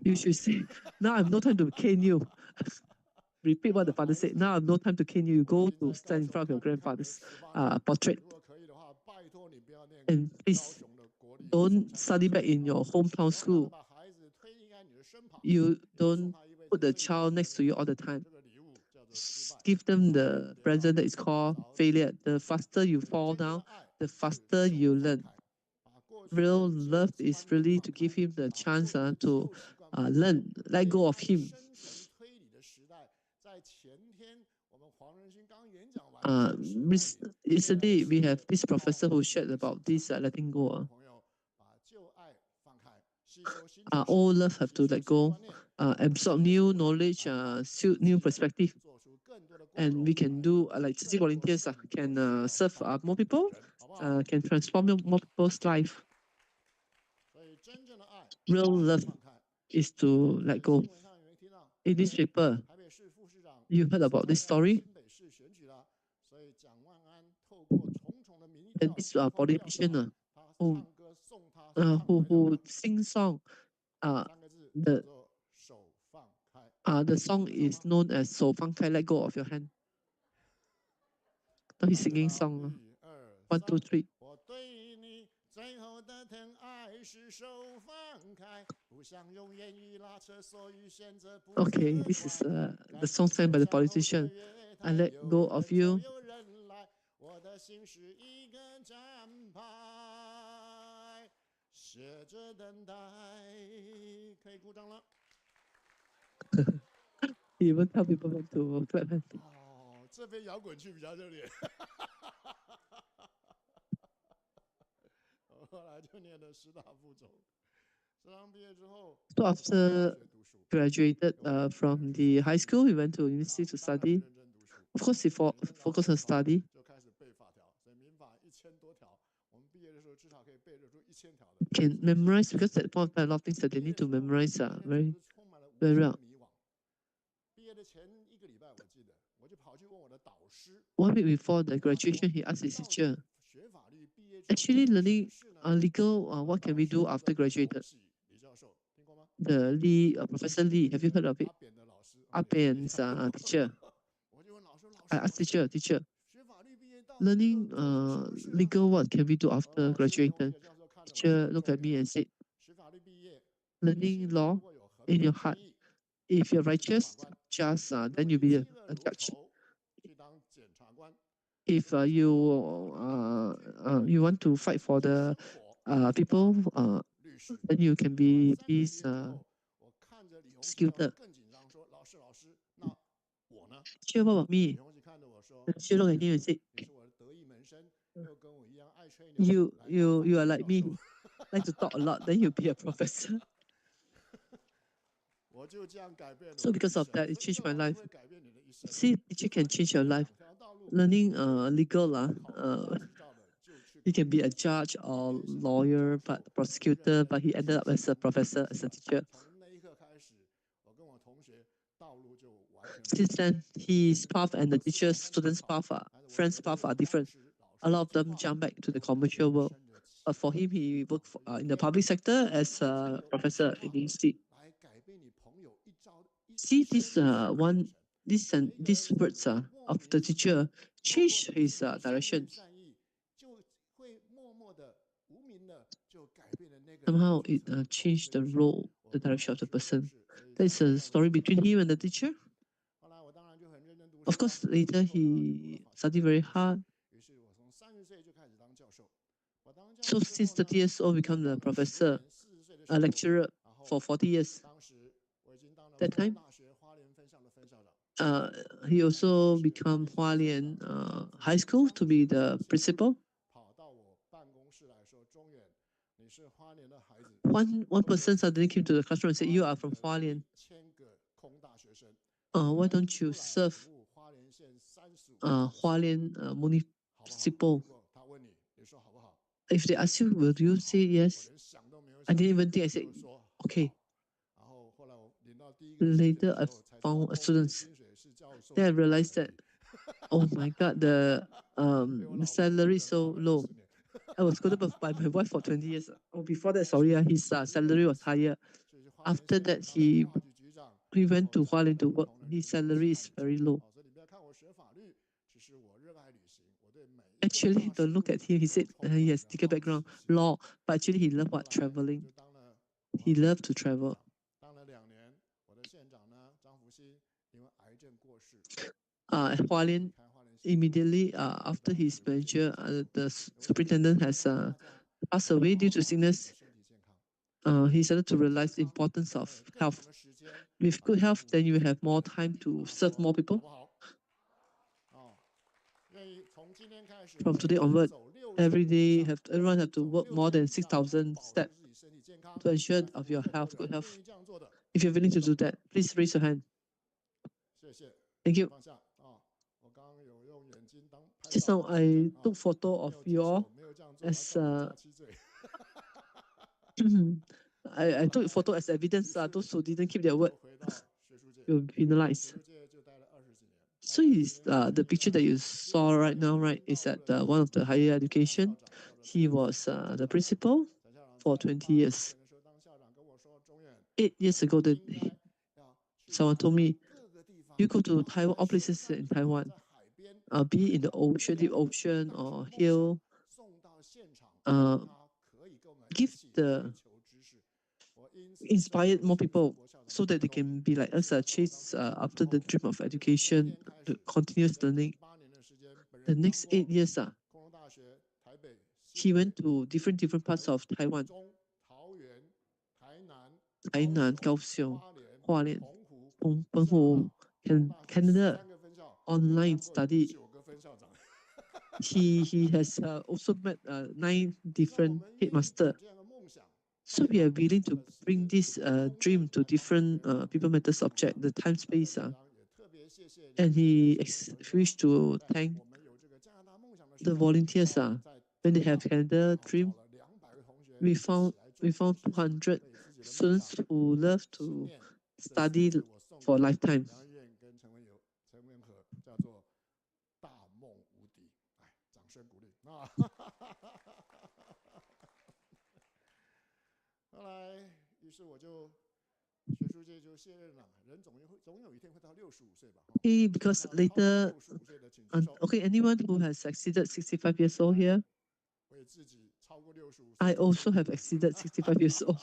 You should say, "Now I have no time to cane you." Repeat what the father said. "Now I have no time to cane you. You go to stand in front of your grandfather's portrait. And please don't study back in your hometown school. You don't put the child next to you all the time. Give them the present that is called failure. The faster you fall down, the faster you learn." Real love is really to give him the chance to learn, let go of him. Yesterday, we have this professor who shared about this letting go. All love have to let go, absorb new knowledge, suit new perspective. And we can do like Tzu Chi volunteers can serve more people, can transform more people's life. Real love is to let go. In this paper, you heard about this story? And this politician who sing song, the song is known as 手放开, let go of your hand. Now he's singing song. 1, 2, 3. Okay, this is the song sang by the politician. "I let go of you." He even tell people to clap hands. 这边摇滚区比较热烈。后来就念了师大附中，师大毕业之后， So after graduated from the high school, he went to university to study. Of course, he focused on study. 就开始背法条，所以民法1000多条，我们毕业的时候至少可以背得出1000条的。Can memorize, because at that point of time, a lot of things that they need to memorize very well. 毕业的前1个礼拜，我记得，我就跑去问我的导师。1 week before the graduation, he asked his teacher, "Actually, learning legal, what can we do after graduated?" The Lee, Professor Lee, have you heard of it? Abian's teacher. I asked teacher, "Learning legal, what can we do after graduating?" Teacher looked at me and said, "Learning law in your heart. If you're righteous, just then you'll be a judge. If you want to fight for the people, then you can be this skilled." Teacher, what about me? The teacher looked at him and said, "You are like me, like to talk a lot, then you'll be a professor." So because of that, it changed my life. See, teacher can change your life. Learning legal, he can be a judge or lawyer, but prosecutor, but he ended up as a professor, as a teacher. Since then, his path and the teacher's students' path, friends' path are different. A lot of them jump back to the commercial world. But for him, he worked in the public sector as a professor in the institute. See this these words of the teacher change his direction. Somehow it changed the role, the direction of the person. That's a story between him and the teacher. Of course, later he studied very hard. So since 30 years old, become the professor, a lecturer for 40 years. That time, he also become Hualien High School to be the principal. One person suddenly came to the classroom and said, "You are from Hualien. Why don't you serve Hualien municipal? If they ask you, will you say yes?" I didn't even think. I said, "Okay." Later, I found students. Then I realized that, oh my God, the salary is so low. I was scolded by my wife for 20 years. Oh, before that, sorry, his salary was higher. After that, he went to Hualien to work. His salary is very low. Actually, don't look at him. He said he has legal background, law, but actually he loved what? Traveling. He loved to travel. At Hualien, immediately after his manager, the superintendent has passed away due to sickness. He started to realize the importance of health. With good health, then you have more time to serve more people. From today onward, every day everyone have to walk more than 6,000 steps to ensure of your health, good health. If you're willing to do that, please raise your hand. Thank you. Just now I took photo of you all as I took photo as evidence. Those who didn't keep their word will be penalized. So is the picture that you saw right now, right, is at one of the higher education. He was the principal for 20 years. 8 years ago, someone told me, you go to Taiwan, all places in Taiwan, be in the ocean, deep ocean or hill, inspired more people so that they can be like us, chase after the dream of education, continuous learning. The next 8 years, he went to different parts of Taiwan. Tainan, Kaohsiung, Hualien, Penghu, Canada, online study. He has also met 9 different headmasters. So we are willing to bring this dream to different people matter subject, the time space. And he wished to thank the volunteers. When they have Canada dream, we found 200 students who love to study for lifetime. Okay, because later, okay, anyone who has exceeded 65 years old here? I also have exceeded 65 years old.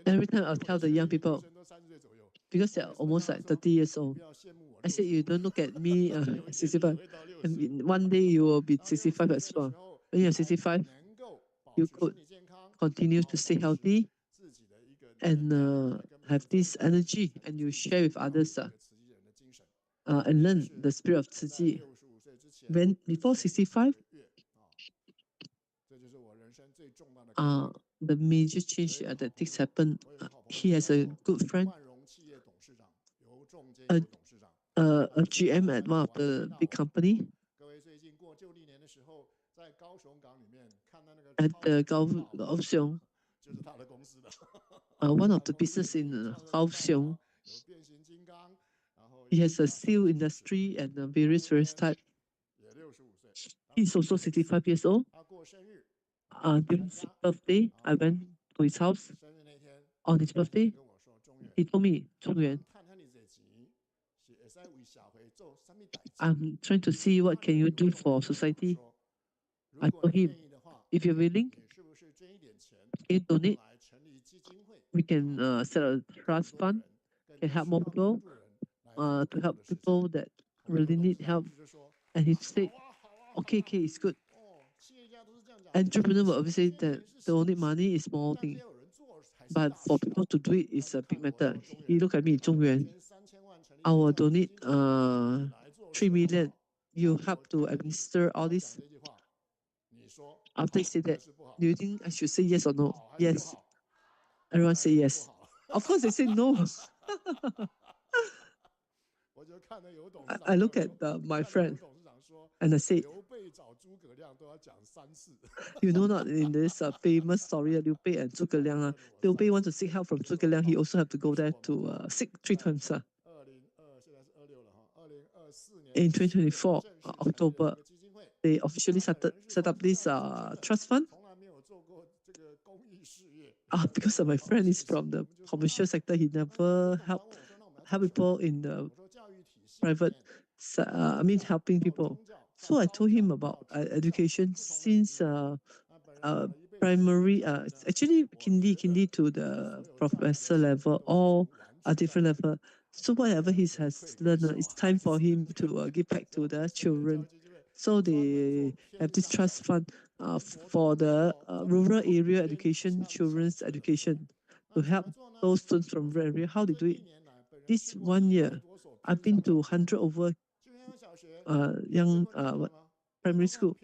Every time I'll tell the young people, because they're almost like 30 years old, I said, you don't look at me 65. And one day you will be 65 as well. When you're 65, you could continue to stay healthy and have this energy, and you share with others and learn the spirit of Tzu Chi. When before 65, the major change that takes happen. He has a good friend, a GM at one of the big company. At the Kaohsiung, one of the business in Kaohsiung. He has a steel industry and various type. He's also 65 years old. During his birthday, I went to his house. On his birthday, he told me, Zhongyuan, I'm trying to see what can you do for society. I told him, if you're willing, can you donate? We can set a trust fund, can help more people, to help people that really need help. And he said, okay, it's good. Entrepreneur will always say that donate money is small thing, but for people to do it is a big matter. He looked at me, Zhongyuan, I will donate 3 million. You help to administer all this. After he said that, do you think I should say yes or no? Yes. Everyone say yes. Of course they say no. I look at my friend and I say, you know not in this famous story of Liu Bei and Zhuge Liang, Liu Bei want to seek help from Zhuge Liang, he also have to go there to seek 3 times. In 2024, October, they officially set up this trust fund. Because my friend is from the commercial sector, he never help people in the private, helping people. So I told him about education since primary, actually kindy to the professor level, all a different level. So whatever he has learned, it's time for him to give back to the children. So they have this trust fund for the rural area education, children's education, to help those students from rural area. How they do it? This 1 year, I've been to 100 over young primary school.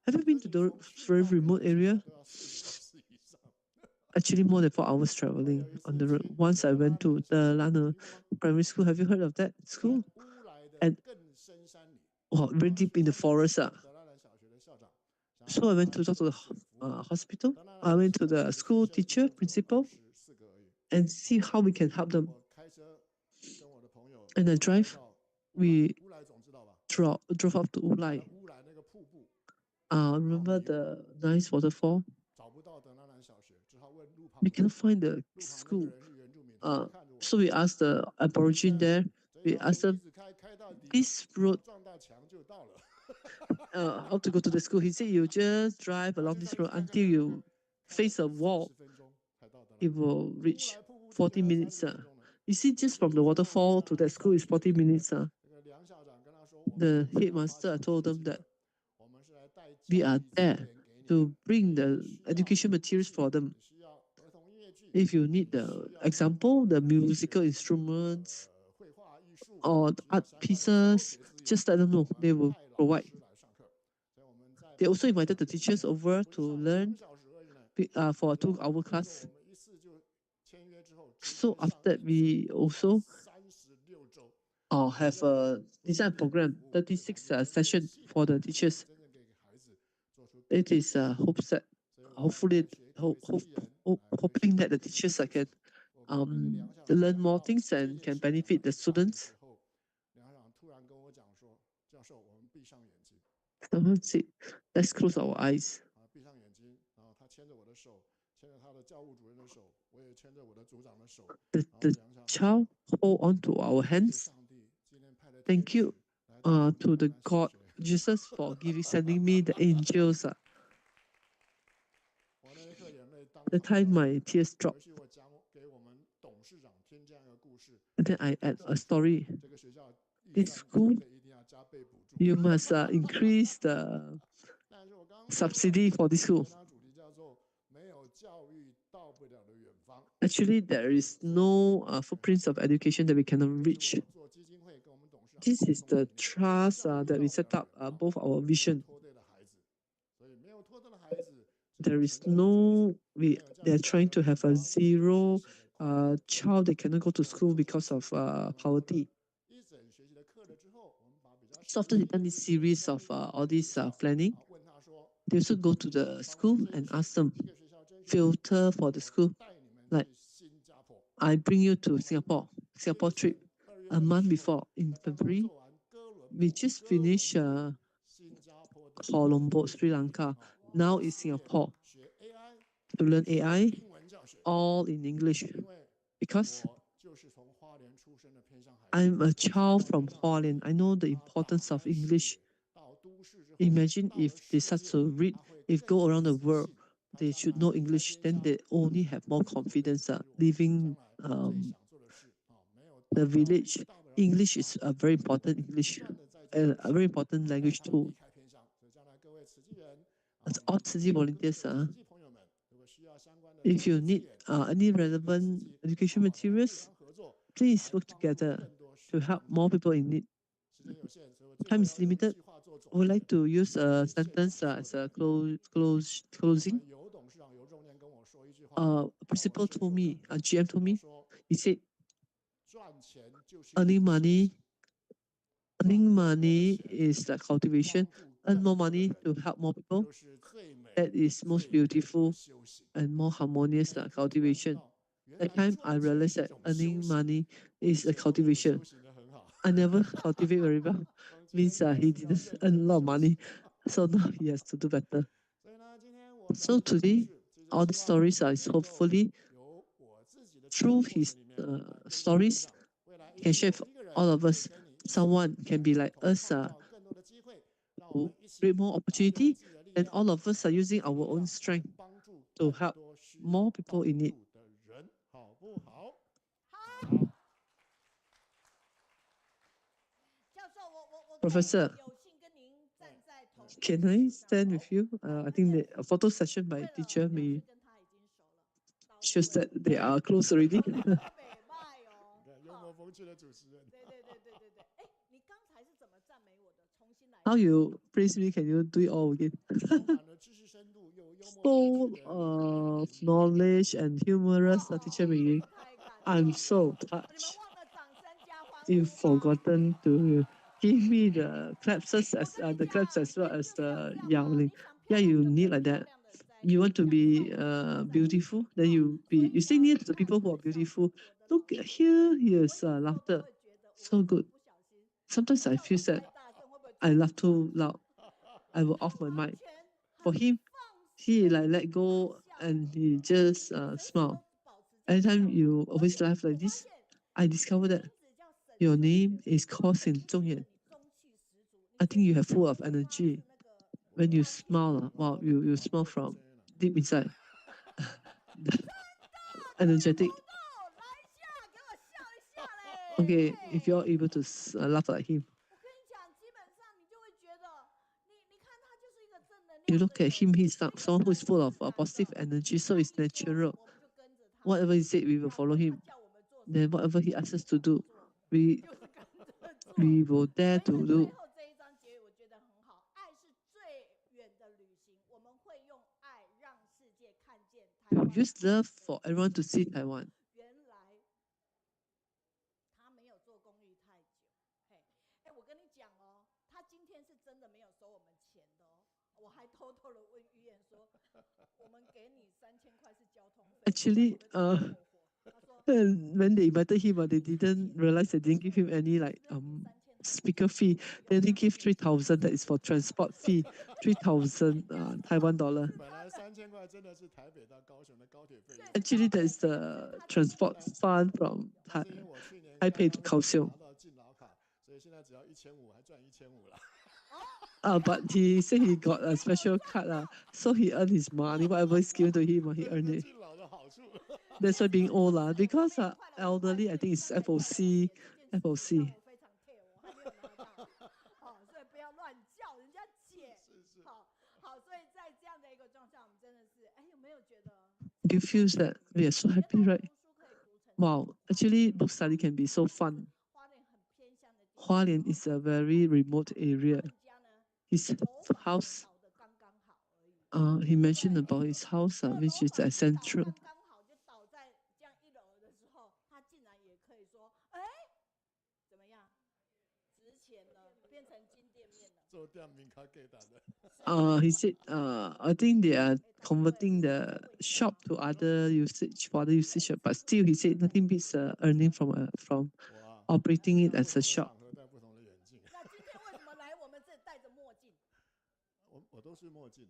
Have you been to the very remote area? Actually, more than 4 hours traveling on the road. Once I went to the Lana Primary School. Have you heard of that school? And very deep in the forest. So I went to talk to the hospital. I went to the school teacher, principal, and see how we can help them. And I drive. We drove up to Wulai. Remember the nice waterfall? We cannot find the school. So we asked the Aborigine there. We asked them, this road, how to go to the school. He said, you just drive along this road until you face a wall. It will reach 40 minutes. You see, just from the waterfall to that school is 40 minutes. The headmaster told them that we are there to bring the education materials for them. If you need the example, the musical instruments or art pieces, just let them know. They will provide. They also invited the teachers over to learn for a 2-hour class. So after that, we also have a design program, 36 session for the teachers. It is hopefully hoping that the teachers can learn more things and can benefit the students. Someone said, let's close our eyes. The child hold on to our hands. Thank you to the God, Jesus, for sending me the angels. The time my tears dropped. And then I add a story. This school, you must increase the subsidy for this school. Actually, there is no footprints of education that we cannot reach. This is the trust that we set up, both our vision. there is no, they're trying to have a zero child that cannot go to school because of poverty. So after they've done this series of all this planning, they also go to the school and ask them, filter for the school. Like, I bring you to Singapore trip a month before in February. We just finished Colombo, Sri Lanka. Now it's Singapore to learn AI, all in English. Because I'm a child from Hualien. I know the importance of English. Imagine if they start to read, if go around the world, they should know English, then they only have more confidence living the village. English is a very important a very important language too. It's all Tzu Chi volunteers. If you need any relevant education materials, please work together to help more people in need. Time is limited. I would like to use a sentence as a closing. Principal told me, GM told me, he said, earning money is like cultivation. Earn more money to help more people. That is most beautiful and more harmonious cultivation. That time I realized that earning money is a cultivation. I never cultivate very well. Means he didn't earn a lot of money. So now he has to do better. So today, all the stories are hopefully through his stories, he can share with all of us. Someone can be like us to create more opportunity, and all of us are using our own strength to help more people in need. Professor, can I stand with you? I think the photo session by teacher may shows that they are close already. How you praise me? Can you do it all again? Full of knowledge and humorous, teacher Meiyun. I'm so touched. You've forgotten to give me the claps as well as the yowling. Yeah, you need like that. You want to be beautiful, then you stay near to the people who are beautiful. Look here's laughter. So good. Sometimes I feel that I laugh too loud. I will off my mic. For him, he like let go and he just smile. Anytime you always laugh like this, I discover that your name is called Shen Zhongyuan. I think you have full of energy. When you smile, wow, you smile from deep inside. Energetic. Okay, if you're able to laugh like him. You look at him, he's someone who is full of positive energy, so it's natural. Whatever he said, we will follow him. Then whatever he asks us to do, we will dare to do. We will use love for everyone to see Taiwan. Actually, when they invited him, they didn't realize they didn't give him any like speaker fee. They only give 3,000. That is for transport fee. 3,000 Taiwan dollar. Actually, that is the transport fund from Taipei to Kaohsiung. But he said he got a special card, so he earned his money. Whatever is given to him, he earned it. That's why being old, because elderly, I think it's FOC. FOC. Do you feel that we are so happy, right? Wow, actually, book study can be so fun. Hualien is a very remote area. His house he mentioned about his house, which is central. 刚好就倒在这样一楼的时候，他竟然也可以说，哎，怎么样？值钱了，变成金店面了。做店面较简单的。He said, I think they are converting the shop to other usage for other usage, but still he said nothing beats earning from operating it as a shop. 戴不同的眼镜。那今天为什么来我们这戴着墨镜？我都是墨镜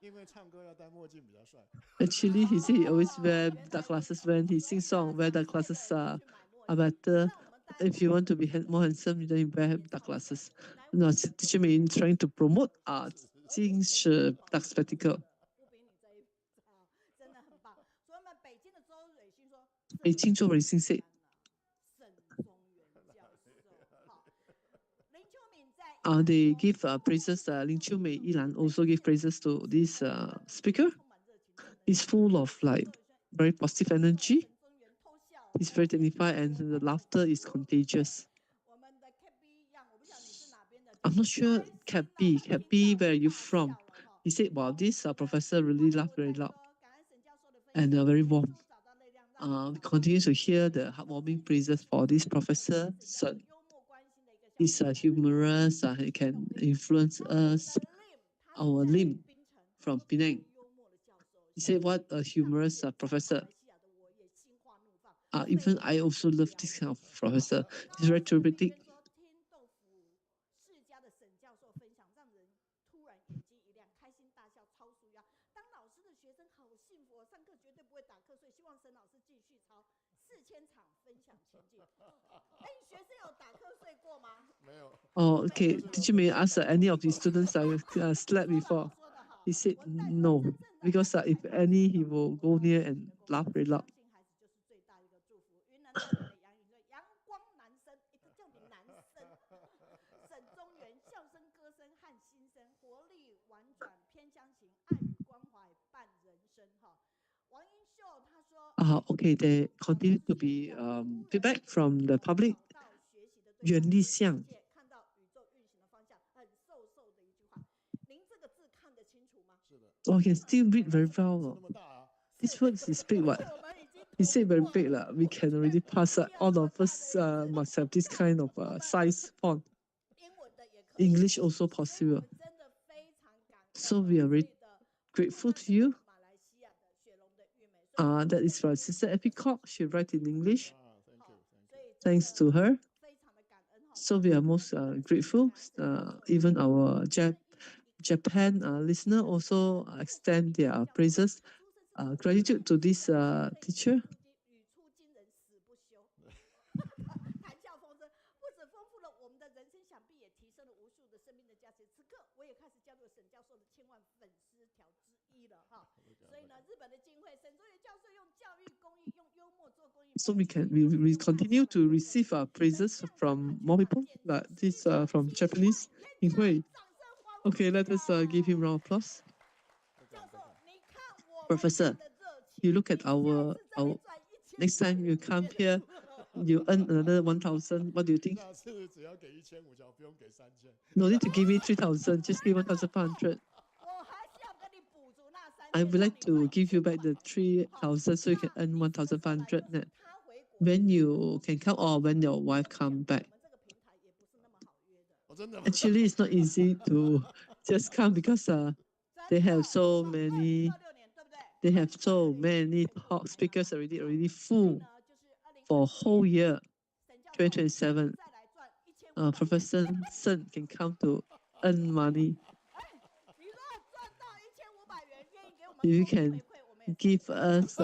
因为唱歌要戴墨镜比较帅。Actually, he said he always wear dark glasses when he sing song. Wear dark glasses are better. If you want to be more handsome, then you wear dark glasses. No, teacher Meiyun trying to promote 近视 dark spectacle. 不比你这一真的很棒。所以我们北京的周蕊欣说，北京周蕊欣 said, 沈宗元教授，好，林秋敏在。they give praises. Lin Chiu Mei Yilan also give praises to this speaker. He's full of like very positive energy. He's very dignified and the laughter is contagious. I'm not sure, Cat B, where are you from? He said, wow, this professor really laughed very loud and very warm. We continue to hear the heartwarming praises for this professor. So he's humorous, he can influence us. Our Lim from Penang. He said, what a humorous professor. Even I also love this kind of professor. He's very therapeutic. Oh, okay. Did you may ask any of the students slept before? He said no, because if any, he will go near and laugh very loud. Okay, there continue to be feedback from the public. Yuan Li Xiang. Oh, he can still read very well. This word is big, what? He said very big. We can already pass. All of us must have this kind of size font. English also possible. So we are very grateful to you. That is for Sister Epicot. She writes in English. Thanks to her. So we are most grateful. Even our Japan listener also extend their praises, gratitude to this teacher. So we continue to receive praises from more people, but this from Japanese. Okay, let us give him round of applause. Professor, you look at our next time you come here, you earn another 1,000. What do you think? No need to give me 3,000, just give 1,500. I would like to give you back the 3,000 so you can earn 1,500 net. When you can come or when your wife come back. Actually, it's not easy to just come because they have so many talk speakers already full for whole year 2027. Professor Shen can come to earn money. If you can give us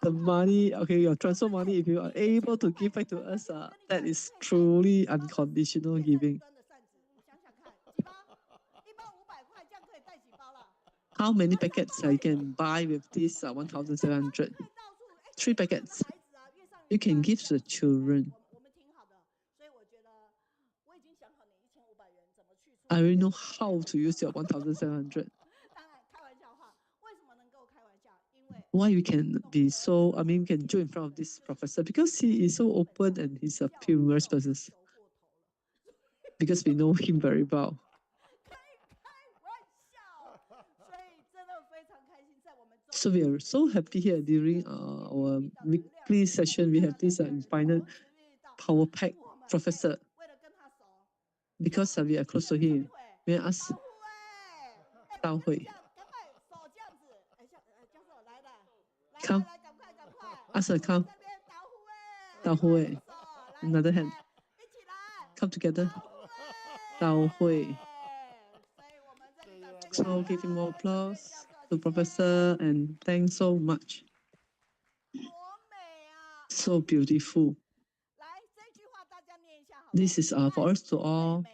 the money, okay, your transfer money, if you are able to give back to us, that is truly unconditional giving. How many packets you can buy with this 1,700? 3 packets. You can give to the children. I already know how to use your 1,700. Why we can be so, we can join in front of this professor because he is so open and he's a humorous person. Because we know him very well. So we are so happy here during our weekly session. We have this inspired power pack professor because we are close to him. May I ask? 到会。赶快手这样子，教授来了，Come. 来，赶快， Ask her come. 这边打呼哎，到会。Another hand. 一起来 Come together. 到会。所以我们这里掌声 So give him more applause to Professor and thanks so much. 多美啊 So beautiful. 来，这句话大家念一下好不好 This is for us to all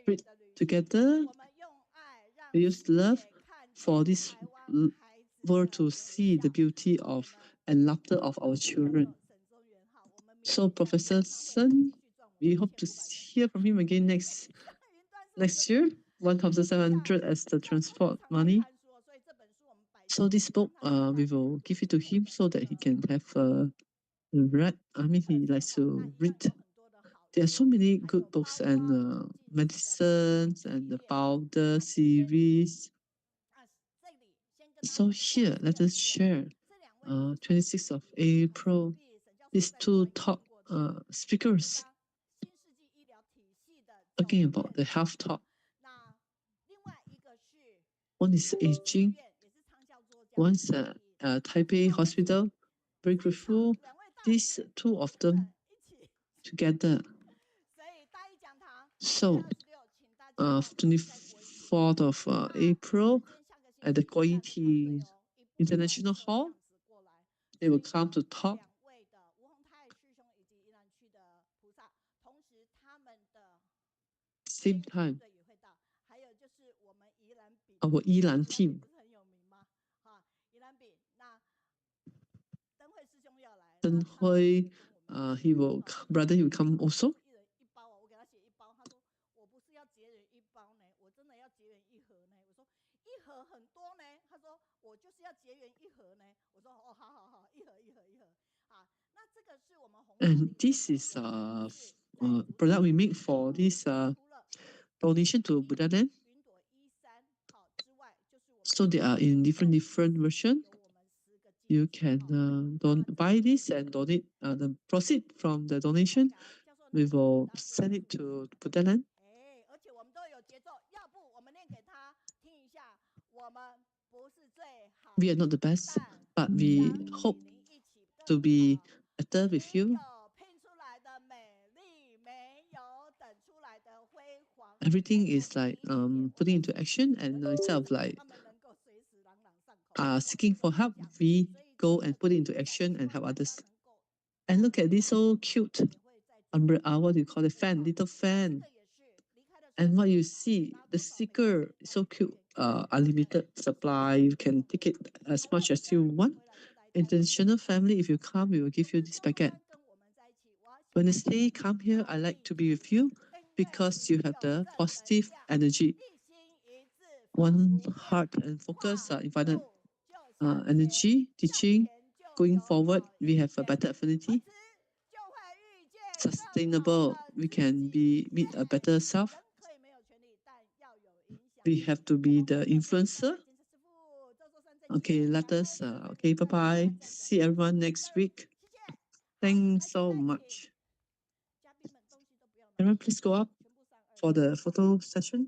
read together. 我们用爱让 We use love 世界看见 for this 台湾孩子 world 的 to see the 微笑 beauty of and laughter of our children. 沈中原好，我们明 So 天在 Professor 演唱会 Sun, 继续赚我们 we hope to 1500 hear from him again next 云端是 year, 1,700 as the transport money. 看书哦，所以这本书我们摆 So this book, we will give it to him so that he can have read. I mean, he likes to read. There are so many good books and medicines and the powder series. 啊，这里先跟 So here, let us share. 26th of April, these two top speakers 新世纪医疗体系的 talking about the health talk. 那另外一个是 One is aging, 也是畅销作家 one's Taipei Hospital. Very grateful. These two of them 一起， together. 所以大义讲堂 So, 26请大家 24th of April 下个星 at the 期 Guo 在这场会 Liangjun 哦一部分 International 这 Hall, 样子过来 they will come to talk. 两位的吴宏泰师兄以及宜兰区的菩萨，同时他们的 Same time, 队也会到，还有就是我们宜兰饼 our Yilan 宜兰饼 team. 不是很有名吗？哈，宜兰饼，那灯会师兄要来， Then 那他们也 Hui, 跟我们 he will, brother, he will come also. 一人一包啊，我给他写一包，他说我不是要结缘一包呢，我真的要结缘一盒呢。我说一盒很多呢，他说我就是要结缘一盒呢。我说哦，好，一盒。啊，那这个是我们红 And this is product we make for this donation to Buddha Land. 云朵13好之外，就是我们 So they are in different version. 有我们10个 You can buy this and donate the proceed from the donation. We will send it to Buddha Land. 哎，而且我们都有节奏，要不我们念给他听一下。我们不是最好， We are not the best, but we hope to be better with you. 拼出来的美丽，没有等出来的辉煌。 Everything is like putting into action, and instead of like 他们能够随时朗朗上口。 seeking for help, we go and put it into action and help others. And look at this so cute umbrella, what do you call it? Fan, little fan. And what you see, the sticker is so cute. Unlimited supply, you can take it as much as you want. International family, if you come, we will give you this packet. Wednesday, come here. I like to be with you because you have the positive energy. One heart and focus, infinite energy, teaching. Going forward, we have a better affinity. Sustainable, we can meet a better self. We have to be the influencer. Okay, let us, okay, bye-bye. See everyone next week. Thanks so much. Everyone, please go up for the photo session.